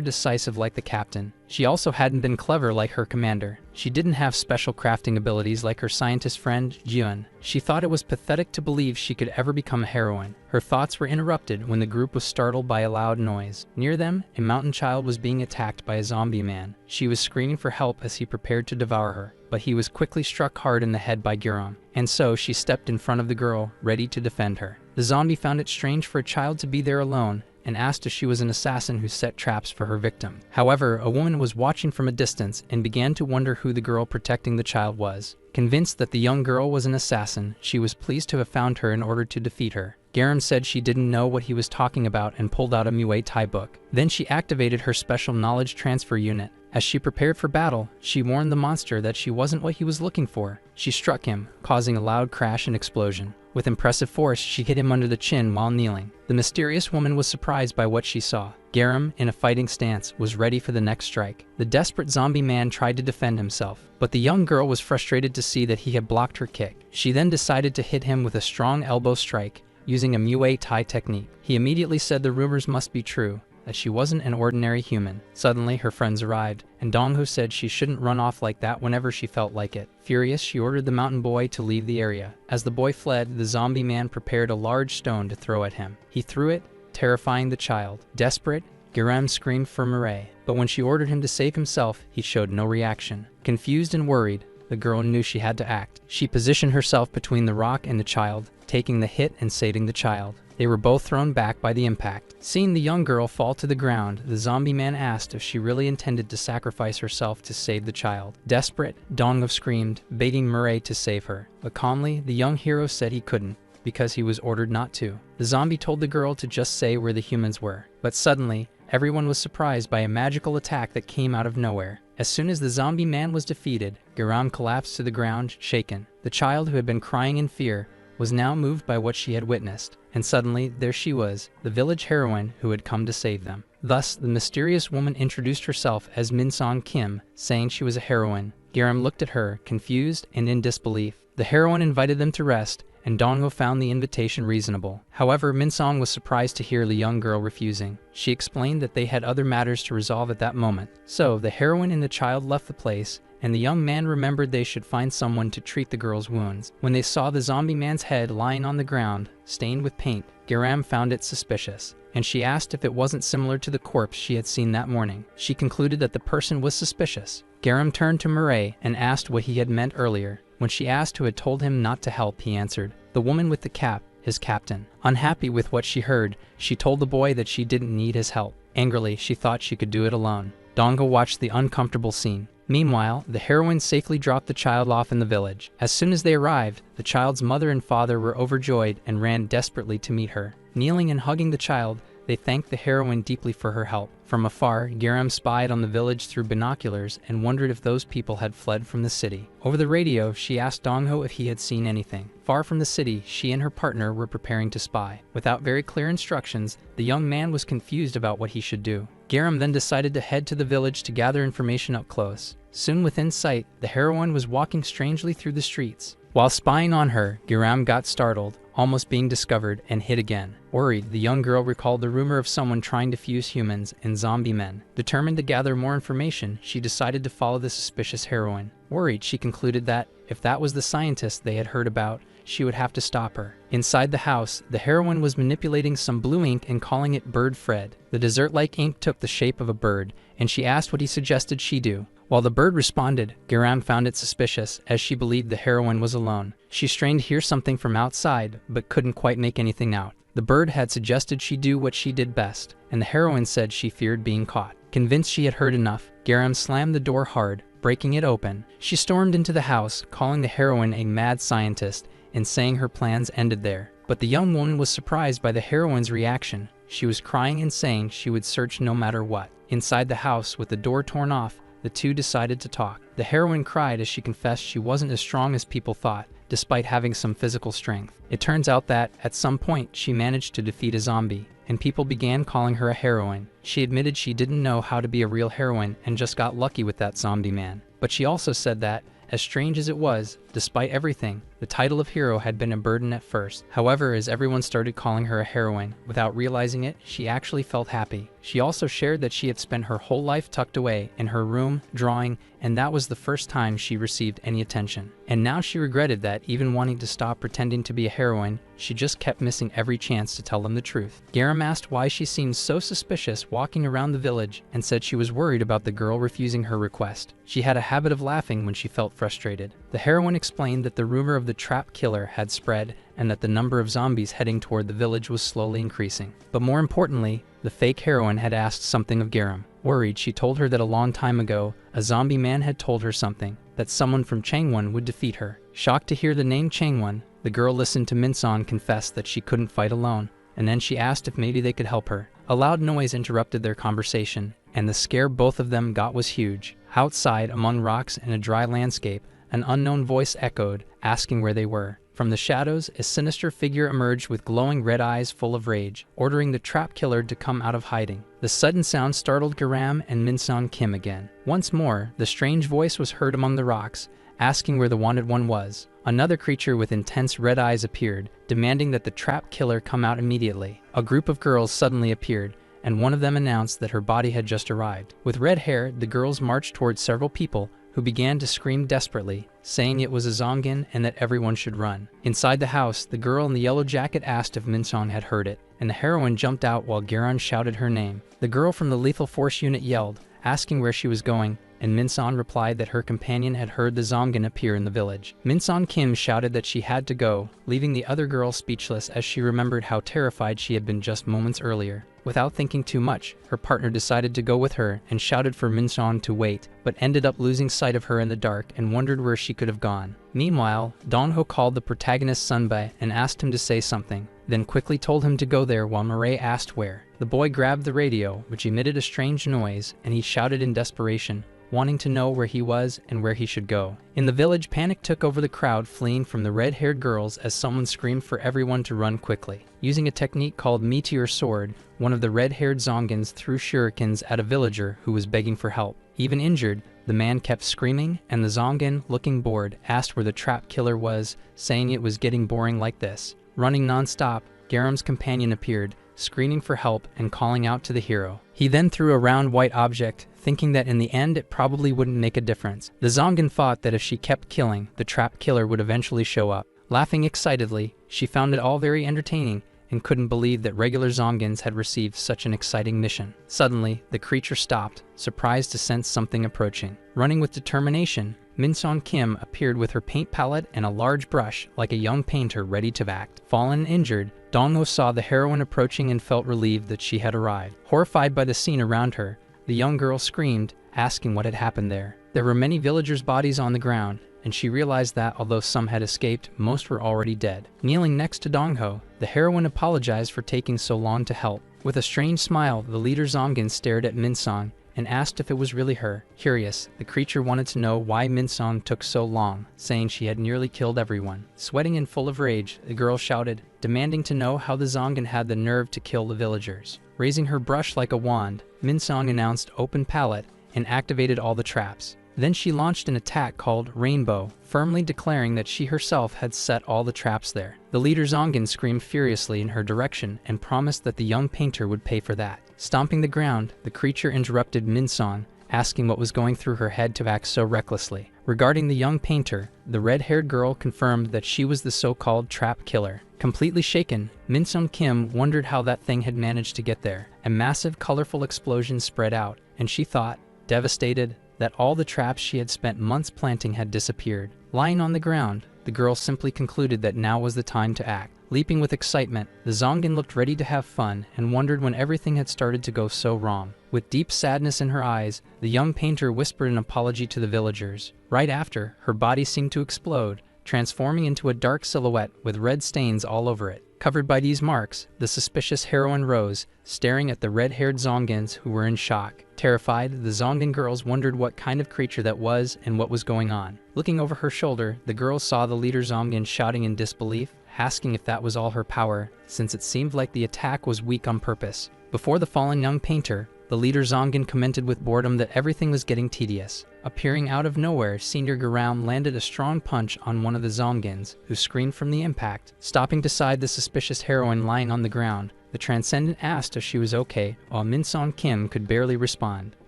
decisive like the captain. She also hadn't been clever like her commander. She didn't have special crafting abilities like her scientist friend, Jiun. She thought it was pathetic to believe she could ever become a heroine. Her thoughts were interrupted when the group was startled by a loud noise. Near them, a mountain child was being attacked by a zombie man. She was screaming for help as he prepared to devour her, but he was quickly struck hard in the head by Garam, and so she stepped in front of the girl, ready to defend her. The zombie found it strange for a child to be there alone, and asked if she was an assassin who set traps for her victim. However, a woman was watching from a distance and began to wonder who the girl protecting the child was. Convinced that the young girl was an assassin, she was pleased to have found her in order to defeat her. Garam said she didn't know what he was talking about and pulled out a Muay Thai book. Then she activated her special knowledge transfer unit. As she prepared for battle, she warned the monster that she wasn't what he was looking for. She struck him, causing a loud crash and explosion. With impressive force, she hit him under the chin while kneeling. The mysterious woman was surprised by what she saw. Garam, in a fighting stance, was ready for the next strike. The desperate zombie man tried to defend himself, but the young girl was frustrated to see that he had blocked her kick. She then decided to hit him with a strong elbow strike, using a Muay Thai technique. He immediately said the rumors must be true, that she wasn't an ordinary human. Suddenly, her friends arrived, and Dongho said she shouldn't run off like that whenever she felt like it. Furious, she ordered the mountain boy to leave the area. As the boy fled, the zombie man prepared a large stone to throw at him. He threw it, terrifying the child. Desperate, Garam screamed for Mireille, but when she ordered him to save himself, he showed no reaction. Confused and worried, the girl knew she had to act. She positioned herself between the rock and the child, taking the hit and saving the child. They were both thrown back by the impact. Seeing the young girl fall to the ground, the zombie man asked if she really intended to sacrifice herself to save the child. Desperate, Dongho screamed, begging Mireille to save her. But calmly, the young hero said he couldn't. because he was ordered not to. The zombie told the girl to just say where the humans were. But suddenly, everyone was surprised by a magical attack that came out of nowhere. As soon as the zombie man was defeated, Garam collapsed to the ground, shaken. The child, who had been crying in fear, was now moved by what she had witnessed, and suddenly there she was, the village heroine who had come to save them. Thus, the mysterious woman introduced herself as Min-song Kim, saying she was a heroine. Garam looked at her, confused and in disbelief. The heroine invited them to rest, and Dong-ho found the invitation reasonable. However, Min-song was surprised to hear the young girl refusing. She explained that they had other matters to resolve at that moment. So, the heroine and the child left the place, and the young man remembered they should find someone to treat the girl's wounds. When they saw the zombie man's head lying on the ground, stained with paint, Garam found it suspicious, and she asked if it wasn't similar to the corpse she had seen that morning. She concluded that the person was suspicious. Garam turned to Murray and asked what he had meant earlier. When she asked who had told him not to help, he answered, "The woman with the cap, his captain." Unhappy with what she heard, she told the boy that she didn't need his help. Angrily, she thought she could do it alone. Dong-ho watched the uncomfortable scene. Meanwhile, the heroine safely dropped the child off in the village. As soon as they arrived, the child's mother and father were overjoyed and ran desperately to meet her. Kneeling and hugging the child, they thanked the heroine deeply for her help. From afar, Garam spied on the village through binoculars and wondered if those people had fled from the city. Over the radio, she asked Dong-ho if he had seen anything. Far from the city, she and her partner were preparing to spy. Without very clear instructions, the young man was confused about what he should do. Garam then decided to head to the village to gather information up close. Soon within sight, the heroine was walking strangely through the streets. While spying on her, Garam got startled, almost being discovered, and hid again. Worried, the young girl recalled the rumor of someone trying to fuse humans and zombie men. Determined to gather more information, she decided to follow the suspicious heroine. Worried, she concluded that, if that was the scientist they had heard about, she would have to stop her. Inside the house, the heroine was manipulating some blue ink and calling it Bird Fred. The dessert-like ink took the shape of a bird, and she asked what he suggested she do. While the bird responded, Garam found it suspicious, as she believed the heroine was alone. She strained to hear something from outside, but couldn't quite make anything out. The bird had suggested she do what she did best, and the heroine said she feared being caught. Convinced she had heard enough, Garam slammed the door hard, breaking it open. She stormed into the house, calling the heroine a mad scientist, and saying her plans ended there. But the young woman was surprised by the heroine's reaction. She was crying and saying she would search no matter what. Inside the house, with the door torn off, the two decided to talk. The heroine cried as she confessed she wasn't as strong as people thought, despite having some physical strength. It turns out that, at some point, she managed to defeat a zombie, and people began calling her a heroine. She admitted she didn't know how to be a real heroine and just got lucky with that zombie man. But she also said that, as strange as it was, despite everything, the title of hero had been a burden at first. However, as everyone started calling her a heroine, without realizing it, she actually felt happy. She also shared that she had spent her whole life tucked away in her room, drawing, and that was the first time she received any attention. And now she regretted that, even wanting to stop pretending to be a heroine, she just kept missing every chance to tell them the truth. Garam asked why she seemed so suspicious walking around the village and said she was worried about the girl refusing her request. She had a habit of laughing when she felt frustrated. The heroine explained that the rumor of the trap killer had spread and that the number of zombies heading toward the village was slowly increasing. But more importantly, the fake heroine had asked something of Garam. Worried, she told her that a long time ago, a zombie man had told her something, that someone from Changwon would defeat her. Shocked to hear the name Changwon, the girl listened to Min-song confess that she couldn't fight alone, and then she asked if maybe they could help her. A loud noise interrupted their conversation, and the scare both of them got was huge. Outside, among rocks and a dry landscape, an unknown voice echoed, asking where they were. From the shadows, a sinister figure emerged with glowing red eyes full of rage, ordering the trap killer to come out of hiding. The sudden sound startled Garam and Min-song Kim again. Once more, the strange voice was heard among the rocks, asking where the wanted one was. Another creature with intense red eyes appeared, demanding that the trap killer come out immediately. A group of girls suddenly appeared, and one of them announced that her body had just arrived. With red hair, the girls marched towards several people, who began to scream desperately, saying it was a ZOMGAN and that everyone should run. Inside the house, the girl in the yellow jacket asked if Min-song had heard it, and the heroine jumped out while Garam shouted her name. The girl from the Lethal Force unit yelled, asking where she was going, and Min-song replied that her companion had heard the ZOMGAN appear in the village. Min-song Kim shouted that she had to go, leaving the other girl speechless as she remembered how terrified she had been just moments earlier. Without thinking too much, her partner decided to go with her and shouted for Minson to wait, but ended up losing sight of her in the dark and wondered where she could have gone. Meanwhile, Dong-ho called the protagonist Sunbae and asked him to say something, then quickly told him to go there while Mireille asked where. The boy grabbed the radio, which emitted a strange noise, and he shouted in desperation, wanting to know where he was and where he should go. In the village, panic took over the crowd fleeing from the red-haired girls as someone screamed for everyone to run quickly. Using a technique called Meteor Sword, one of the red-haired ZOMGANs threw shurikens at a villager who was begging for help. Even injured, the man kept screaming, and the ZOMGAN, looking bored, asked where the trap killer was, saying it was getting boring like this. Running non-stop, Garam's companion appeared, screaming for help and calling out to the hero. He then threw a round white object, thinking that in the end it probably wouldn't make a difference. The ZOMGAN thought that if she kept killing, the trap killer would eventually show up. Laughing excitedly, she found it all very entertaining and couldn't believe that regular ZOMGANs had received such an exciting mission. Suddenly, the creature stopped, surprised to sense something approaching. Running with determination, Minson Kim appeared with her paint palette and a large brush like a young painter ready to act. Fallen and injured, Dong-ho saw the heroine approaching and felt relieved that she had arrived. Horrified by the scene around her, the young girl screamed, asking what had happened there. There were many villagers' bodies on the ground, and she realized that although some had escaped, most were already dead. Kneeling next to Dong-ho, the heroine apologized for taking so long to help. With a strange smile, the leader ZOMGAN stared at Minson and asked if it was really her. Curious, the creature wanted to know why Minson took so long, saying she had nearly killed everyone. Sweating and full of rage, the girl shouted, demanding to know how the ZOMGAN had the nerve to kill the villagers. Raising her brush like a wand, Minson announced open palette and activated all the traps. Then she launched an attack called Rainbow, firmly declaring that she herself had set all the traps there. The leader ZOMGAN screamed furiously in her direction and promised that the young painter would pay for that. Stomping the ground, the creature interrupted Minson, asking what was going through her head to act so recklessly. Regarding the young painter, the red-haired girl confirmed that she was the so-called trap killer. Completely shaken, Minson Kim wondered how that thing had managed to get there. A massive, colorful explosion spread out, and she thought, devastated, that all the traps she had spent months planting had disappeared. Lying on the ground, the girl simply concluded that now was the time to act. Leaping with excitement, the ZOMGAN looked ready to have fun and wondered when everything had started to go so wrong. With deep sadness in her eyes, the young painter whispered an apology to the villagers. Right after, her body seemed to explode, transforming into a dark silhouette with red stains all over it. Covered by these marks, the suspicious heroine rose, staring at the red-haired ZOMGANs who were in shock. Terrified, the ZOMGAN girls wondered what kind of creature that was and what was going on. Looking over her shoulder, the girls saw the leader ZOMGAN shouting in disbelief, asking if that was all her power, since it seemed like the attack was weak on purpose. Before the fallen young painter, the leader ZOMGAN commented with boredom that everything was getting tedious. Appearing out of nowhere, Senior Garam landed a strong punch on one of the ZOMGANs, who screamed from the impact. Stopping beside the suspicious heroine lying on the ground, the Transcendent asked if she was okay, while Minson Kim could barely respond.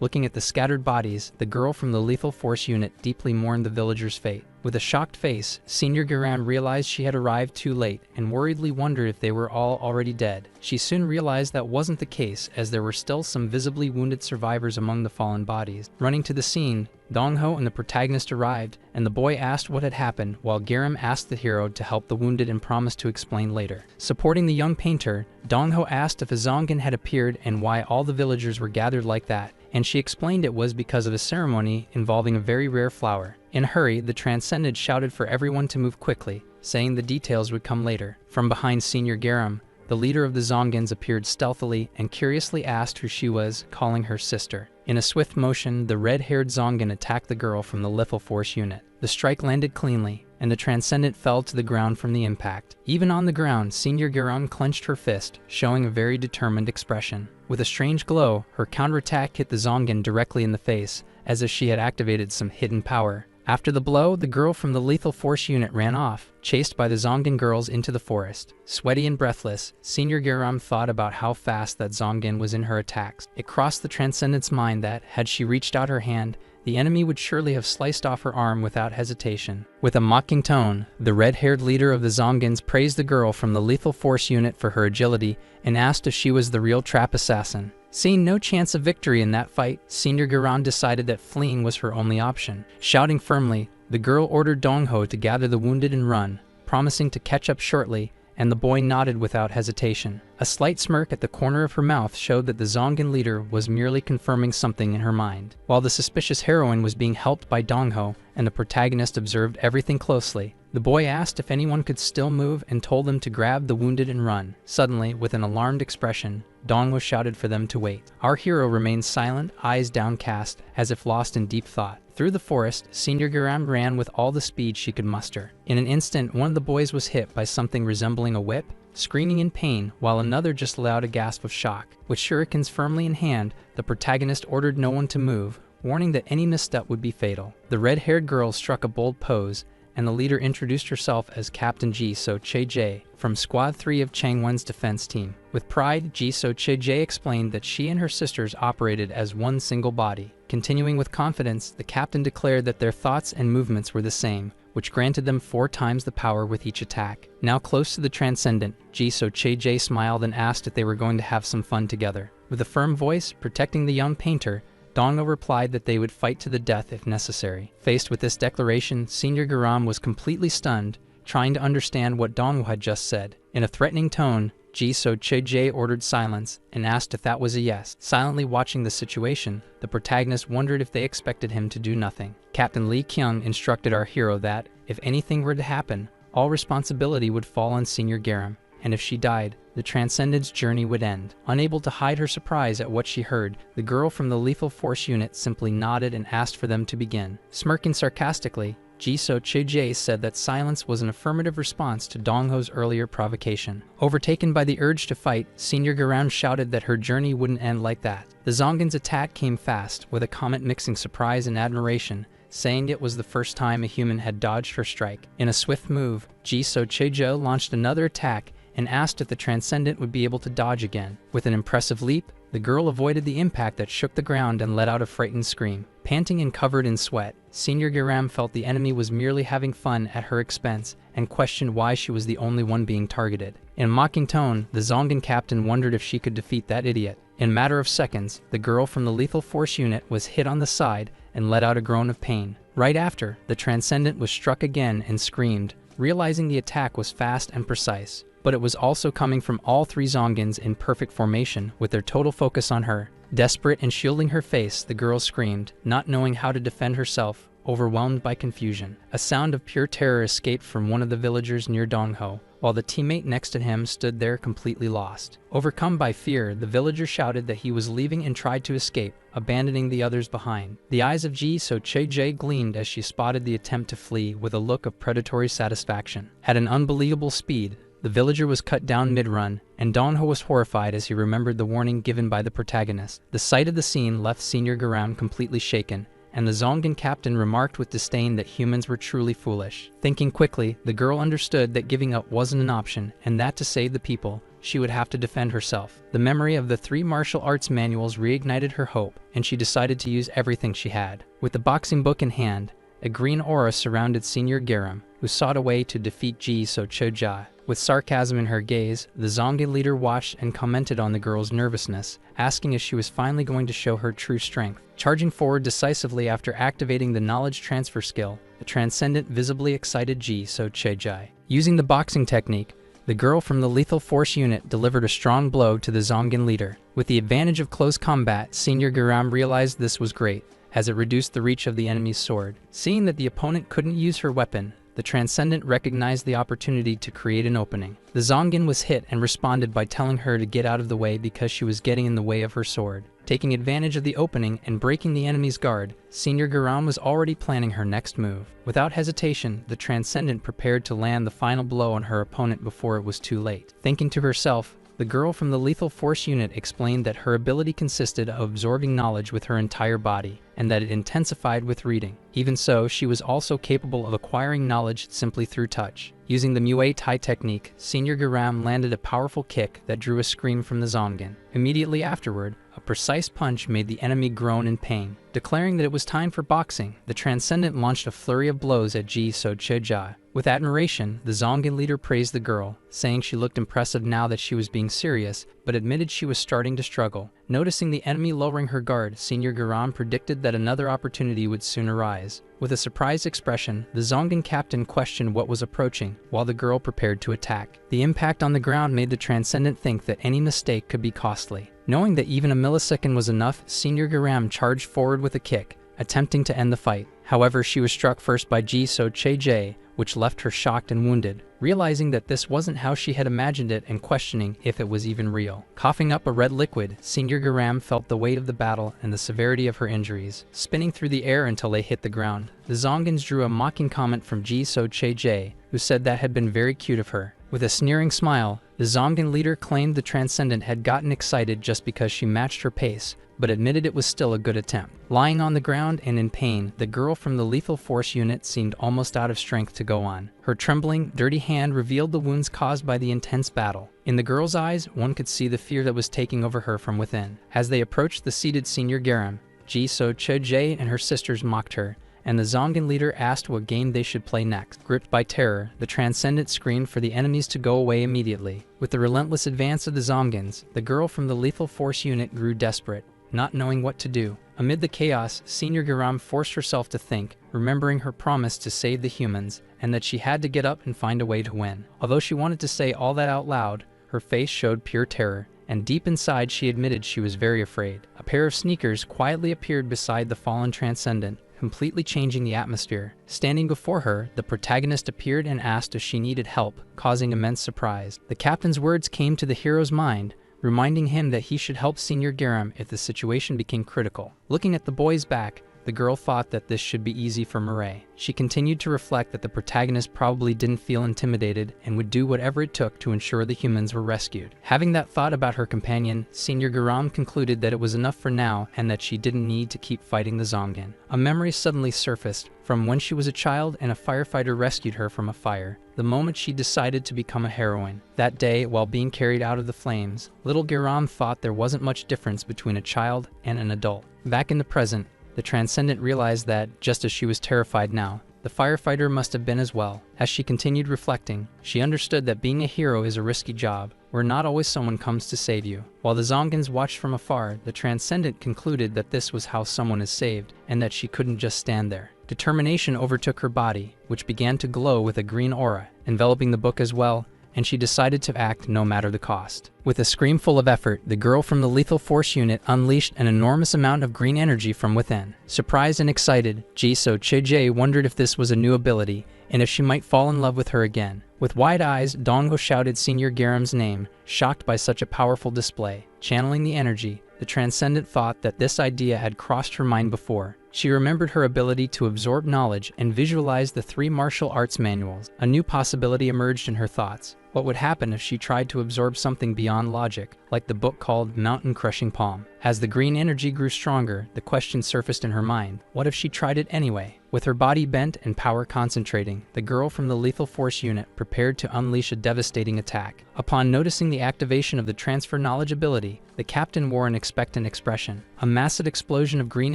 Looking at the scattered bodies, the girl from the Lethal Force unit deeply mourned the villagers' fate. With a shocked face, Senior Garam realized she had arrived too late and worriedly wondered if they were all already dead. She soon realized that wasn't the case, as there were still some visibly wounded survivors among the fallen bodies. Running to the scene, Dong-ho and the protagonist arrived, and the boy asked what had happened, while Garam asked the hero to help the wounded and promised to explain later. Supporting the young painter, Dong-ho asked if a ZOMGAN had appeared and why all the villagers were gathered like that, and she explained it was because of a ceremony involving a very rare flower. In a hurry, the Transcendent shouted for everyone to move quickly, saying the details would come later. From behind Senior Garam, the leader of the ZOMGANs appeared stealthily and curiously asked who she was, calling her sister. In a swift motion, the red-haired ZOMGAN attacked the girl from the Lethal Force unit. The strike landed cleanly, and the Transcendent fell to the ground from the impact. Even on the ground, Senior Garam clenched her fist, showing a very determined expression. With a strange glow, her counterattack hit the ZOMGAN directly in the face, as if she had activated some hidden power. After the blow, the girl from the Lethal Force unit ran off, chased by the ZOMGAN girls into the forest. Sweaty and breathless, Senior Garam thought about how fast that ZOMGAN was in her attacks. It crossed the Transcendent's mind that, had she reached out her hand, the enemy would surely have sliced off her arm without hesitation. With a mocking tone, the red-haired leader of the ZOMGANs praised the girl from the Lethal Force unit for her agility and asked if she was the real trap assassin. Seeing no chance of victory in that fight, Senior Garam decided that fleeing was her only option. Shouting firmly, the girl ordered Dong-ho to gather the wounded and run, promising to catch up shortly and the boy nodded without hesitation. A slight smirk at the corner of her mouth showed that the ZOMGAN leader was merely confirming something in her mind. While the suspicious heroine was being helped by Dongho and the protagonist observed everything closely, the boy asked if anyone could still move and told them to grab the wounded and run. Suddenly, with an alarmed expression, Dongho shouted for them to wait. Our hero remained silent, eyes downcast, as if lost in deep thought. Through the forest, Senior Garam ran with all the speed she could muster. In an instant, one of the boys was hit by something resembling a whip, screaming in pain, while another just let out a gasp of shock. With shurikens firmly in hand, the protagonist ordered no one to move, warning that any misstep would be fatal. The red-haired girl struck a bold pose, and the leader introduced herself as Captain Ji-So Che-jae from Squad 3 of Changwon's defense team. With pride, Ji-So Che-jae explained that she and her sisters operated as one single body. Continuing with confidence, the captain declared that their thoughts and movements were the same, which granted them 4 times the power with each attack. Now close to the Transcendent, Ji-So Che-jae smiled and asked if they were going to have some fun together. With a firm voice, protecting the young painter, Dongho replied that they would fight to the death if necessary. Faced with this declaration, Senior Garam was completely stunned, trying to understand what Dongho had just said. In a threatening tone, Ji-So Che-jae ordered silence and asked if that was a yes. Silently watching the situation, the protagonist wondered if they expected him to do nothing. Captain Lee Kyung instructed our hero that, if anything were to happen, all responsibility would fall on Senior Garam, and if she died, the Transcendent's journey would end. Unable to hide her surprise at what she heard, the girl from the Lethal Force unit simply nodded and asked for them to begin. Smirking sarcastically, Ji-So Che-jae said that silence was an affirmative response to Dongho's earlier provocation. Overtaken by the urge to fight, Senior Garam shouted that her journey wouldn't end like that. The ZOMGAN's attack came fast, with a comment mixing surprise and admiration, saying it was the first time a human had dodged her strike. In a swift move, Ji-So Che-jae launched another attack and asked if the Transcendent would be able to dodge again. With an impressive leap, the girl avoided the impact that shook the ground and let out a frightened scream. Panting and covered in sweat, Senior Garam felt the enemy was merely having fun at her expense and questioned why she was the only one being targeted. In a mocking tone, the ZOMGAN captain wondered if she could defeat that idiot. In a matter of seconds, the girl from the Lethal Force unit was hit on the side and let out a groan of pain. Right after, the Transcendent was struck again and screamed, realizing the attack was fast and precise. But it was also coming from all 3 ZOMGANs in perfect formation, with their total focus on her. Desperate and shielding her face, the girl screamed, not knowing how to defend herself, overwhelmed by confusion. A sound of pure terror escaped from one of the villagers near Dongho, while the teammate next to him stood there completely lost. Overcome by fear, the villager shouted that he was leaving and tried to escape, abandoning the others behind. The eyes of Ji-So Che-jae gleamed as she spotted the attempt to flee with a look of predatory satisfaction. At an unbelievable speed, the villager was cut down mid-run, and Dongho was horrified as he remembered the warning given by the protagonist. The sight of the scene left Senior Garam completely shaken, and the ZOMGAN captain remarked with disdain that humans were truly foolish. Thinking quickly, the girl understood that giving up wasn't an option, and that to save the people, she would have to defend herself. The memory of the 3 martial arts manuals reignited her hope, and she decided to use everything she had. With the boxing book in hand, a green aura surrounded Senior Garam, who sought a way to defeat Ji-So Che-jae. With sarcasm in her gaze, the ZOMGAN leader watched and commented on the girl's nervousness, asking if she was finally going to show her true strength. Charging forward decisively after activating the knowledge transfer skill, the Transcendent visibly excited Ji-So Che-jae. Using the boxing technique, the girl from the Lethal Force unit delivered a strong blow to the ZOMGAN leader. With the advantage of close combat, Senior Garam realized this was great, as it reduced the reach of the enemy's sword. Seeing that the opponent couldn't use her weapon, the Transcendent recognized the opportunity to create an opening. The ZOMGAN was hit and responded by telling her to get out of the way because she was getting in the way of her sword. Taking advantage of the opening and breaking the enemy's guard, Senior Garam was already planning her next move. Without hesitation, the Transcendent prepared to land the final blow on her opponent before it was too late. Thinking to herself, the girl from the Lethal Force unit explained that her ability consisted of absorbing knowledge with her entire body, and that it intensified with reading. Even so, she was also capable of acquiring knowledge simply through touch. Using the Muay Thai technique, Senior Garam landed a powerful kick that drew a scream from the ZOMGAN. Immediately afterward, a precise punch made the enemy groan in pain. Declaring that it was time for boxing, the Transcendent launched a flurry of blows at Ji So-cheja. With admiration, the ZOMGAN leader praised the girl, saying she looked impressive now that she was being serious, but admitted she was starting to struggle. Noticing the enemy lowering her guard, Senior Garam predicted that another opportunity would soon arise. With a surprised expression, the ZOMGAN captain questioned what was approaching, while the girl prepared to attack. The impact on the ground made the Transcendent think that any mistake could be costly. Knowing that even a millisecond was enough, Senior Garam charged forward with a kick, attempting to end the fight. However, she was struck first by Ji So-cheja, which left her shocked and wounded. Realizing that this wasn't how she had imagined it and questioning if it was even real. Coughing up a red liquid, Senior Garam felt the weight of the battle and the severity of her injuries, spinning through the air until they hit the ground. The ZOMGANs drew a mocking comment from Ji So-cheja, who said that had been very cute of her. With a sneering smile, the ZOMGAN leader claimed the Transcendent had gotten excited just because she matched her pace, but admitted it was still a good attempt. Lying on the ground and in pain, the girl from the Lethal Force unit seemed almost out of strength to go on. Her trembling, dirty hand revealed the wounds caused by the intense battle. In the girl's eyes, one could see the fear that was taking over her from within. As they approached the seated Senior Garam, Ji So-cheja and her sisters mocked her, and the ZOMGAN leader asked what game they should play next. Gripped by terror, the Transcendent screamed for the enemies to go away immediately. With the relentless advance of the ZOMGANs, the girl from the Lethal Force unit grew desperate, not knowing what to do. Amid the chaos, Senior Garam forced herself to think, remembering her promise to save the humans, and that she had to get up and find a way to win. Although she wanted to say all that out loud, her face showed pure terror, and deep inside she admitted she was very afraid. A pair of sneakers quietly appeared beside the fallen Transcendent, completely changing the atmosphere. Standing before her, the protagonist appeared and asked if she needed help, causing immense surprise. The captain's words came to the hero's mind, reminding him that he should help Senior Garam if the situation became critical. Looking at the boy's back, the girl thought that this should be easy for Mireille. She continued to reflect that the protagonist probably didn't feel intimidated and would do whatever it took to ensure the humans were rescued. Having that thought about her companion, Senior Garam concluded that it was enough for now and that she didn't need to keep fighting the ZOMGAN. A memory suddenly surfaced from when she was a child and a firefighter rescued her from a fire, the moment she decided to become a heroine. That day, while being carried out of the flames, little Garam thought there wasn't much difference between a child and an adult. Back in the present, the Transcendent realized that, just as she was terrified now, the firefighter must have been as well. As she continued reflecting, she understood that being a hero is a risky job, where not always someone comes to save you. While the ZOMGANs watched from afar, the Transcendent concluded that this was how someone is saved, and that she couldn't just stand there. Determination overtook her body, which began to glow with a green aura, enveloping the book as well, and she decided to act no matter the cost. With a scream full of effort, the girl from the Lethal Force unit unleashed an enormous amount of green energy from within. Surprised and excited, Ji So-cheja wondered if this was a new ability, and if she might fall in love with her again. With wide eyes, Dongo shouted Senior Garam's name, shocked by such a powerful display. Channeling the energy, the Transcendent thought that this idea had crossed her mind before. She remembered her ability to absorb knowledge and visualize the 3 martial arts manuals. A new possibility emerged in her thoughts. What would happen if she tried to absorb something beyond logic, like the book called Mountain Crushing Palm? As the green energy grew stronger, the question surfaced in her mind. What if she tried it anyway? With her body bent and power concentrating, the girl from the Lethal Force unit prepared to unleash a devastating attack. Upon noticing the activation of the transfer knowledge ability, the captain wore an expectant expression. A massive explosion of green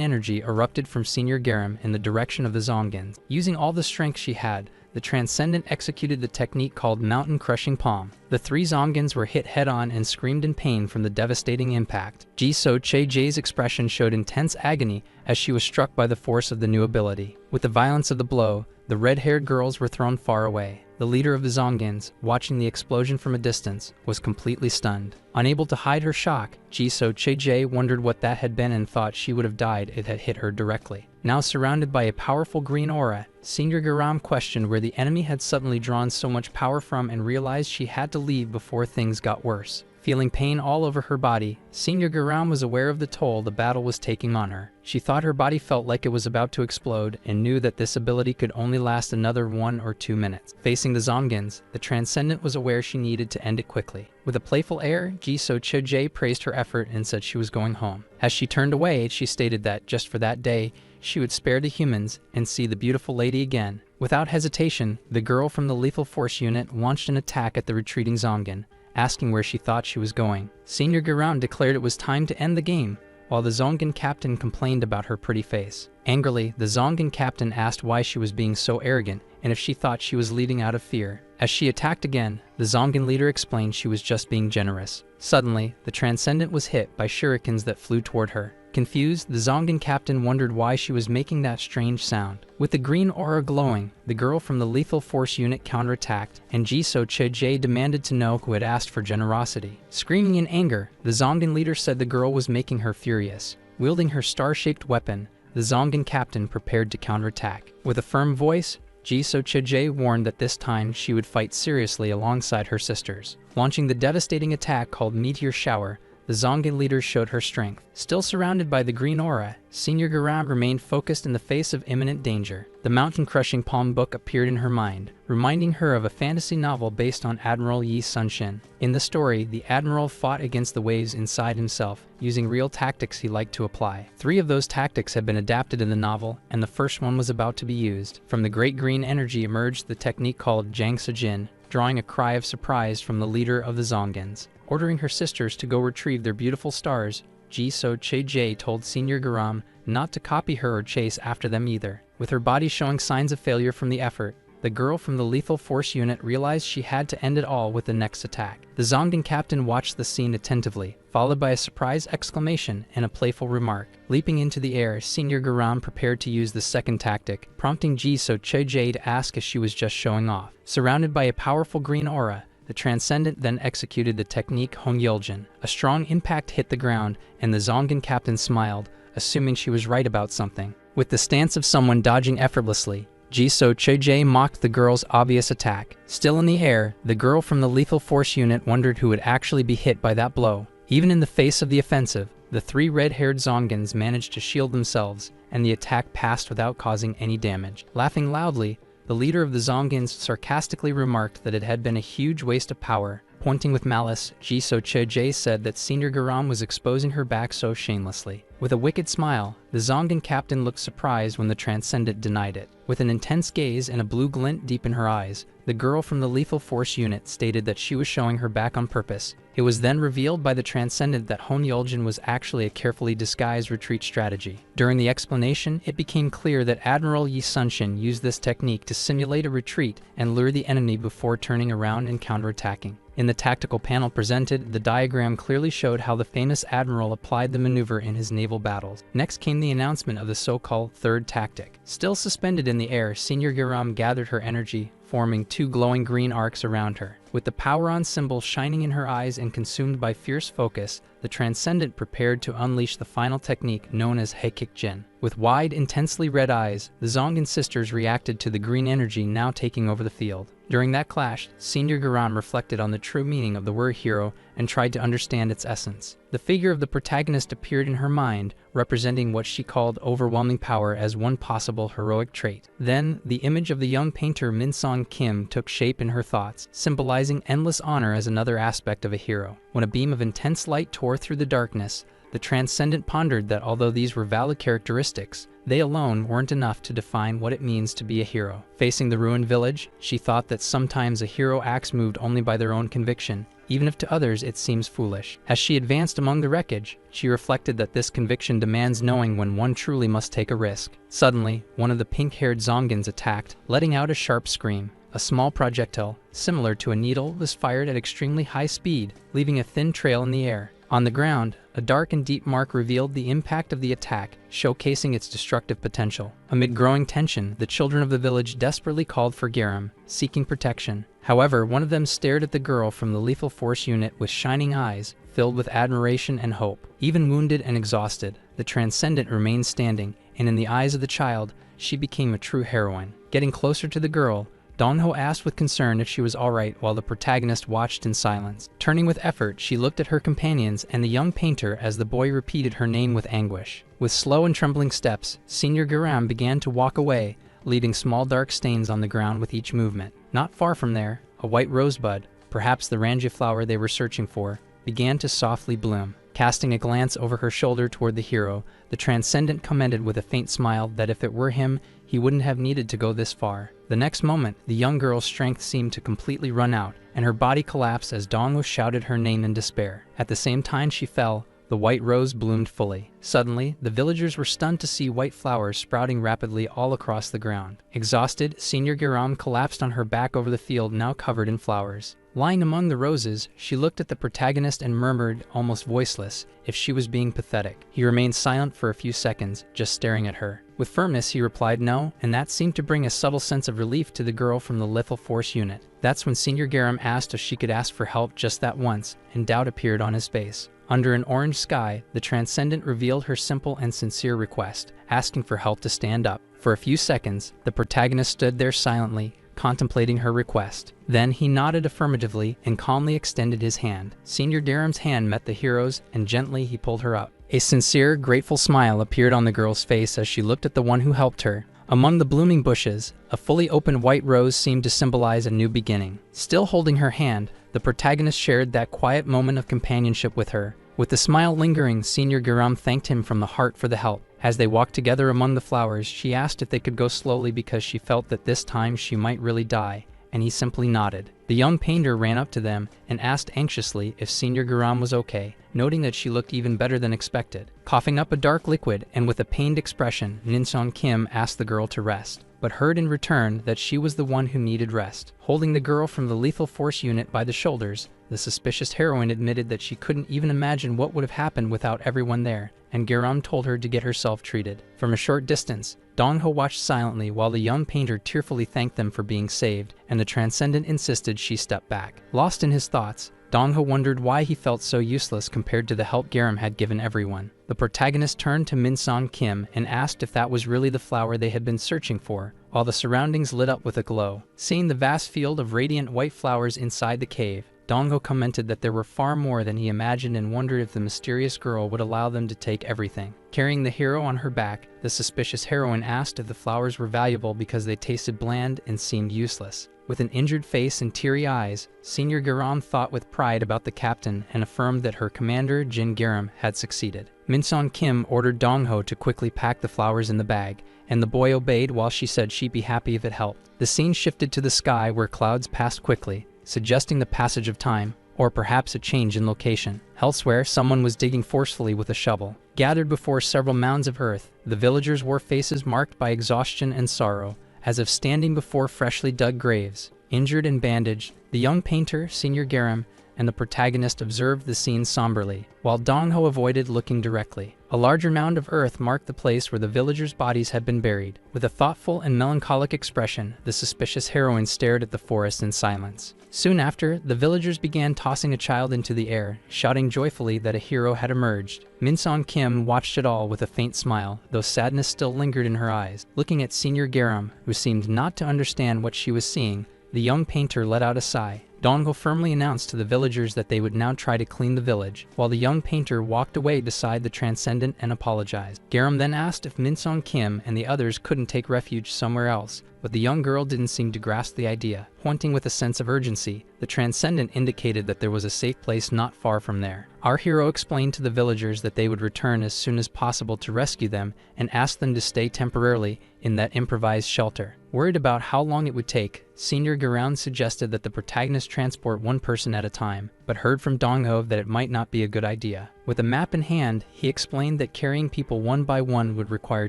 energy erupted from Senior Garam in the direction of the ZOMGANs. Using all the strength she had, the Transcendent executed the technique called Mountain Crushing Palm. The 3 ZOMGANs were hit head-on and screamed in pain from the devastating impact. Ji So-cheja's expression showed intense agony as she was struck by the force of the new ability. With the violence of the blow, the red-haired girls were thrown far away. The leader of the ZOMGANs, watching the explosion from a distance, was completely stunned. Unable to hide her shock, Ji So-cheja wondered what that had been and thought she would have died if it had hit her directly. Now surrounded by a powerful green aura, Senior Garam questioned where the enemy had suddenly drawn so much power from and realized she had to leave before things got worse. Feeling pain all over her body, Senior Garam was aware of the toll the battle was taking on her. She thought her body felt like it was about to explode and knew that this ability could only last another 1 or 2 minutes. Facing the ZOMGANs, the Transcendent was aware she needed to end it quickly. With a playful air, Ji So-cheja praised her effort and said she was going home. As she turned away, she stated that, just for that day, she would spare the humans and see the beautiful lady again. Without hesitation, the girl from the Lethal Force unit launched an attack at the retreating ZOMGAN, asking where she thought she was going. Senior Garam declared it was time to end the game, while the ZOMGAN captain complained about her pretty face. Angrily, the ZOMGAN captain asked why she was being so arrogant and if she thought she was leading out of fear. As she attacked again, the ZOMGAN leader explained she was just being generous. Suddenly, the Transcendent was hit by shurikens that flew toward her. Confused, the ZOMGAN captain wondered why she was making that strange sound. With the green aura glowing, the girl from the Lethal Force unit counterattacked, and Jisoo Che-jae demanded to know who had asked for generosity. Screaming in anger, the ZOMGAN leader said the girl was making her furious. Wielding her star-shaped weapon, the ZOMGAN captain prepared to counterattack. With a firm voice, Jisoo Che-jae warned that this time she would fight seriously alongside her sisters. Launching the devastating attack called Meteor Shower, the ZOMGAN leader showed her strength. Still surrounded by the green aura, Senior Garam remained focused in the face of imminent danger. The mountain-crushing palm book appeared in her mind, reminding her of a fantasy novel based on Admiral Yi Sun-shin. In the story, the Admiral fought against the waves inside himself, using real tactics he liked to apply. 3 of those tactics had been adapted in the novel, and the first one was about to be used. From the great green energy emerged the technique called Jang Sejin, drawing a cry of surprise from the leader of the ZOMGANs. Ordering her sisters to go retrieve their beautiful stars, Jisoo Che-jae told Senior Garam not to copy her or chase after them either. With her body showing signs of failure from the effort, the girl from the Lethal Force unit realized she had to end it all with the next attack. The ZOMGAN captain watched the scene attentively, followed by a surprise exclamation and a playful remark. Leaping into the air, Senior Garam prepared to use the second tactic, prompting Jisoo Che-jae to ask if she was just showing off. Surrounded by a powerful green aura, the Transcendent then executed the technique Hongyolgen. A strong impact hit the ground, and the ZOMGAN captain smiled, assuming she was right about something. With the stance of someone dodging effortlessly, Jisoo Che-jae mocked the girl's obvious attack. Still in the air, the girl from the Lethal Force unit wondered who would actually be hit by that blow. Even in the face of the offensive, the 3 red-haired ZOMGANs managed to shield themselves, and the attack passed without causing any damage. Laughing loudly, the leader of the ZOMGANs sarcastically remarked that it had been a huge waste of power. Pointing with malice, Jisoo Che-jae said that Senior Garam was exposing her back so shamelessly. With a wicked smile, the ZOMGAN captain looked surprised when the Transcendent denied it. With an intense gaze and a blue glint deep in her eyes, the girl from the Lethal Force unit stated that she was showing her back on purpose. It was then revealed by the Transcendent that Hongyolgen was actually a carefully disguised retreat strategy. During the explanation, it became clear that Admiral Yi Sun-shin used this technique to simulate a retreat and lure the enemy before turning around and counterattacking. In the tactical panel presented, the diagram clearly showed how the famous admiral applied the maneuver in his naval battles. Next came the announcement of the so-called third tactic. Still suspended in the air, Senior Garam gathered her energy, forming 2 glowing green arcs around her. With the power-on symbol shining in her eyes and consumed by fierce focus, the Transcendent prepared to unleash the final technique known as Heikik-jin. With wide, intensely red eyes, the ZOMGAN sisters reacted to the green energy now taking over the field. During that clash, Senior Garam reflected on the true meaning of the word hero and tried to understand its essence. The figure of the protagonist appeared in her mind, representing what she called overwhelming power as one possible heroic trait. Then, the image of the young painter Min Song Kim took shape in her thoughts, symbolizing endless honor as another aspect of a hero. When a beam of intense light tore through the darkness, the Transcendent pondered that although these were valid characteristics, they alone weren't enough to define what it means to be a hero. Facing the ruined village, she thought that sometimes a hero acts moved only by their own conviction, even if to others it seems foolish. As she advanced among the wreckage, she reflected that this conviction demands knowing when one truly must take a risk. Suddenly, one of the pink-haired ZOMGANs attacked, letting out a sharp scream. A small projectile, similar to a needle, was fired at extremely high speed, leaving a thin trail in the air. On the ground, a dark and deep mark revealed the impact of the attack, showcasing its destructive potential. Amid growing tension, the children of the village desperately called for Garam, seeking protection. However, one of them stared at the girl from the Lethal Force unit with shining eyes, filled with admiration and hope. Even wounded and exhausted, the Transcendent remained standing, and in the eyes of the child, she became a true heroine. Getting closer to the girl, Donho asked with concern if she was alright while the protagonist watched in silence. Turning with effort, she looked at her companions and the young painter as the boy repeated her name with anguish. With slow and trembling steps, Senior Garam began to walk away, leaving small dark stains on the ground with each movement. Not far from there, a white rosebud, perhaps the ranji flower they were searching for, began to softly bloom. Casting a glance over her shoulder toward the hero, the Transcendent commented with a faint smile that if it were him, he wouldn't have needed to go this far. The next moment, the young girl's strength seemed to completely run out, and her body collapsed as Dongwu shouted her name in despair. At the same time she fell, the white rose bloomed fully. Suddenly, the villagers were stunned to see white flowers sprouting rapidly all across the ground. Exhausted, Senior Garam collapsed on her back over the field now covered in flowers. Lying among the roses, she looked at the protagonist and murmured, almost voiceless, if she was being pathetic. He remained silent for a few seconds, just staring at her. With firmness, he replied no, and that seemed to bring a subtle sense of relief to the girl from the Lethal Force unit. That's when Senior Garam asked if she could ask for help just that once, and doubt appeared on his face. Under an orange sky, the Transcendent revealed her simple and sincere request, asking for help to stand up. For a few seconds, the protagonist stood there silently, contemplating her request. Then he nodded affirmatively and calmly extended his hand. Senior Garam's hand met the hero's, and gently he pulled her up. A sincere, grateful smile appeared on the girl's face as she looked at the one who helped her. Among the blooming bushes, a fully open white rose seemed to symbolize a new beginning. Still holding her hand, the protagonist shared that quiet moment of companionship with her. With the smile lingering, Senior Garam thanked him from the heart for the help. As they walked together among the flowers, she asked if they could go slowly because she felt that this time she might really die, and he simply nodded. The young painter ran up to them and asked anxiously if Senior Garam was okay, noting that she looked even better than expected. Coughing up a dark liquid and with a pained expression, Min-Son Kim asked the girl to rest, but heard in return that she was the one who needed rest. Holding the girl from the Lethal Force unit by the shoulders, the suspicious heroine admitted that she couldn't even imagine what would have happened without everyone there, and Garam told her to get herself treated. From a short distance, Dong-ho watched silently while the young painter tearfully thanked them for being saved, and the Transcendent insisted she step back. Lost in his thoughts, Dong-ho wondered why he felt so useless compared to the help Garam had given everyone. The protagonist turned to Min-Son Kim and asked if that was really the flower they had been searching for, while the surroundings lit up with a glow. Seeing the vast field of radiant white flowers inside the cave, Dong-ho commented that there were far more than he imagined and wondered if the mysterious girl would allow them to take everything. Carrying the hero on her back, the suspicious heroine asked if the flowers were valuable because they tasted bland and seemed useless. With an injured face and teary eyes, Senior Garam thought with pride about the captain and affirmed that her commander, Jin Garam, had succeeded. Min-Son Kim ordered Dong-ho to quickly pack the flowers in the bag, and the boy obeyed while she said she'd be happy if it helped. The scene shifted to the sky where clouds passed quickly, suggesting the passage of time, or perhaps a change in location. Elsewhere, someone was digging forcefully with a shovel. Gathered before several mounds of earth, the villagers wore faces marked by exhaustion and sorrow, as if standing before freshly dug graves. Injured and bandaged, the young painter, Senior Garam, and the protagonist observed the scene somberly, while Dong-ho avoided looking directly. A larger mound of earth marked the place where the villagers' bodies had been buried. With a thoughtful and melancholic expression, the suspicious heroine stared at the forest in silence. Soon after, the villagers began tossing a child into the air, shouting joyfully that a hero had emerged. Min-Son Kim watched it all with a faint smile, though sadness still lingered in her eyes. Looking at Senior Garam, who seemed not to understand what she was seeing, the young painter let out a sigh. Dong-ho firmly announced to the villagers that they would now try to clean the village, while the young painter walked away beside the Transcendent and apologized. Garam then asked if Min-Son Kim and the others couldn't take refuge somewhere else, but the young girl didn't seem to grasp the idea. Pointing with a sense of urgency, the Transcendent indicated that there was a safe place not far from there. Our hero explained to the villagers that they would return as soon as possible to rescue them and asked them to stay temporarily in that improvised shelter. Worried about how long it would take, Senior Garam suggested that the protagonist transport one person at a time, but heard from Dong-ho that it might not be a good idea. With a map in hand, he explained that carrying people one by one would require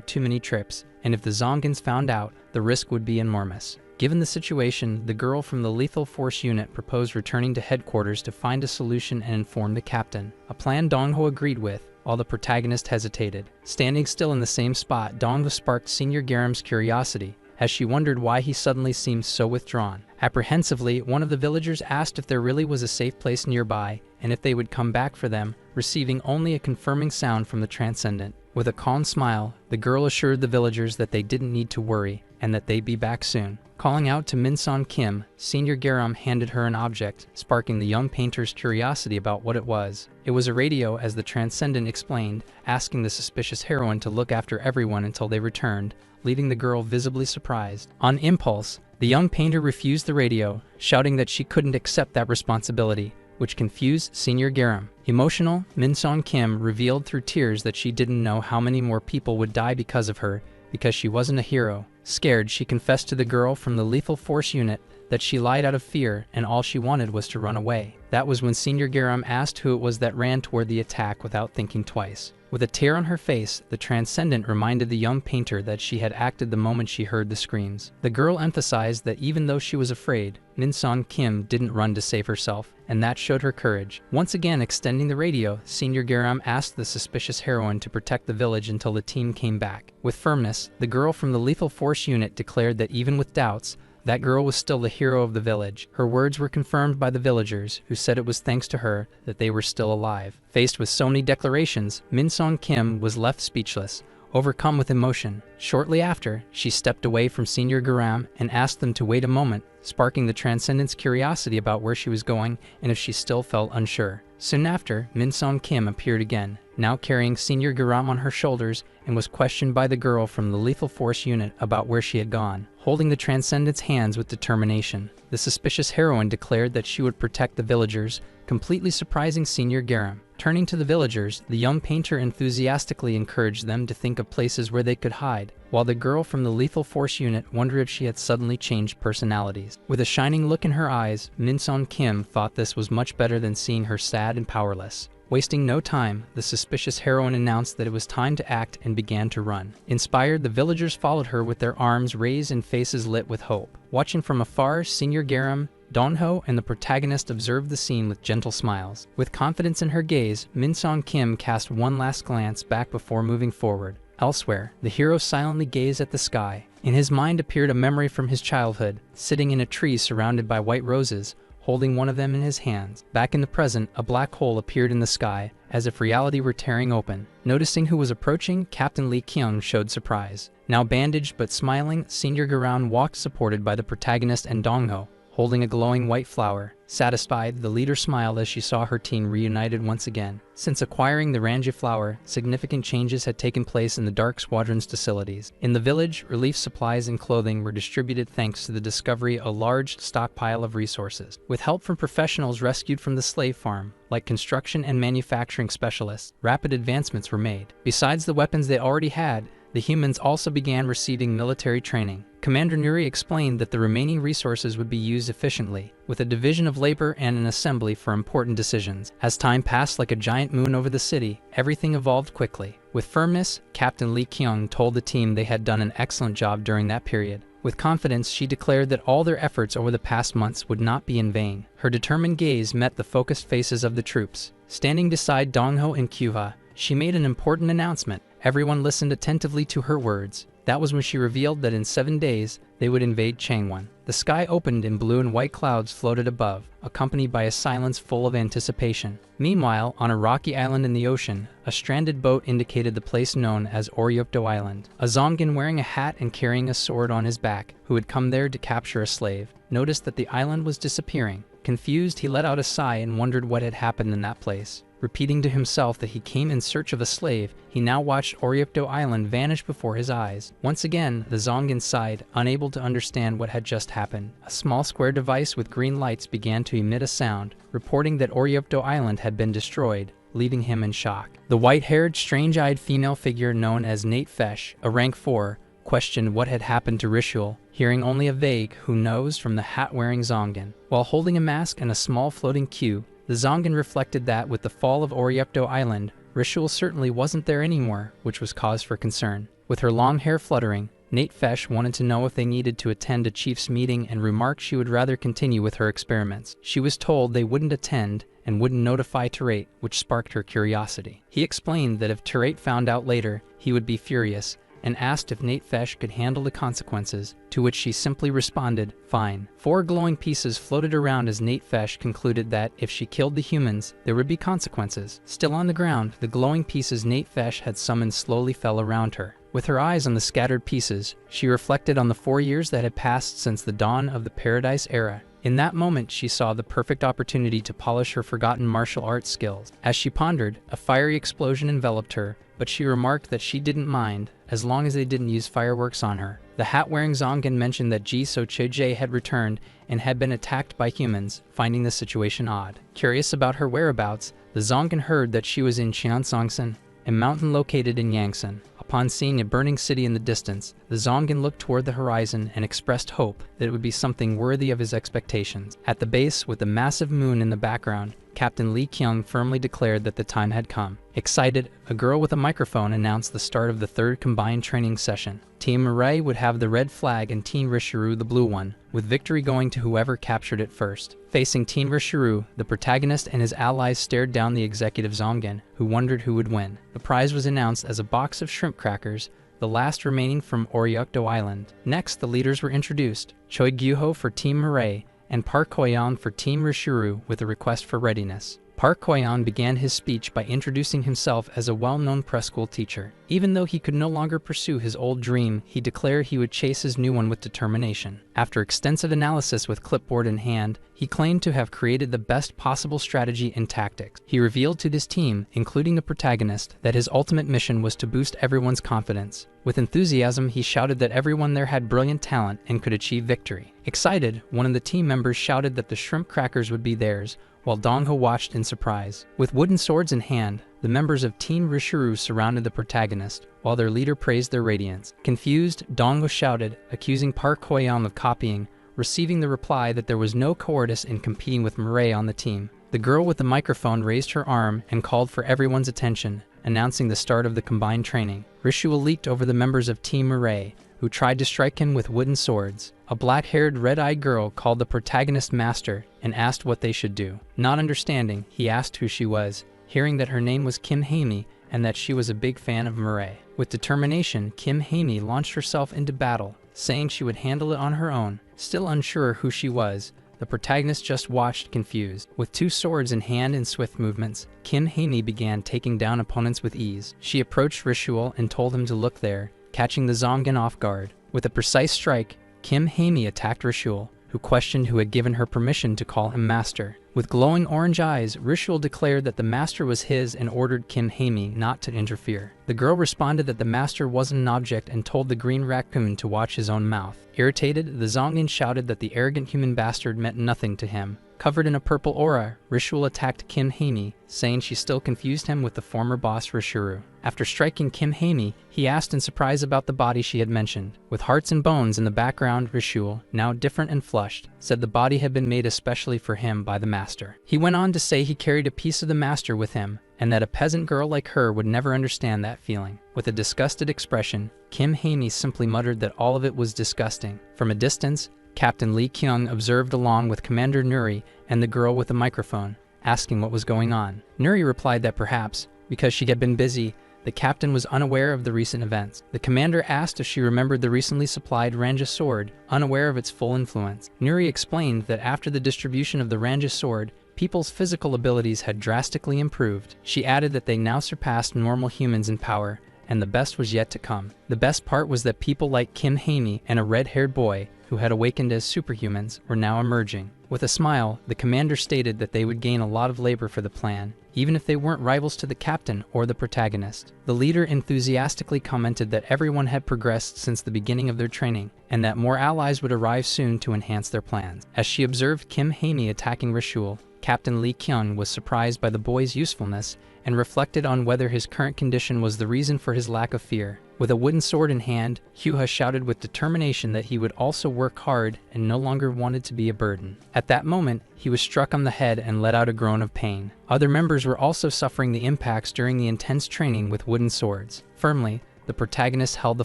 too many trips, and if the ZOMGANs found out, the risk would be enormous. Given the situation, the girl from the Lethal Force unit proposed returning to headquarters to find a solution and inform the captain, a plan Dong-ho agreed with, while the protagonist hesitated. Standing still in the same spot, Dong-ho sparked Senior Garam's curiosity, as she wondered why he suddenly seemed so withdrawn. Apprehensively, one of the villagers asked if there really was a safe place nearby, and if they would come back for them, receiving only a confirming sound from the Transcendent. With a calm smile, the girl assured the villagers that they didn't need to worry, and that they'd be back soon. Calling out to Min-Son Kim, Senior Garam handed her an object, sparking the young painter's curiosity about what it was. It was a radio, as the Transcendent explained, asking the suspicious heroine to look after everyone until they returned, leaving the girl visibly surprised. On impulse, the young painter refused the radio, shouting that she couldn't accept that responsibility, which confused Senior Garam. Emotional, Min-Son Kim revealed through tears that she didn't know how many more people would die because of her, because she wasn't a hero. Scared, she confessed to the girl from the Lethal Force unit that she lied out of fear and all she wanted was to run away. That was when Senior Garam asked who it was that ran toward the attack without thinking twice. With a tear on her face, the Transcendent reminded the young painter that she had acted the moment she heard the screams. The girl emphasized that even though she was afraid, Min Song Kim didn't run to save herself, and that showed her courage. Once again extending the radio, Senior Garam asked the suspicious heroine to protect the village until the team came back. With firmness, the girl from the Lethal Force unit declared that even with doubts, that girl was still the hero of the village. Her words were confirmed by the villagers, who said it was thanks to her that they were still alive. Faced with so many declarations, Min Song Kim was left speechless, overcome with emotion. Shortly after, she stepped away from Senior Garam and asked them to wait a moment, sparking the Transcendent's curiosity about where she was going and if she still felt unsure. Soon after, Min Song Kim appeared again, now carrying Senior Garam on her shoulders, and was questioned by the girl from the Lethal Force unit about where she had gone. Holding the Transcendent's hands with determination, the suspicious heroine declared that she would protect the villagers, completely surprising Senior Garam. Turning to the villagers, the young painter enthusiastically encouraged them to think of places where they could hide, while the girl from the Lethal Force unit wondered if she had suddenly changed personalities. With a shining look in her eyes, Min Song Kim thought this was much better than seeing her sad and powerless. Wasting no time, the suspicious heroine announced that it was time to act and began to run. Inspired, the villagers followed her with their arms raised and faces lit with hope. Watching from afar, Senior Garam, Donho, and the protagonist observed the scene with gentle smiles. With confidence in her gaze, Min Song Kim cast one last glance back before moving forward. Elsewhere, the hero silently gazed at the sky. In his mind appeared a memory from his childhood, sitting in a tree surrounded by white roses, holding one of them in his hands. Back in the present, a black hole appeared in the sky, as if reality were tearing open. Noticing who was approaching, Captain Lee Kyung showed surprise. Now bandaged but smiling, Senior Garam walked supported by the protagonist and Dongho, holding a glowing white flower. Satisfied, the leader smiled as she saw her team reunited once again. Since acquiring the Ranji flower, significant changes had taken place in the Dark Squadron's facilities. In the village, relief supplies and clothing were distributed thanks to the discovery of a large stockpile of resources. With help from professionals rescued from the slave farm, like construction and manufacturing specialists, rapid advancements were made. Besides the weapons they already had, the humans also began receiving military training. Commander Nuri explained that the remaining resources would be used efficiently, with a division of labor and an assembly for important decisions. As time passed like a giant moon over the city, everything evolved quickly. With firmness, Captain Lee Kyung told the team they had done an excellent job during that period. With confidence, she declared that all their efforts over the past months would not be in vain. Her determined gaze met the focused faces of the troops. Standing beside Dongho and Kyuha, she made an important announcement. Everyone listened attentively to her words. That was when she revealed that in 7 days, they would invade Changwon. The sky opened and blue and white clouds floated above, accompanied by a silence full of anticipation. Meanwhile, on a rocky island in the ocean, a stranded boat indicated the place known as Oryokdo Island. A ZOMGAN wearing a hat and carrying a sword on his back, who had come there to capture a slave, noticed that the island was disappearing. Confused, he let out a sigh and wondered what had happened in that place. Repeating to himself that he came in search of a slave, he now watched Oryokdo Island vanish before his eyes. Once again, the ZOMGAN sighed, unable to understand what had just happened. A small square device with green lights began to emit a sound, reporting that Oryokdo Island had been destroyed, leaving him in shock. The white-haired, strange-eyed female figure known as Nate Fesh, a rank 4, questioned what had happened to Ritual, hearing only a vague "who knows" from the hat-wearing ZOMGAN. While holding a mask and a small floating cue, the ZOMGAN reflected that with the fall of Oryokdo Island, Ritual certainly wasn't there anymore, which was cause for concern. With her long hair fluttering, Nate Fesh wanted to know if they needed to attend a chief's meeting and remarked she would rather continue with her experiments. She was told they wouldn't attend and wouldn't notify Terate, which sparked her curiosity. He explained that if Terate found out later, he would be furious, and asked if Nate Fesh could handle the consequences, to which she simply responded, "Fine." 4 glowing pieces floated around as Nate Fesh concluded that if she killed the humans, there would be consequences. Still on the ground, the glowing pieces Nate Fesh had summoned slowly fell around her. With her eyes on the scattered pieces, she reflected on the 4 years that had passed since the dawn of the Paradise Era. In that moment, she saw the perfect opportunity to polish her forgotten martial arts skills. As she pondered, a fiery explosion enveloped her, but she remarked that she didn't mind, as long as they didn't use fireworks on her. The hat-wearing ZOMGAN mentioned that Ji So-cheje had returned and had been attacked by humans, finding the situation odd. Curious about her whereabouts, the ZOMGAN heard that she was in Cheongsongsan, a mountain located in Yangsan. A Upon seeing a burning city in the distance, the ZOMGAN looked toward the horizon and expressed hope that it would be something worthy of his expectations. At the base, with the massive moon in the background, Captain Lee Kyung firmly declared that the time had come. Excited, a girl with a microphone announced the start of the third combined training session. Team Mirai would have the red flag and Team Rishiru the blue one, with victory going to whoever captured it first. Facing Team Rishiru, the protagonist and his allies stared down the executive ZOMGAN, who wondered who would win. The prize was announced as a box of shrimp crackers, the last remaining from Oryukdo Island. Next, the leaders were introduced: Choi Gyuho for Team Mirai and Park Hoyeon for Team Rishiru, with a request for readiness. Park Hoyeon began his speech by introducing himself as a well-known preschool teacher. Even though he could no longer pursue his old dream, he declared he would chase his new one with determination. After extensive analysis with clipboard in hand, he claimed to have created the best possible strategy and tactics. He revealed to his team, including the protagonist, that his ultimate mission was to boost everyone's confidence. With enthusiasm, he shouted that everyone there had brilliant talent and could achieve victory. Excited, one of the team members shouted that the shrimp crackers would be theirs, while Dongho watched in surprise. With wooden swords in hand, the members of Team Rishiru surrounded the protagonist, while their leader praised their radiance. Confused, Dongho shouted, accusing Park Hoyeon of copying, receiving the reply that there was no cowardice in competing with Mirai on the team. The girl with the microphone raised her arm and called for everyone's attention, announcing the start of the combined training. Ritual leaped over the members of Team Mirai, who tried to strike him with wooden swords. A black-haired, red-eyed girl called the protagonist master and asked what they should do. Not understanding, he asked who she was, hearing that her name was Kim Haemi and that she was a big fan of Mirai. With determination, Kim Haemi launched herself into battle, saying she would handle it on her own. Still unsure who she was, the protagonist just watched confused. With two swords in hand and swift movements, Kim Haemi began taking down opponents with ease. She approached Ritual and told him to look there, catching the ZOMGAN off guard. With a precise strike, Kim Haemi attacked Ritual, who questioned who had given her permission to call him master. With glowing orange eyes, Ritual declared that the master was his and ordered Kim Haemi not to interfere. The girl responded that the master wasn't an object and told the green raccoon to watch his own mouth. Irritated, the ZOMGAN shouted that the arrogant human bastard meant nothing to him. Covered in a purple aura, Ritual attacked Kim Haemi, saying she still confused him with the former boss Rishiru. After striking Kim Haemi, he asked in surprise about the body she had mentioned. With hearts and bones in the background, Ritual, now different and flushed, said the body had been made especially for him by the master. He went on to say he carried a piece of the master with him, and that a peasant girl like her would never understand that feeling. With a disgusted expression, Kim Haemi simply muttered that all of it was disgusting. From a distance, Captain Lee Kyung observed along with Commander Nuri and the girl with the microphone, asking what was going on. Nuri replied that perhaps, because she had been busy, the captain was unaware of the recent events. The commander asked if she remembered the recently supplied Ranja sword, unaware of its full influence. Nuri explained that after the distribution of the Ranja sword, people's physical abilities had drastically improved. She added that they now surpassed normal humans in power, and the best was yet to come. The best part was that people like Kim Haemi and a red-haired boy, who had awakened as superhumans, were now emerging. With a smile, the commander stated that they would gain a lot of labor for the plan, even if they weren't rivals to the captain or the protagonist. The leader enthusiastically commented that everyone had progressed since the beginning of their training, and that more allies would arrive soon to enhance their plans. As she observed Kim Haemi attacking Ritual, Captain Lee Kyung was surprised by the boy's usefulness and reflected on whether his current condition was the reason for his lack of fear. With a wooden sword in hand, Hyuha shouted with determination that he would also work hard and no longer wanted to be a burden. At that moment, he was struck on the head and let out a groan of pain. Other members were also suffering the impacts during the intense training with wooden swords. Firmly, the protagonist held the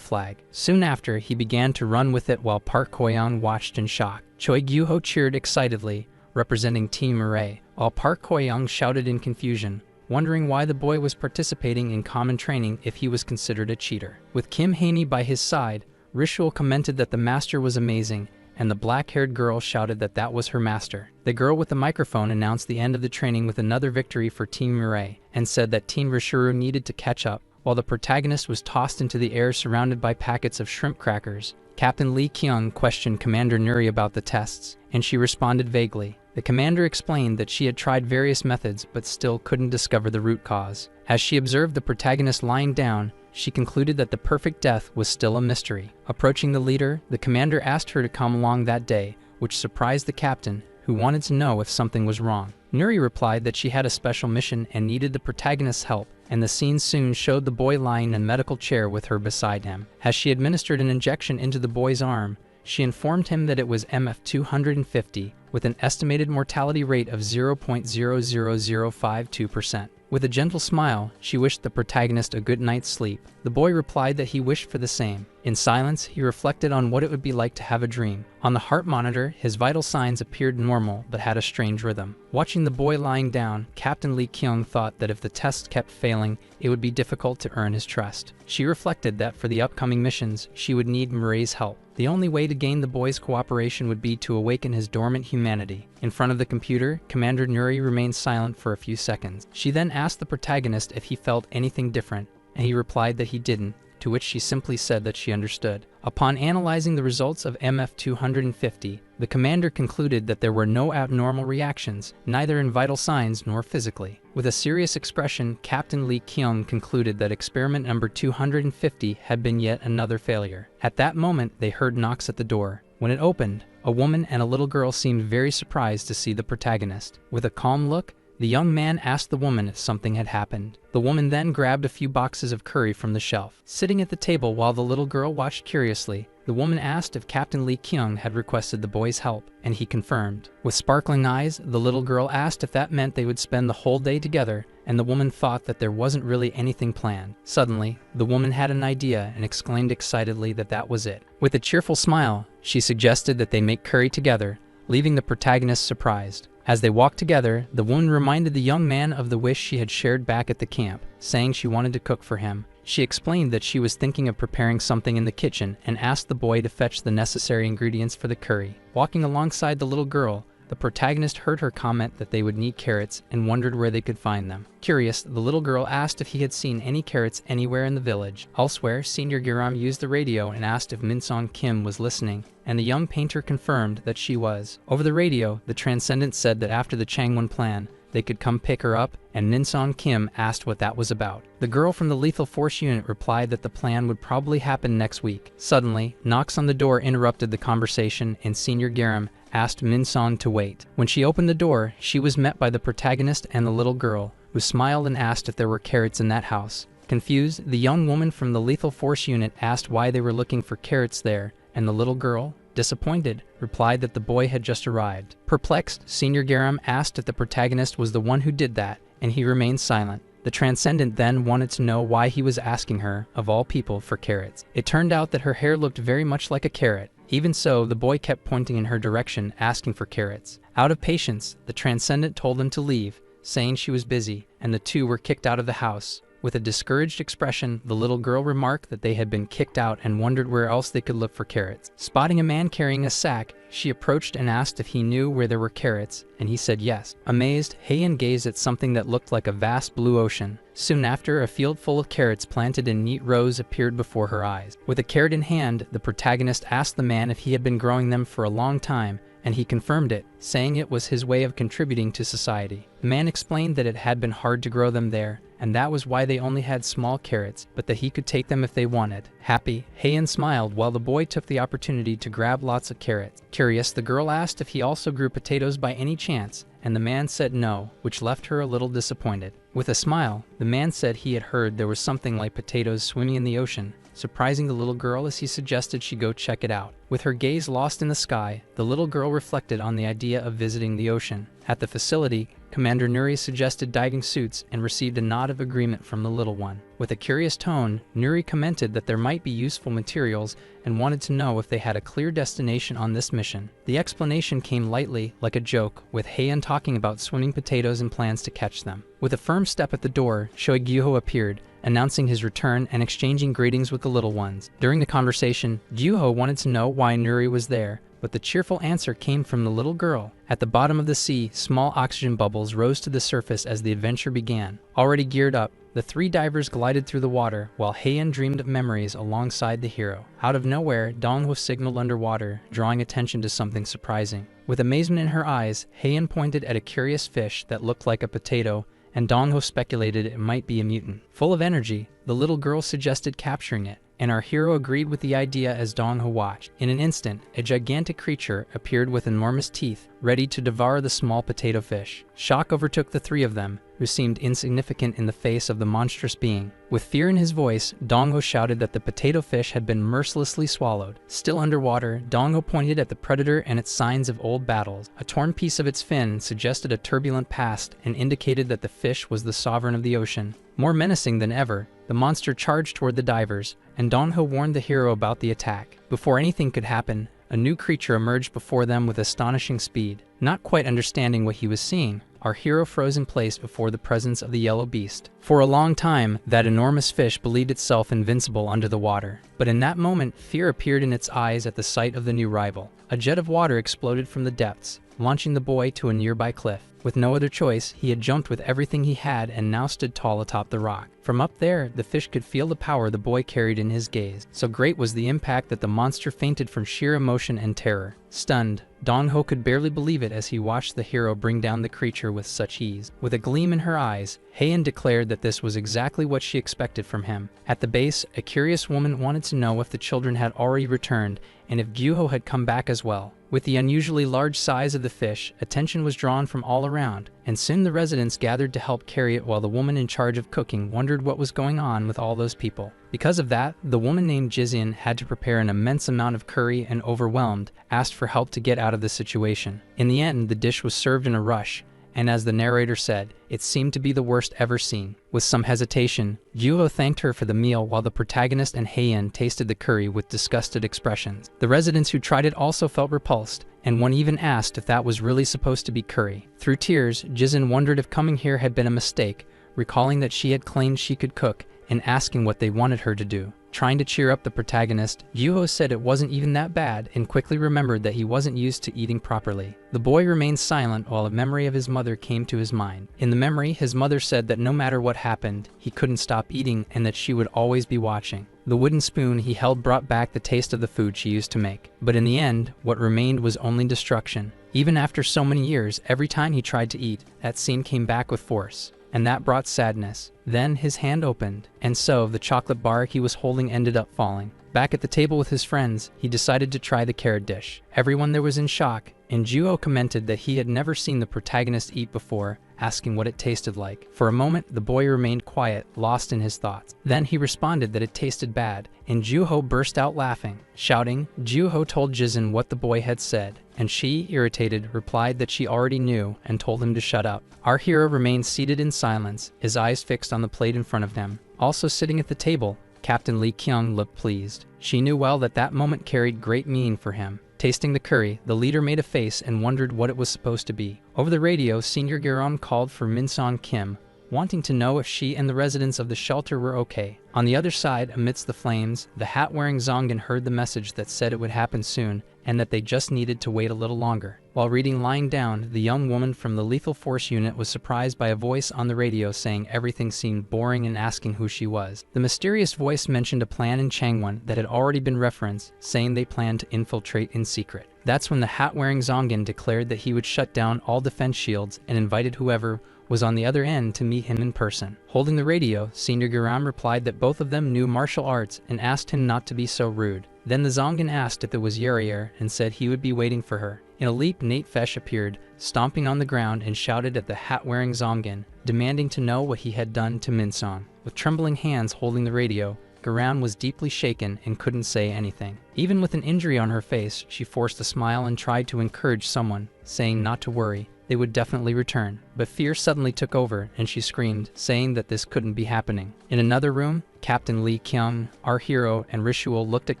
flag. Soon after, he began to run with it while Park Hoyeon watched in shock. Choi Gyuho cheered excitedly, representing Team Mirai, while Park Hoyeon shouted in confusion, wondering why the boy was participating in common training if he was considered a cheater. With Kim Haemi by his side, Ritual commented that the master was amazing, and the black-haired girl shouted that that was her master. The girl with the microphone announced the end of the training with another victory for Team Mirai, and said that Team Rishiru needed to catch up, while the protagonist was tossed into the air surrounded by packets of shrimp crackers. Captain Lee Kyung questioned Commander Nuri about the tests, and she responded vaguely. The commander explained that she had tried various methods but still couldn't discover the root cause. As she observed the protagonist lying down, she concluded that the perfect death was still a mystery. Approaching the leader, the commander asked her to come along that day, which surprised the captain, who wanted to know if something was wrong. Nuri replied that she had a special mission and needed the protagonist's help, and the scene soon showed the boy lying in a medical chair with her beside him. As she administered an injection into the boy's arm, she informed him that it was MF250, with an estimated mortality rate of 0.00052%. With a gentle smile, she wished the protagonist a good night's sleep. The boy replied that he wished for the same. In silence, he reflected on what it would be like to have a dream. On the heart monitor, his vital signs appeared normal but had a strange rhythm. Watching the boy lying down, Captain Lee Kyung thought that if the test kept failing, it would be difficult to earn his trust. She reflected that for the upcoming missions, she would need Murray's help. The only way to gain the boy's cooperation would be to awaken his dormant humanity. In front of the computer, Commander Nuri remained silent for a few seconds. She then asked the protagonist if he felt anything different, and he replied that he didn't, to which she simply said that she understood. Upon analyzing the results of MF250, the commander concluded that there were no abnormal reactions, neither in vital signs nor physically. With a serious expression, Captain Lee Kyung concluded that experiment number 250 had been yet another failure. At that moment, they heard knocks at the door. When it opened, a woman and a little girl seemed very surprised to see the protagonist. With a calm look, the young man asked the woman if something had happened. The woman then grabbed a few boxes of curry from the shelf. Sitting at the table while the little girl watched curiously, the woman asked if Captain Lee Kyung had requested the boy's help, and he confirmed. With sparkling eyes, the little girl asked if that meant they would spend the whole day together, and the woman thought that there wasn't really anything planned. Suddenly, the woman had an idea and exclaimed excitedly that that was it. With a cheerful smile, she suggested that they make curry together, leaving the protagonist surprised. As they walked together, the woman reminded the young man of the wish she had shared back at the camp, saying she wanted to cook for him. She explained that she was thinking of preparing something in the kitchen and asked the boy to fetch the necessary ingredients for the curry. Walking alongside the little girl, the protagonist heard her comment that they would need carrots and wondered where they could find them. Curious, the little girl asked if he had seen any carrots anywhere in the village. Elsewhere, Senior Giram used the radio and asked if Min-song Kim was listening, and the young painter confirmed that she was. Over the radio, the Transcendent said that after the Changwon plan, they could come pick her up, and Min-song Kim asked what that was about. The girl from the Lethal Force unit replied that the plan would probably happen next week. Suddenly, knocks on the door interrupted the conversation, and Senior Giram asked Min-song to wait. When she opened the door, she was met by the protagonist and the little girl, who smiled and asked if there were carrots in that house. Confused, the young woman from the Lethal Force unit asked why they were looking for carrots there, and the little girl, disappointed, replied that the boy had just arrived. Perplexed, Senior Garam asked if the protagonist was the one who did that, and he remained silent. The Transcendent then wanted to know why he was asking her, of all people, for carrots. It turned out that her hair looked very much like a carrot. Even so, the boy kept pointing in her direction, asking for carrots. Out of patience, the Transcendent told them to leave, saying she was busy, and the two were kicked out of the house. With a discouraged expression, the little girl remarked that they had been kicked out and wondered where else they could look for carrots. Spotting a man carrying a sack, she approached and asked if he knew where there were carrots, and he said yes. Amazed, Heian gazed at something that looked like a vast blue ocean. Soon after, a field full of carrots planted in neat rows appeared before her eyes. With a carrot in hand, the protagonist asked the man if he had been growing them for a long time, and he confirmed it, saying it was his way of contributing to society. The man explained that it had been hard to grow them there, and that was why they only had small carrots, but that he could take them if they wanted. Happy, Heian smiled while the boy took the opportunity to grab lots of carrots. Curious, the girl asked if he also grew potatoes by any chance, and the man said no, which left her a little disappointed. With a smile, the man said he had heard there was something like potatoes swimming in the ocean, surprising the little girl as he suggested she go check it out. With her gaze lost in the sky, the little girl reflected on the idea of visiting the ocean. At the facility, Commander Nuri suggested diving suits and received a nod of agreement from the little one. With a curious tone, Nuri commented that there might be useful materials and wanted to know if they had a clear destination on this mission. The explanation came lightly, like a joke, with Heian talking about swimming potatoes and plans to catch them. With a firm step at the door, Choi Gyuho appeared, announcing his return and exchanging greetings with the little ones. During the conversation, Gyuho wanted to know why Nuri was there, but the cheerful answer came from the little girl. At the bottom of the sea, small oxygen bubbles rose to the surface as the adventure began. Already geared up, the three divers glided through the water, while Heian dreamed of memories alongside the hero. Out of nowhere, Dong-ho signaled underwater, drawing attention to something surprising. With amazement in her eyes, Heian pointed at a curious fish that looked like a potato, and Dong-ho speculated it might be a mutant. Full of energy, the little girl suggested capturing it, and our hero agreed with the idea as Dong-ho watched. In an instant, a gigantic creature appeared with enormous teeth, ready to devour the small potato fish. Shock overtook the three of them, who seemed insignificant in the face of the monstrous being. With fear in his voice, Dong Ho shouted that the potato fish had been mercilessly swallowed. Still underwater, Dong Ho pointed at the predator and its signs of old battles. A torn piece of its fin suggested a turbulent past and indicated that the fish was the sovereign of the ocean. More menacing than ever, the monster charged toward the divers, and Dong Ho warned the hero about the attack. Before anything could happen, a new creature emerged before them with astonishing speed. Not quite understanding what he was seeing, our hero froze in place before the presence of the yellow beast. For a long time, that enormous fish believed itself invincible under the water. But in that moment, fear appeared in its eyes at the sight of the new rival. A jet of water exploded from the depths, launching the boy to a nearby cliff. With no other choice, he had jumped with everything he had and now stood tall atop the rock. From up there, the fish could feel the power the boy carried in his gaze. So great was the impact that the monster fainted from sheer emotion and terror. Stunned, Dong Ho could barely believe it as he watched the hero bring down the creature with such ease. With a gleam in her eyes, Heian declared that this was exactly what she expected from him. At the base, a curious woman wanted to know if the children had already returned and if Gyuho had come back as well. With the unusually large size of the fish, attention was drawn from all around, and soon the residents gathered to help carry it while the woman in charge of cooking wondered what was going on with all those people. Because of that, the woman named Jizin had to prepare an immense amount of curry and, overwhelmed, asked for help to get out of the situation. In the end, the dish was served in a rush, and as the narrator said, it seemed to be the worst ever seen. With some hesitation, Gyuho thanked her for the meal while the protagonist and Heian tasted the curry with disgusted expressions. The residents who tried it also felt repulsed, and one even asked if that was really supposed to be curry. Through tears, Jizin wondered if coming here had been a mistake, recalling that she had claimed she could cook and asking what they wanted her to do. Trying to cheer up the protagonist, Gyuho said it wasn't even that bad and quickly remembered that he wasn't used to eating properly. The boy remained silent while a memory of his mother came to his mind. In the memory, his mother said that no matter what happened, he couldn't stop eating and that she would always be watching. The wooden spoon he held brought back the taste of the food she used to make. But in the end, what remained was only destruction. Even after so many years, every time he tried to eat, that scene came back with force. And that brought sadness. Then his hand opened, and so the chocolate bar he was holding ended up falling. Back at the table with his friends, he decided to try the carrot dish. Everyone there was in shock, and Gyuho commented that he had never seen the protagonist eat before, asking what it tasted like. For a moment, the boy remained quiet, lost in his thoughts. Then he responded that it tasted bad, and Gyuho burst out laughing. Shouting, Gyuho told Jizin what the boy had said, and she, irritated, replied that she already knew and told him to shut up. Our hero remained seated in silence, his eyes fixed on the plate in front of him. Also sitting at the table, Captain Lee Kyung looked pleased. She knew well that that moment carried great meaning for him. Tasting the curry, the leader made a face and wondered what it was supposed to be. Over the radio, Senior Geron called for Min-son Kim, wanting to know if she and the residents of the shelter were okay. On the other side, amidst the flames, the hat-wearing ZOMGAN heard the message that said it would happen soon and that they just needed to wait a little longer. While reading lying down, the young woman from the Lethal Force unit was surprised by a voice on the radio saying everything seemed boring and asking who she was. The mysterious voice mentioned a plan in Changwon that had already been referenced, saying they planned to infiltrate in secret. That's when the hat-wearing ZOMGAN declared that he would shut down all defense shields and invited whoever was on the other end to meet him in person. Holding the radio, Senior Geram replied that both of them knew martial arts and asked him not to be so rude. Then the ZOMGAN asked if it was Yerier and said he would be waiting for her. In a leap, Nate Fesh appeared, stomping on the ground and shouted at the hat-wearing ZOMGAN, demanding to know what he had done to Min-son. With trembling hands holding the radio, Geram was deeply shaken and couldn't say anything. Even with an injury on her face, she forced a smile and tried to encourage someone, saying not to worry. They would definitely return. But fear suddenly took over, and she screamed, saying that this couldn't be happening. In another room, Captain Lee Kyung, our hero, and Ritual looked at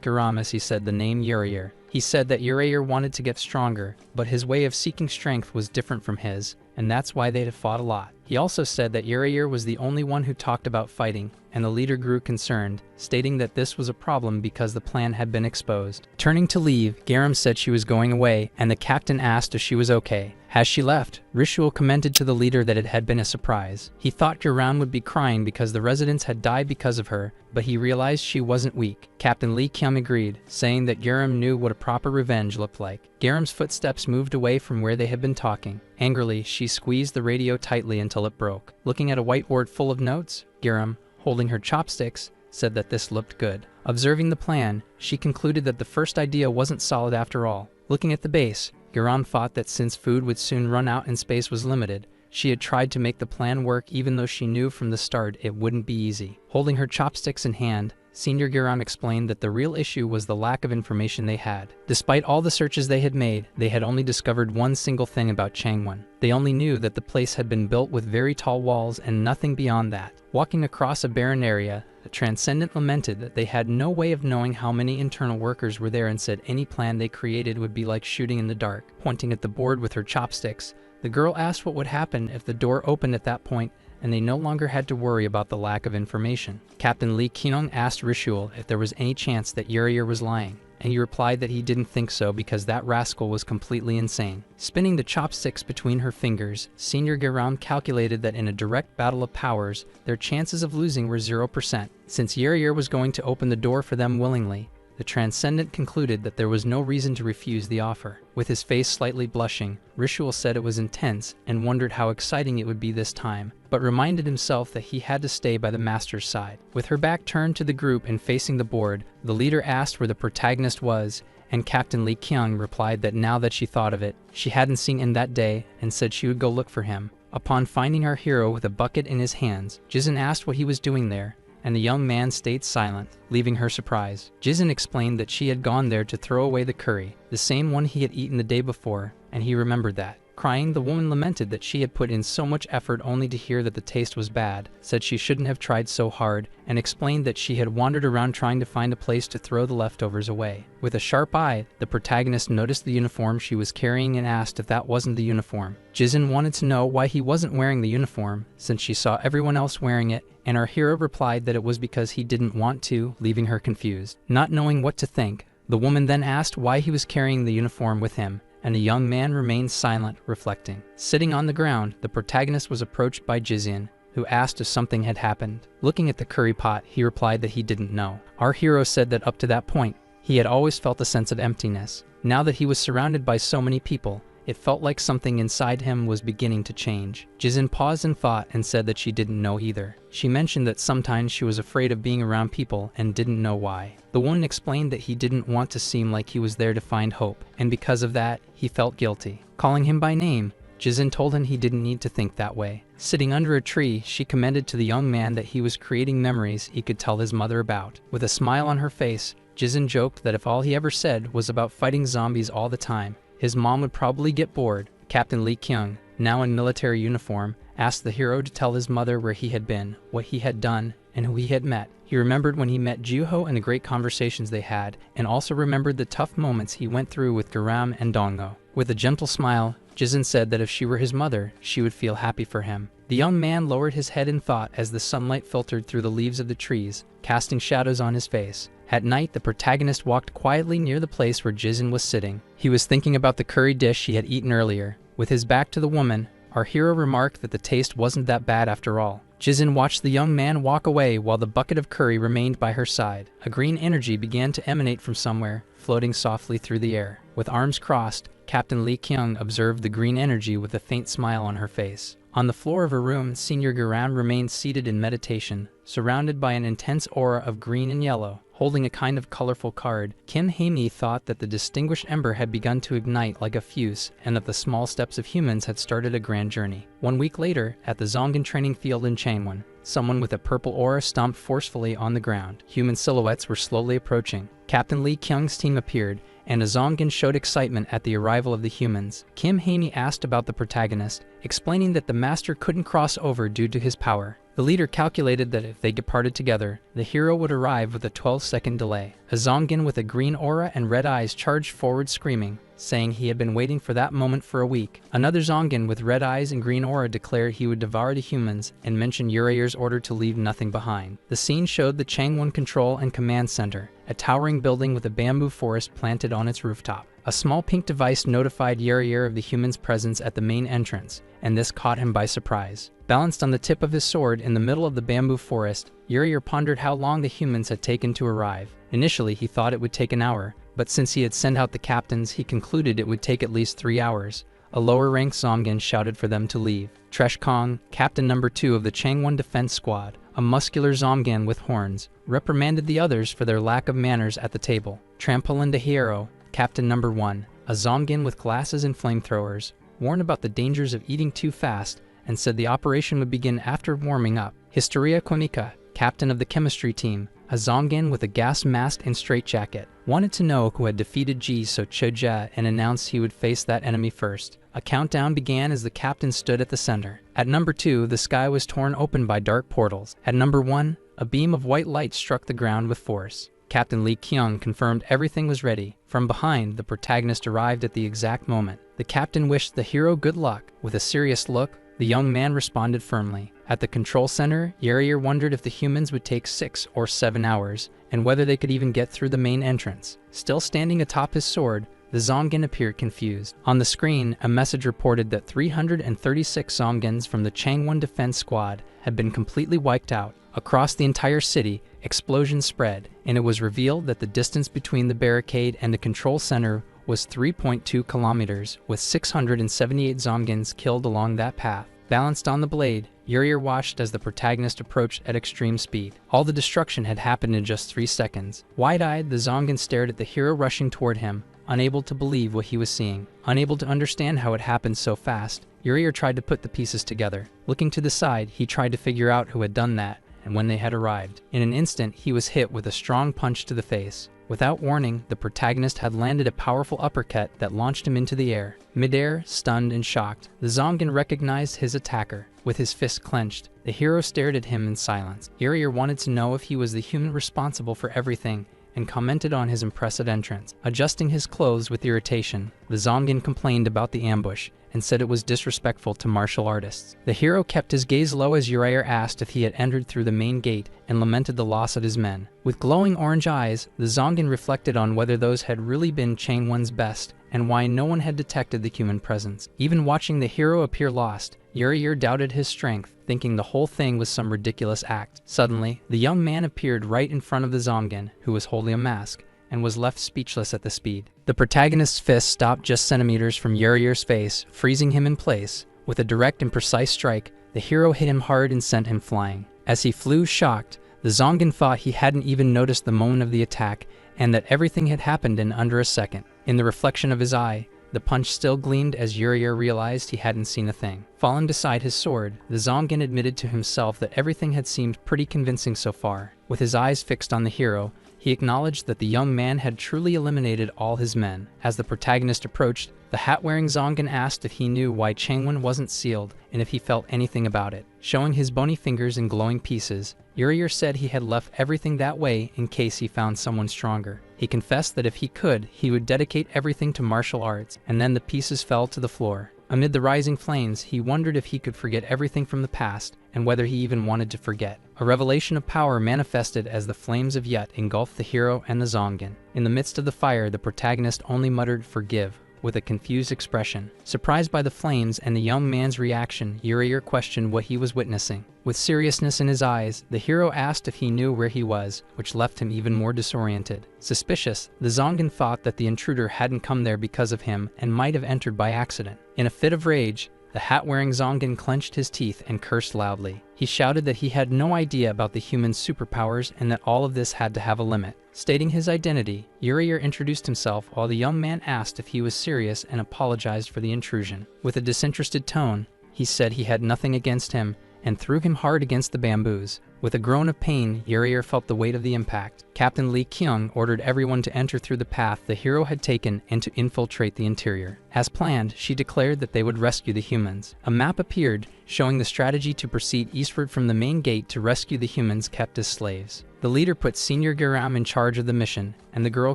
Geram as he said the name Yerier. He said that Yerier wanted to get stronger, but his way of seeking strength was different from his, and that's why they had fought a lot. He also said that Yerier was the only one who talked about fighting, and the leader grew concerned, stating that this was a problem because the plan had been exposed. Turning to leave, Geram said she was going away, and the captain asked if she was okay. As she left, Ritual commented to the leader that it had been a surprise. He thought Geram would be crying because the residents had died because of her, but he realized she wasn't weak. Captain Lee Kyung agreed, saying that Geram knew what a proper revenge looked like. Geram's footsteps moved away from where they had been talking. Angrily, she squeezed the radio tightly until it broke. Looking at a whiteboard full of notes, Geram, holding her chopsticks, said that this looked good. Observing the plan, she concluded that the first idea wasn't solid after all. Looking at the base, Garan thought that since food would soon run out and space was limited, she had tried to make the plan work even though she knew from the start it wouldn't be easy. Holding her chopsticks in hand, Senior Garan explained that the real issue was the lack of information they had. Despite all the searches they had made, they had only discovered one single thing about Changwon. They only knew that the place had been built with very tall walls and nothing beyond that. Walking across a barren area, the Transcendent lamented that they had no way of knowing how many internal workers were there and said any plan they created would be like shooting in the dark. Pointing at the board with her chopsticks, the girl asked what would happen if the door opened at that point and they no longer had to worry about the lack of information. Captain Lee Kyung asked Ritual if there was any chance that Urier was lying, and he replied that he didn't think so because that rascal was completely insane. Spinning the chopsticks between her fingers, Senior Garam calculated that in a direct battle of powers, their chances of losing were 0%. Since Urier was going to open the door for them willingly, the Transcendent concluded that there was no reason to refuse the offer. With his face slightly blushing, Ritual said it was intense and wondered how exciting it would be this time, but reminded himself that he had to stay by the master's side. With her back turned to the group and facing the board, the leader asked where the protagonist was, and Captain Lee Kyung replied that now that she thought of it, she hadn't seen him that day and said she would go look for him. Upon finding our hero with a bucket in his hands, Jizun asked what he was doing there, and the young man stayed silent, leaving her surprised. Jizun explained that she had gone there to throw away the curry, the same one he had eaten the day before, and he remembered that. Crying, the woman lamented that she had put in so much effort only to hear that the taste was bad, said she shouldn't have tried so hard, and explained that she had wandered around trying to find a place to throw the leftovers away. With a sharp eye, the protagonist noticed the uniform she was carrying and asked if that wasn't the uniform. Jizun wanted to know why he wasn't wearing the uniform, since she saw everyone else wearing it, and our hero replied that it was because he didn't want to, leaving her confused. Not knowing what to think, the woman then asked why he was carrying the uniform with him, and the young man remained silent, reflecting. Sitting on the ground, the protagonist was approached by Jizun, who asked if something had happened. Looking at the curry pot, he replied that he didn't know. Our hero said that up to that point, he had always felt a sense of emptiness. Now that he was surrounded by so many people, it felt like something inside him was beginning to change. Jizun paused in thought and said that she didn't know either. She mentioned that sometimes she was afraid of being around people and didn't know why. The woman explained that he didn't want to seem like he was there to find hope, and because of that, he felt guilty. Calling him by name, Jizun told him he didn't need to think that way. Sitting under a tree, she commended to the young man that he was creating memories he could tell his mother about. With a smile on her face, Jizun joked that if all he ever said was about fighting zombies all the time, his mom would probably get bored. Captain Lee Kyung, now in military uniform, asked the hero to tell his mother where he had been, what he had done, and who he had met. He remembered when he met Juho and the great conversations they had, and also remembered the tough moments he went through with Garam and Dongo. With a gentle smile, Jizun said that if she were his mother, she would feel happy for him. The young man lowered his head in thought as the sunlight filtered through the leaves of the trees, casting shadows on his face. At night, the protagonist walked quietly near the place where Jizun was sitting. He was thinking about the curry dish he had eaten earlier. With his back to the woman, our hero remarked that the taste wasn't that bad after all. Jizun watched the young man walk away while the bucket of curry remained by her side. A green energy began to emanate from somewhere, floating softly through the air. With arms crossed, Captain Lee Kyung observed the green energy with a faint smile on her face. On the floor of her room, Senior Garan remained seated in meditation, surrounded by an intense aura of green and yellow. Holding a kind of colorful card, Kim Hae-mi thought that the distinguished ember had begun to ignite like a fuse and that the small steps of humans had started a grand journey. 1 week later, at the ZOMGAN training field in Changwon, someone with a purple aura stomped forcefully on the ground. Human silhouettes were slowly approaching. Captain Lee Kyung's team appeared, and a ZOMGAN showed excitement at the arrival of the humans. Kim Hae-mi asked about the protagonist, explaining that the master couldn't cross over due to his power. The leader calculated that if they departed together, the hero would arrive with a 12-second delay. A ZOMGAN with a green aura and red eyes charged forward screaming, saying he had been waiting for that moment for a week. Another ZOMGAN with red eyes and green aura declared he would devour the humans and mentioned Uraier's order to leave nothing behind. The scene showed the Changwon Control and Command Center, a towering building with a bamboo forest planted on its rooftop. A small pink device notified Urier of the human's presence at the main entrance, and this caught him by surprise. Balanced on the tip of his sword in the middle of the bamboo forest, Urier pondered how long the humans had taken to arrive. Initially, he thought it would take an hour, but since he had sent out the captains, he concluded it would take at least 3 hours. A lower-ranked ZOMGAN shouted for them to leave. Tresh Kong, captain number 2 of the Changwon Defense Squad, a muscular ZOMGAN with horns, reprimanded the others for their lack of manners at the table. Trampolin de Hierro, captain number 1, a a ZOMGAN with glasses and flamethrowers, warned about the dangers of eating too fast and said the operation would begin after warming up. Historia Komika, captain of the chemistry team, a ZOMGAN with a gas mask and straitjacket, wanted to know who had defeated Ji So Choja and announced he would face that enemy first. A countdown began as the captain stood at the center. At number 2, the sky was torn open by dark portals. At number 1, a beam of white light struck the ground with force. Captain Lee Kyung confirmed everything was ready. From behind, the protagonist arrived at the exact moment. The captain wished the hero good luck. With a serious look, the young man responded firmly. At the control center, Yerier wondered if the humans would take 6 or 7 hours, and whether they could even get through the main entrance. Still standing atop his sword, the ZOMGAN appeared confused. On the screen, a message reported that 336 ZOMGANs from the Changwon Defense Squad had been completely wiped out. Across the entire city, explosions spread, and it was revealed that the distance between the barricade and the control center was 3.2 kilometers, with 678 ZOMGANs killed along that path. Balanced on the blade, Yurier watched as the protagonist approached at extreme speed. All the destruction had happened in just 3 seconds. Wide-eyed, the ZOMGAN stared at the hero rushing toward him, unable to believe what he was seeing. Unable to understand how it happened so fast, Yurier tried to put the pieces together. Looking to the side, he tried to figure out who had done that, and when they had arrived. In an instant, he was hit with a strong punch to the face. Without warning, the protagonist had landed a powerful uppercut that launched him into the air. Midair, stunned and shocked, the ZOMGAN recognized his attacker. With his fist clenched, the hero stared at him in silence. Yurier wanted to know if he was the human responsible for everything, and commented on his impressive entrance. Adjusting his clothes with irritation, the ZOMGAN complained about the ambush and said it was disrespectful to martial artists. The hero kept his gaze low as Urier asked if he had entered through the main gate and lamented the loss of his men. With glowing orange eyes, the ZOMGAN reflected on whether those had really been Changwon's best and why no one had detected the human presence. Even watching the hero appear lost, Urier doubted his strength, thinking the whole thing was some ridiculous act. Suddenly, the young man appeared right in front of the ZOMGAN, who was holding a mask, and was left speechless at the speed. The protagonist's fist stopped just centimeters from Urier's face, freezing him in place. With a direct and precise strike, the hero hit him hard and sent him flying. As he flew shocked, the ZOMGAN thought he hadn't even noticed the moment of the attack and that everything had happened in under a second. In the reflection of his eye, the punch still gleamed as Urier realized he hadn't seen a thing. Fallen beside his sword, the ZOMGAN admitted to himself that everything had seemed pretty convincing so far. With his eyes fixed on the hero, he acknowledged that the young man had truly eliminated all his men. As the protagonist approached, the hat-wearing ZOMGAN asked if he knew why Changwon wasn't sealed and if he felt anything about it. Showing his bony fingers in glowing pieces, Urier said he had left everything that way in case he found someone stronger. He confessed that if he could, he would dedicate everything to martial arts, and then the pieces fell to the floor. Amid the rising flames, he wondered if he could forget everything from the past, and whether he even wanted to forget. A revelation of power manifested as the flames of Yut engulfed the hero and the ZOMGAN. In the midst of the fire, the protagonist only muttered "forgive" with a confused expression. Surprised by the flames and the young man's reaction, Urier questioned what he was witnessing. With seriousness in his eyes, the hero asked if he knew where he was, which left him even more disoriented. Suspicious, the ZOMGAN thought that the intruder hadn't come there because of him and might have entered by accident. In a fit of rage, the hat-wearing ZOMGAN clenched his teeth and cursed loudly. He shouted that he had no idea about the human's superpowers and that all of this had to have a limit. Stating his identity, Urier introduced himself while the young man asked if he was serious and apologized for the intrusion. With a disinterested tone, he said he had nothing against him and threw him hard against the bamboos. With a groan of pain, Urier felt the weight of the impact. Captain Lee Kyung ordered everyone to enter through the path the hero had taken and to infiltrate the interior. As planned, she declared that they would rescue the humans. A map appeared, showing the strategy to proceed eastward from the main gate to rescue the humans kept as slaves. The leader put Senior Garam in charge of the mission, and the girl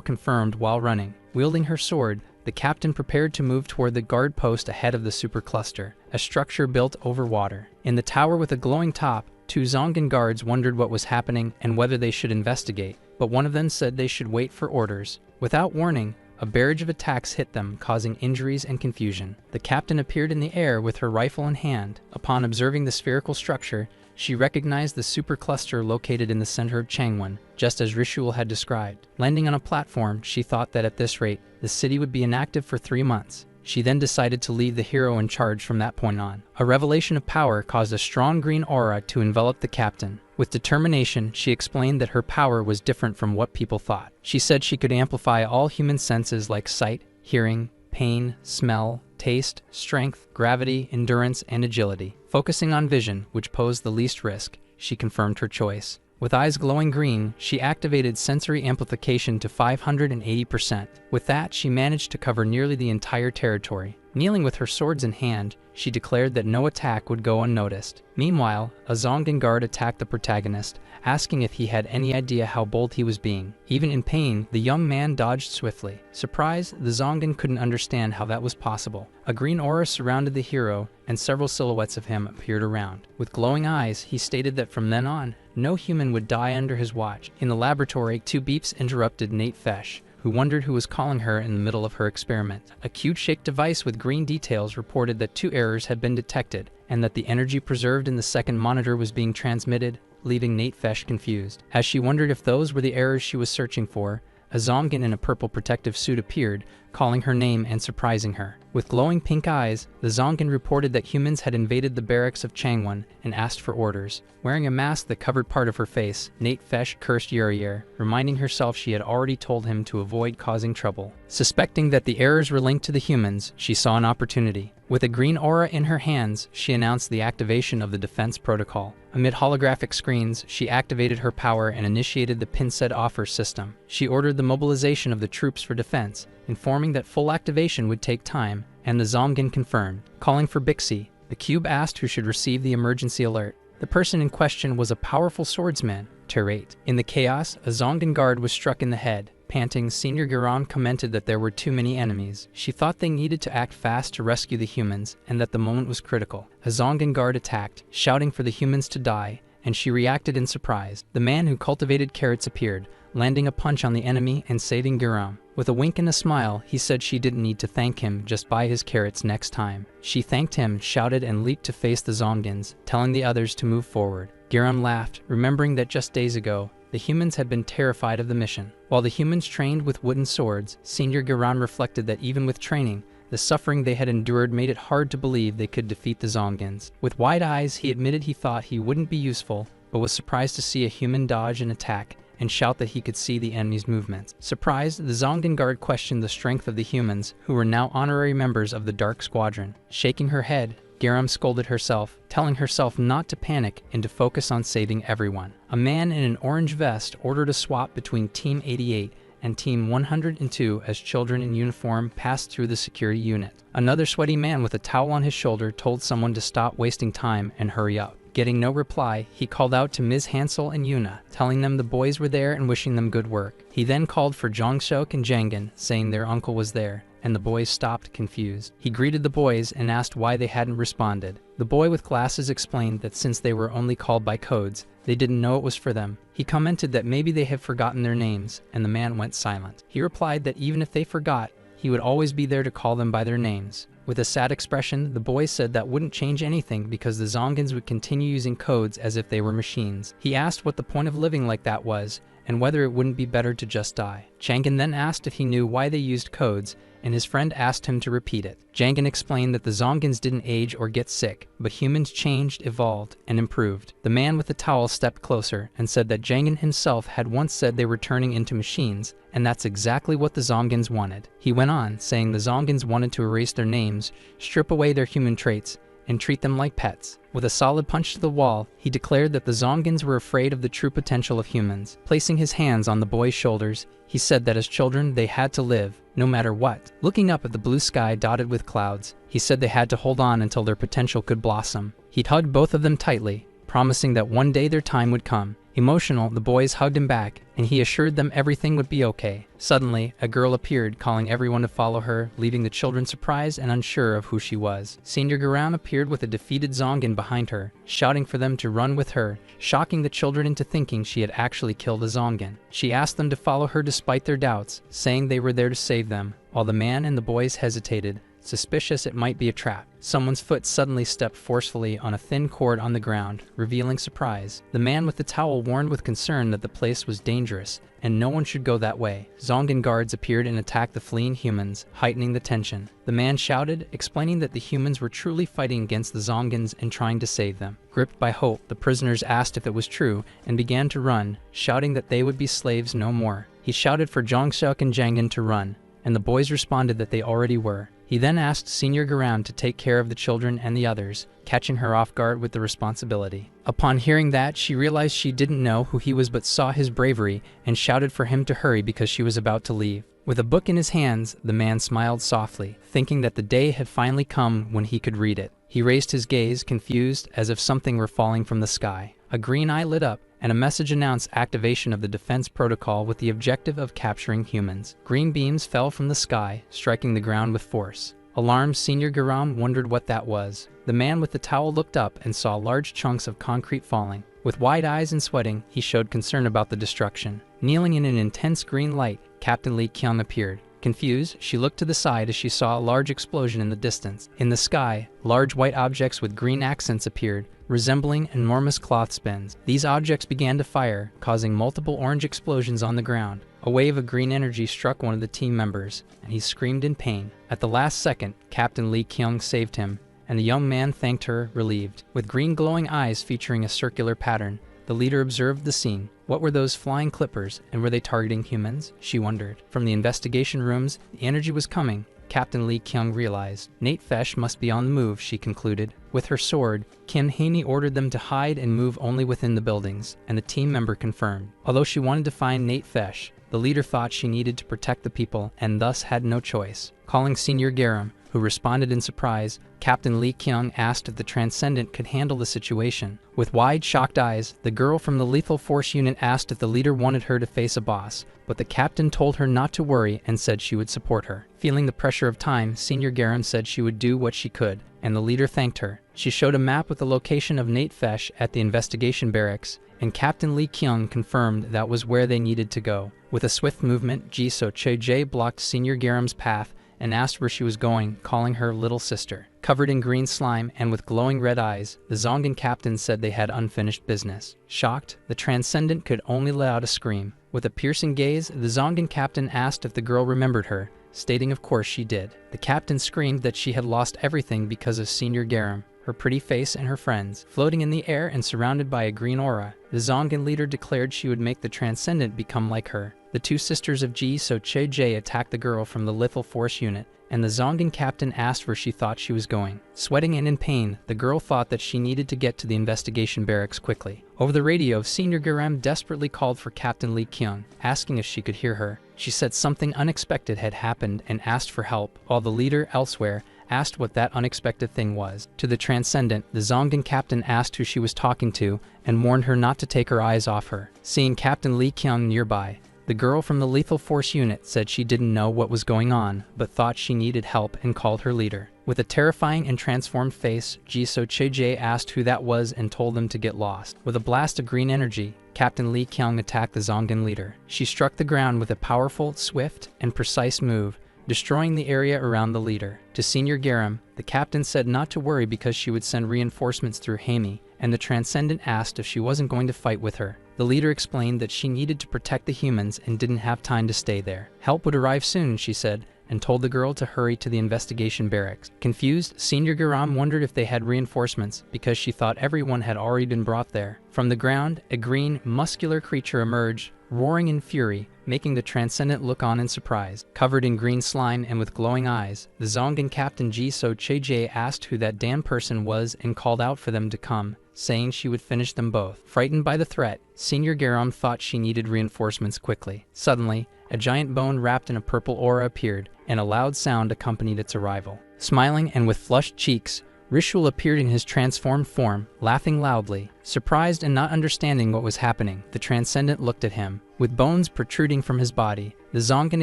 confirmed while running. Wielding her sword, the captain prepared to move toward the guard post ahead of the supercluster, a structure built over water. In the tower with a glowing top, 2 ZOMGAN guards wondered what was happening and whether they should investigate, but one of them said they should wait for orders. Without warning, a barrage of attacks hit them, causing injuries and confusion. The captain appeared in the air with her rifle in hand. Upon observing the spherical structure, she recognized the supercluster located in the center of Changwon, just as Ritual had described. Landing on a platform, she thought that at this rate, the city would be inactive for 3 months. She then decided to leave the hero in charge from that point on. A revelation of power caused a strong green aura to envelop the captain. With determination, she explained that her power was different from what people thought. She said she could amplify all human senses like sight, hearing, pain, smell, taste, strength, gravity, endurance, and agility. Focusing on vision, which posed the least risk, she confirmed her choice. With eyes glowing green, she activated sensory amplification to 580%. With that, she managed to cover nearly the entire territory. Kneeling with her swords in hand, she declared that no attack would go unnoticed. Meanwhile, a ZOMGAN guard attacked the protagonist, asking if he had any idea how bold he was being. Even in pain, the young man dodged swiftly. Surprised, the ZOMGAN couldn't understand how that was possible. A green aura surrounded the hero, and several silhouettes of him appeared around. With glowing eyes, he stated that from then on, no human would die under his watch. In the laboratory, two beeps interrupted Nate Fesh, who wondered who was calling her in the middle of her experiment. A cube-shaped device with green details reported that 2 errors had been detected, and that the energy preserved in the second monitor was being transmitted, leaving Nate Fesh confused. As she wondered if those were the errors she was searching for, a ZOMGAN in a purple protective suit appeared, calling her name and surprising her. With glowing pink eyes, the ZOMGAN reported that humans had invaded the barracks of Changwon and asked for orders. Wearing a mask that covered part of her face, Nate Fesh cursed Urier, reminding herself she had already told him to avoid causing trouble. Suspecting that the errors were linked to the humans, she saw an opportunity. With a green aura in her hands, she announced the activation of the defense protocol. Amid holographic screens, she activated her power and initiated the Pinset Offer system. She ordered the mobilization of the troops for defense, informing that full activation would take time, and the ZOMGAN confirmed. Calling for Bixie, the cube asked who should receive the emergency alert. The person in question was a powerful swordsman, Terate. In the chaos, a ZOMGAN guard was struck in the head. Panting, Senior Garam commented that there were too many enemies. She thought they needed to act fast to rescue the humans, and that the moment was critical. A ZOMGAN guard attacked, shouting for the humans to die, and she reacted in surprise. The man who cultivated carrots appeared, landing a punch on the enemy and saving Garam. With a wink and a smile, he said she didn't need to thank him, just buy his carrots next time. She thanked him, shouted, and leaped to face the ZOMGANs, telling the others to move forward. Garam laughed, remembering that just days ago, the humans had been terrified of the mission. While the humans trained with wooden swords, Senior Garan reflected that even with training, the suffering they had endured made it hard to believe they could defeat the ZOMGANs. With wide eyes, he admitted he thought he wouldn't be useful, but was surprised to see a human dodge an attack and shout that he could see the enemy's movements. Surprised, the ZOMGAN guard questioned the strength of the humans, who were now honorary members of the Dark Squadron. Shaking her head, Garam scolded herself, telling herself not to panic and to focus on saving everyone. A man in an orange vest ordered a swap between Team 88 and Team 102 as children in uniform passed through the security unit. Another sweaty man with a towel on his shoulder told someone to stop wasting time and hurry up. Getting no reply, he called out to Ms. Hansel and Yuna, telling them the boys were there and wishing them good work. He then called for Jongseok and Jangan, saying their uncle was there, and the boys stopped confused. He greeted the boys and asked why they hadn't responded. The boy with glasses explained that since they were only called by codes, they didn't know it was for them. He commented that maybe they had forgotten their names, and the man went silent. He replied that even if they forgot, he would always be there to call them by their names. With a sad expression, the boy said that wouldn't change anything because the ZOMGANs would continue using codes as if they were machines. He asked what the point of living like that was, and whether it wouldn't be better to just die. Jangan then asked if he knew why they used codes, and his friend asked him to repeat it. Jangan explained that the ZOMGANs didn't age or get sick, but humans changed, evolved, and improved. The man with the towel stepped closer and said that Jangan himself had once said they were turning into machines, and that's exactly what the ZOMGANs wanted. He went on, saying the ZOMGANs wanted to erase their names, strip away their human traits, and treat them like pets. With a solid punch to the wall, he declared that the ZOMGANs were afraid of the true potential of humans. Placing his hands on the boy's shoulders, he said that as children they had to live, no matter what. Looking up at the blue sky dotted with clouds, he said they had to hold on until their potential could blossom. He'd hugged both of them tightly, promising that one day their time would come. Emotional, the boys hugged him back, and he assured them everything would be okay. Suddenly, a girl appeared, calling everyone to follow her, leaving the children surprised and unsure of who she was. Senior Garam appeared with a defeated ZOMGAN behind her, shouting for them to run with her, shocking the children into thinking she had actually killed a ZOMGAN. She asked them to follow her despite their doubts, saying they were there to save them, while the man and the boys hesitated, suspicious it might be a trap. Someone's foot suddenly stepped forcefully on a thin cord on the ground, revealing surprise. The man with the towel warned with concern that the place was dangerous, and no one should go that way. ZOMGAN guards appeared and attacked the fleeing humans, heightening the tension. The man shouted, explaining that the humans were truly fighting against the ZOMGANs and trying to save them. Gripped by hope, the prisoners asked if it was true, and began to run, shouting that they would be slaves no more. He shouted for Jongseok and Jangan to run, and the boys responded that they already were. He then asked Senior Garam to take care of the children and the others, catching her off guard with the responsibility. Upon hearing that, she realized she didn't know who he was but saw his bravery and shouted for him to hurry because she was about to leave. With a book in his hands, the man smiled softly, thinking that the day had finally come when he could read it. He raised his gaze, confused, as if something were falling from the sky. A green eye lit up, and a message announced activation of the defense protocol with the objective of capturing humans. Green beams fell from the sky, striking the ground with force. Alarmed, Senior Garam wondered what that was. The man with the towel looked up and saw large chunks of concrete falling. With wide eyes and sweating, he showed concern about the destruction. Kneeling in an intense green light, Captain Lee Kyung appeared. Confused, she looked to the side as she saw a large explosion in the distance. In the sky, large white objects with green accents appeared, resembling enormous cloth spins. These objects began to fire, causing multiple orange explosions on the ground. A wave of green energy struck one of the team members, and he screamed in pain. At the last second, Captain Lee Kyung saved him, and the young man thanked her, relieved. With green glowing eyes featuring a circular pattern, the leader observed the scene. What were those flying clippers, and were they targeting humans? She wondered. From the investigation rooms, the energy was coming. Captain Lee Kyung realized. Nate Fesh must be on the move, she concluded. With her sword, Kim Haney ordered them to hide and move only within the buildings, and the team member confirmed. Although she wanted to find Nate Fesh, the leader thought she needed to protect the people and thus had no choice. Calling Senior Garam, who responded in surprise, Captain Lee Kyung asked if the Transcendent could handle the situation. With wide, shocked eyes, the girl from the Lethal Force unit asked if the leader wanted her to face a boss, but the captain told her not to worry and said she would support her. Feeling the pressure of time, Senior Garam said she would do what she could, and the leader thanked her. She showed a map with the location of Nate Fesh at the investigation barracks, and Captain Lee Kyung confirmed that was where they needed to go. With a swift movement, Ji So-che blocked Senior Garam's path and asked where she was going, calling her little sister. Covered in green slime and with glowing red eyes, the ZOMGAN captain said they had unfinished business. Shocked, the Transcendent could only let out a scream. With a piercing gaze, the ZOMGAN captain asked if the girl remembered her, stating of course she did. The captain screamed that she had lost everything because of Senior Garam, her pretty face and her friends. Floating in the air and surrounded by a green aura, the ZOMGAN leader declared she would make the Transcendent become like her. The two sisters of Ji So-che attacked the girl from the Lethal Force unit, and the ZOMGAN captain asked where she thought she was going. Sweating and in pain, the girl thought that she needed to get to the investigation barracks quickly. Over the radio, Senior Garam desperately called for Captain Lee Kyung, asking if she could hear her. She said something unexpected had happened and asked for help, while the leader, elsewhere, asked what that unexpected thing was. To the Transcendent, the ZOMGAN captain asked who she was talking to and warned her not to take her eyes off her. Seeing Captain Lee Kyung nearby, the girl from the Lethal Force unit said she didn't know what was going on, but thought she needed help and called her leader. With a terrifying and transformed face, Ji So-che asked who that was and told them to get lost. With a blast of green energy, Captain Lee Kyung attacked the ZOMGAN leader. She struck the ground with a powerful, swift, and precise move, destroying the area around the leader. To Senior Garam, the captain said not to worry because she would send reinforcements through Hamey, and the Transcendent asked if she wasn't going to fight with her. The leader explained that she needed to protect the humans and didn't have time to stay there. Help would arrive soon, she said, and told the girl to hurry to the investigation barracks. Confused, Senior Garam wondered if they had reinforcements because she thought everyone had already been brought there. From the ground, a green, muscular creature emerged, roaring in fury, making the Transcendent look on in surprise. Covered in green slime and with glowing eyes, the ZOMGAN captain Ji So-che asked who that damn person was and called out for them to come, saying she would finish them both. Frightened by the threat, Senior Garam thought she needed reinforcements quickly. Suddenly, a giant bone wrapped in a purple aura appeared, and a loud sound accompanied its arrival. Smiling and with flushed cheeks, Rishul appeared in his transformed form, laughing loudly. Surprised and not understanding what was happening, the Transcendent looked at him. With bones protruding from his body, the ZOMGAN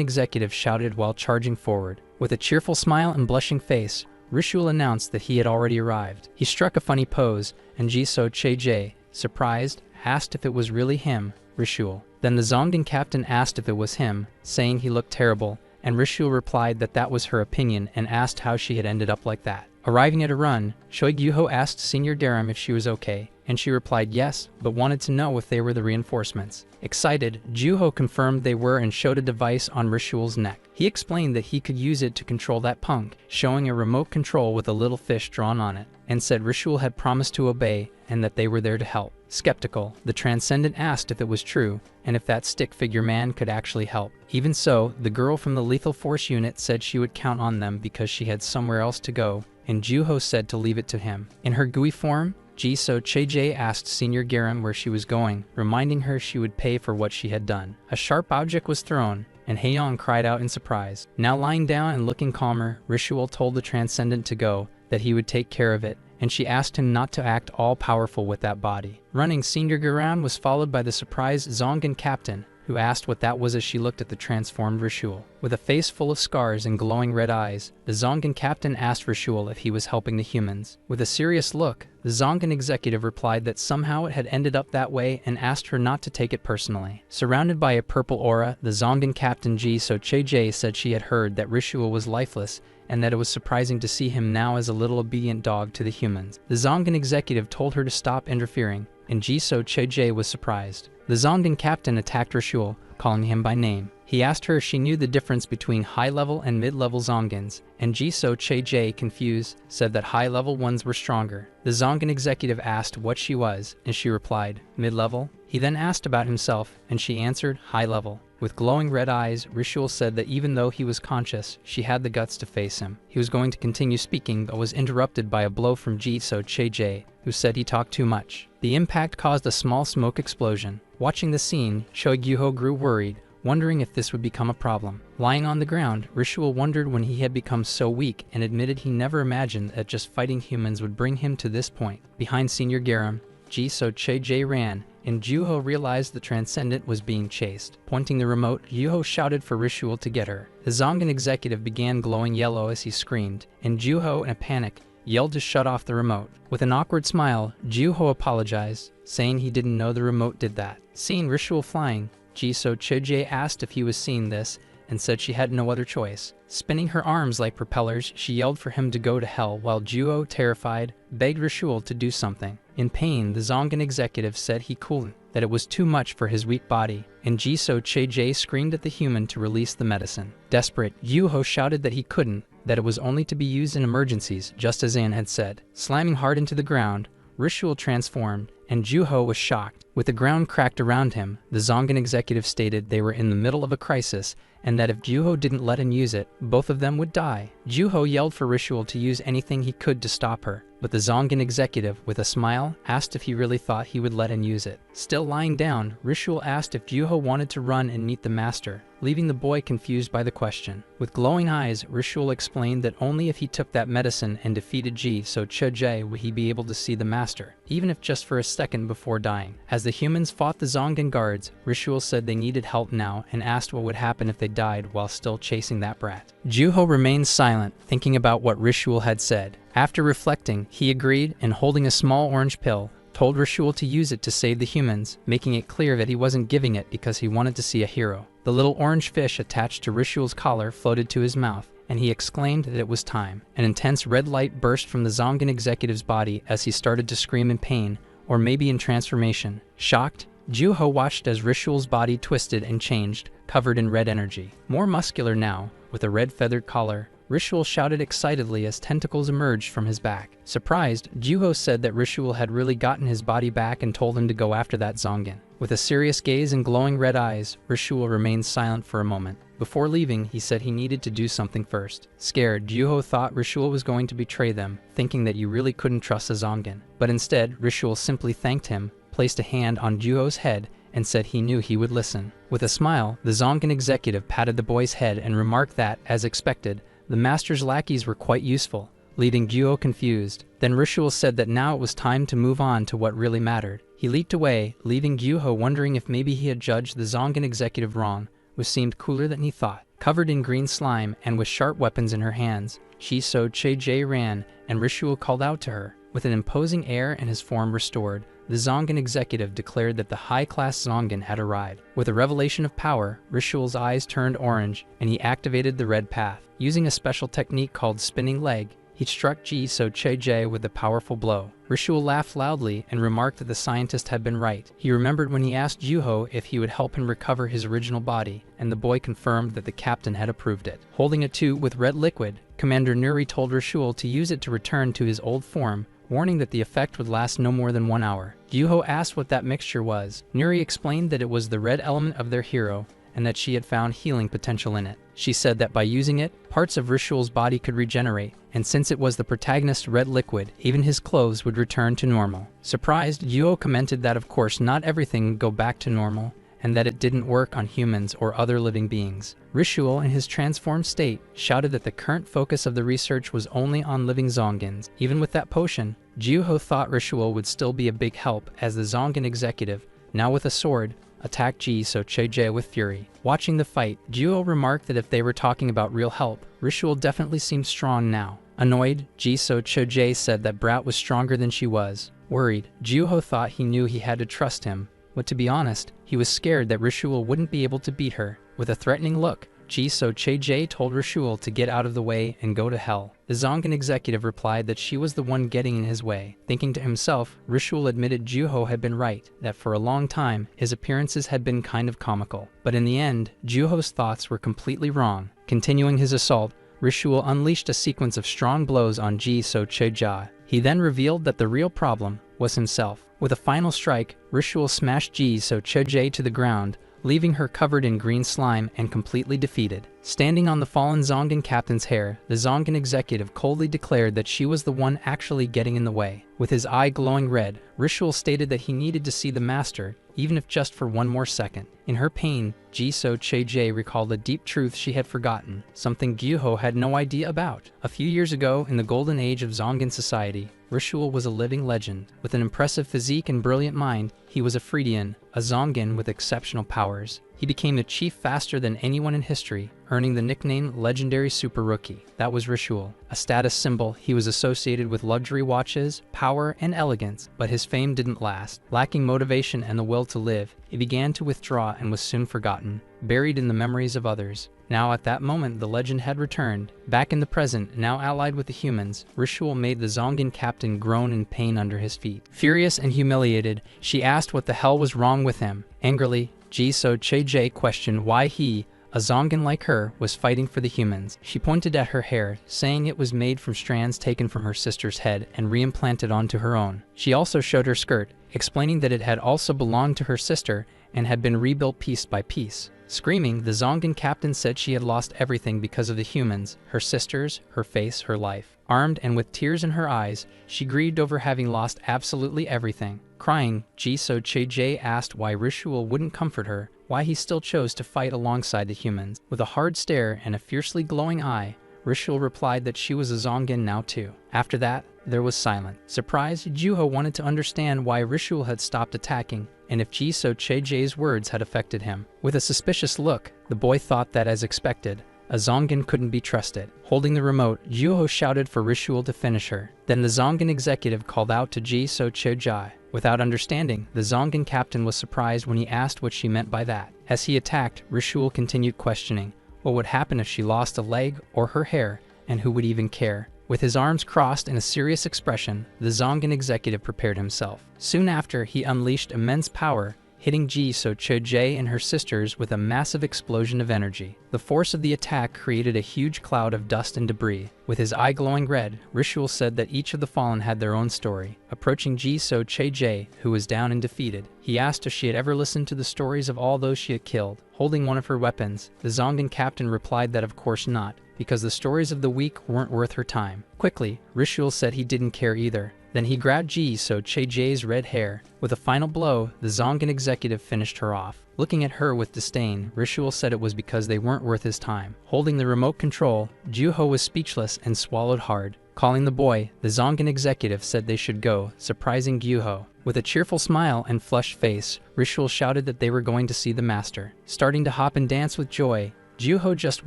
executive shouted while charging forward. With a cheerful smile and blushing face, Rishul announced that he had already arrived. He struck a funny pose, and Ji So-che, surprised, asked if it was really him, Rishul. Then the ZOMGAN captain asked if it was him, saying he looked terrible, and Rishul replied that that was her opinion and asked how she had ended up like that. Arriving at a run, Choi Gyuho asked Senior Garam if she was okay, and she replied yes, but wanted to know if they were the reinforcements. Excited, Gyuho confirmed they were and showed a device on Rishul's neck. He explained that he could use it to control that punk, showing a remote control with a little fish drawn on it, and said Rishul had promised to obey and that they were there to help. Skeptical, the Transcendent asked if it was true, and if that stick figure man could actually help. Even so, the girl from the Lethal Force unit said she would count on them because she had somewhere else to go, and Juho said to leave it to him. In her gooey form, Jisoo Chejae asked Senior Garam where she was going, reminding her she would pay for what she had done. A sharp object was thrown, and Haeyoung cried out in surprise. Now lying down and looking calmer, Ritual told the Transcendent to go, that he would take care of it, and she asked him not to act all-powerful with that body. Running, Senior Garam was followed by the surprised ZOMGAN captain, who asked what that was as she looked at the transformed Ritual. With a face full of scars and glowing red eyes, the ZOMGAN captain asked Ritual if he was helping the humans. With a serious look, the ZOMGAN executive replied that somehow it had ended up that way and asked her not to take it personally. Surrounded by a purple aura, the ZOMGAN captain Jisoo Chejae said she had heard that Ritual was lifeless and that it was surprising to see him now as a little obedient dog to the humans. The ZOMGAN executive told her to stop interfering, and Jisoo Chejae was surprised. The ZOMGAN captain attacked Ritual, calling him by name. He asked her if she knew the difference between high-level and mid-level ZOMGANs, and Jisoo Chejae, confused, said that high-level ones were stronger. The ZOMGAN executive asked what she was, and she replied, mid-level. He then asked about himself, and she answered, high-level. With glowing red eyes, Ritual said that even though he was conscious, she had the guts to face him. He was going to continue speaking, but was interrupted by a blow from Jisoo Chejae, who said he talked too much. The impact caused a small smoke explosion. Watching the scene, Choi Gyuho grew worried, wondering if this would become a problem. Lying on the ground, Ritual wondered when he had become so weak and admitted he never imagined that just fighting humans would bring him to this point. Behind Senior Garam, Jisoo Chejae ran, and Juho realized the Transcendent was being chased. Pointing the remote, Juho shouted for Ritual to get her. The ZOMGAN executive began glowing yellow as he screamed, and Juho, in a panic, yelled to shut off the remote. With an awkward smile, Juho apologized, saying he didn't know the remote did that. Seeing Ritual flying, Jisoo Chejae asked if he was seeing this, and said she had no other choice. Spinning her arms like propellers, she yelled for him to go to hell while Juho, terrified, begged Ritual to do something. In pain, the ZOMGAN executive said he couldn't, that it was too much for his weak body, and Jisoo Chejae screamed at the human to release the medicine. Desperate, Juho shouted that he couldn't, that it was only to be used in emergencies, just as Anne had said. Slamming hard into the ground, Ritual transformed, and Juho was shocked. With the ground cracked around him, the ZOMGAN executive stated they were in the middle of a crisis, and that if Juho didn't let him use it, both of them would die. Juho yelled for Ritual to use anything he could to stop her, but the ZOMGAN executive, with a smile, asked if he really thought he would let him use it. Still lying down, Ritual asked if Juho wanted to run and meet the master, leaving the boy confused by the question. With glowing eyes, Ritual explained that only if he took that medicine and defeated Jisoo Chejae would he be able to see the master, even if just for a second before dying. As the humans fought the ZOMGAN guards, Ritual said they needed help now and asked what would happen if they died while still chasing that brat. Juho remained silent, thinking about what Ritual had said. After reflecting, he agreed, and holding a small orange pill, told Ritual to use it to save the humans, making it clear that he wasn't giving it because he wanted to see a hero. The little orange fish attached to Ritual's collar floated to his mouth, and he exclaimed that it was time. An intense red light burst from the ZOMGAN executive's body as he started to scream in pain, or maybe in transformation. Shocked, Juho watched as Ritual's body twisted and changed, covered in red energy. More muscular now, with a red feathered collar, Ritual shouted excitedly as tentacles emerged from his back. Surprised, Juho said that Ritual had really gotten his body back and told him to go after that ZOMGAN. With a serious gaze and glowing red eyes, Ritual remained silent for a moment. Before leaving, he said he needed to do something first. Scared, Juho thought Ritual was going to betray them, thinking that you really couldn't trust a ZOMGAN. But instead, Ritual simply thanked him, placed a hand on Juho's head, and said he knew he would listen. With a smile, the ZOMGAN executive patted the boy's head and remarked that, as expected, the master's lackeys were quite useful, leaving Juho confused. Then Ritual said that now it was time to move on to what really mattered. He leaped away, leaving Juho wondering if maybe he had judged the ZOMGAN executive wrong, which seemed cooler than he thought. Covered in green slime and with sharp weapons in her hands, Jisoo Chejae ran, and Ritual called out to her. With an imposing air and his form restored, the ZOMGAN executive declared that the high-class ZOMGAN had arrived. With a revelation of power, Ritual's eyes turned orange, and he activated the red path. Using a special technique called spinning leg, he struck Jisoo Chejae with a powerful blow. Ritual laughed loudly and remarked that the scientist had been right. He remembered when he asked Juho if he would help him recover his original body, and the boy confirmed that the captain had approved it. Holding a tube with red liquid, Commander Nuri told Ritual to use it to return to his old form, warning that the effect would last no more than 1 hour. Gyuho asked what that mixture was. Nuri explained that it was the red element of their hero, and that she had found healing potential in it. She said that by using it, parts of Ritual's body could regenerate, and since it was the protagonist's red liquid, even his clothes would return to normal. Surprised, Gyuho commented that of course not everything would go back to normal, and that it didn't work on humans or other living beings. Ritual, in his transformed state, shouted that the current focus of the research was only on living Zongans. Even with that potion, Gyuho thought Ritual would still be a big help, as the Zongan executive, now with a sword, attacked Ji So Cheje with fury. Watching the fight, Gyuho remarked that if they were talking about real help, Ritual definitely seemed strong now. Annoyed, Ji So Cheje said that Brat was stronger than she was. Worried, Gyuho thought he knew he had to trust him, but to be honest, he was scared that Ritual wouldn't be able to beat her. With a threatening look, Ji So Cheje told Ritual to get out of the way and go to hell. The Zongan executive replied that she was the one getting in his way. Thinking to himself, Ritual admitted Gyuho had been right, that for a long time, his appearances had been kind of comical. But in the end, Gyuho's thoughts were completely wrong. Continuing his assault, Ritual unleashed a sequence of strong blows on Ji So Cheja. He then revealed that the real problem was himself. With a final strike, Ritual smashed Ji So Cheje to the ground, leaving her covered in green slime and completely defeated. Standing on the fallen Zongan captain's hair, the Zongan executive coldly declared that she was the one actually getting in the way. With his eye glowing red, Ritual stated that he needed to see the master, even if just for 1 more second. In her pain, Ji So Cheje recalled a deep truth she had forgotten, something Gyuho had no idea about. A few years ago, in the golden age of Zongan society, Ritual was a living legend. With an impressive physique and brilliant mind, he was a Freudian, a Zongan with exceptional powers. He became the chief faster than anyone in history, earning the nickname Legendary Super Rookie. That was Ritual. A status symbol, he was associated with luxury watches, power, and elegance, but his fame didn't last. Lacking motivation and the will to live, he began to withdraw and was soon forgotten, buried in the memories of others. Now at that moment the legend had returned. Back in the present, now allied with the humans, Ritual made the Zongan captain groan in pain under his feet. Furious and humiliated, she asked what the hell was wrong with him. Angrily, Ji So Cheje questioned why he, a Zongan like her, was fighting for the humans. She pointed at her hair, saying it was made from strands taken from her sister's head and reimplanted onto her own. She also showed her skirt, explaining that it had also belonged to her sister and had been rebuilt piece by piece. Screaming, the Zongan captain said she had lost everything because of the humans, her sisters, her face, her life. Armed and with tears in her eyes, she grieved over having lost absolutely everything. Crying, Ji So Cheje asked why Ritual wouldn't comfort her, why he still chose to fight alongside the humans. With a hard stare and a fiercely glowing eye, Ritual replied that she was a Zongan now too. After that, there was silence. Surprised, Gyuho wanted to understand why Ritual had stopped attacking, and if Ji So Cheje's words had affected him. With a suspicious look, the boy thought that, as expected, a Zongan couldn't be trusted. Holding the remote, Gyuho shouted for Ritual to finish her. Then the Zongan executive called out to Ji So Chejai. Without understanding, the Zongan captain was surprised when he asked what she meant by that. As he attacked, Ritual continued questioning what would happen if she lost a leg or her hair, and who would even care. With his arms crossed in a serious expression, the Zongan executive prepared himself. Soon after, he unleashed immense power, hitting Ji So Cheje and her sisters with a massive explosion of energy. The force of the attack created a huge cloud of dust and debris. With his eye glowing red, Ritual said that each of the fallen had their own story. Approaching Ji So Cheje, who was down and defeated, he asked if she had ever listened to the stories of all those she had killed. Holding one of her weapons, the Zongan captain replied that of course not, because the stories of the weak weren't worth her time. Quickly, Ritual said he didn't care either. Then he grabbed Ji So Cheje's red hair. With a final blow, the Zongan executive finished her off. Looking at her with disdain, Ritual said it was because they weren't worth his time. Holding the remote control, Gyuho was speechless and swallowed hard. Calling the boy, the Zongan executive said they should go, surprising Gyuho. With a cheerful smile and flushed face, Ritual shouted that they were going to see the master. Starting to hop and dance with joy, Gyuho just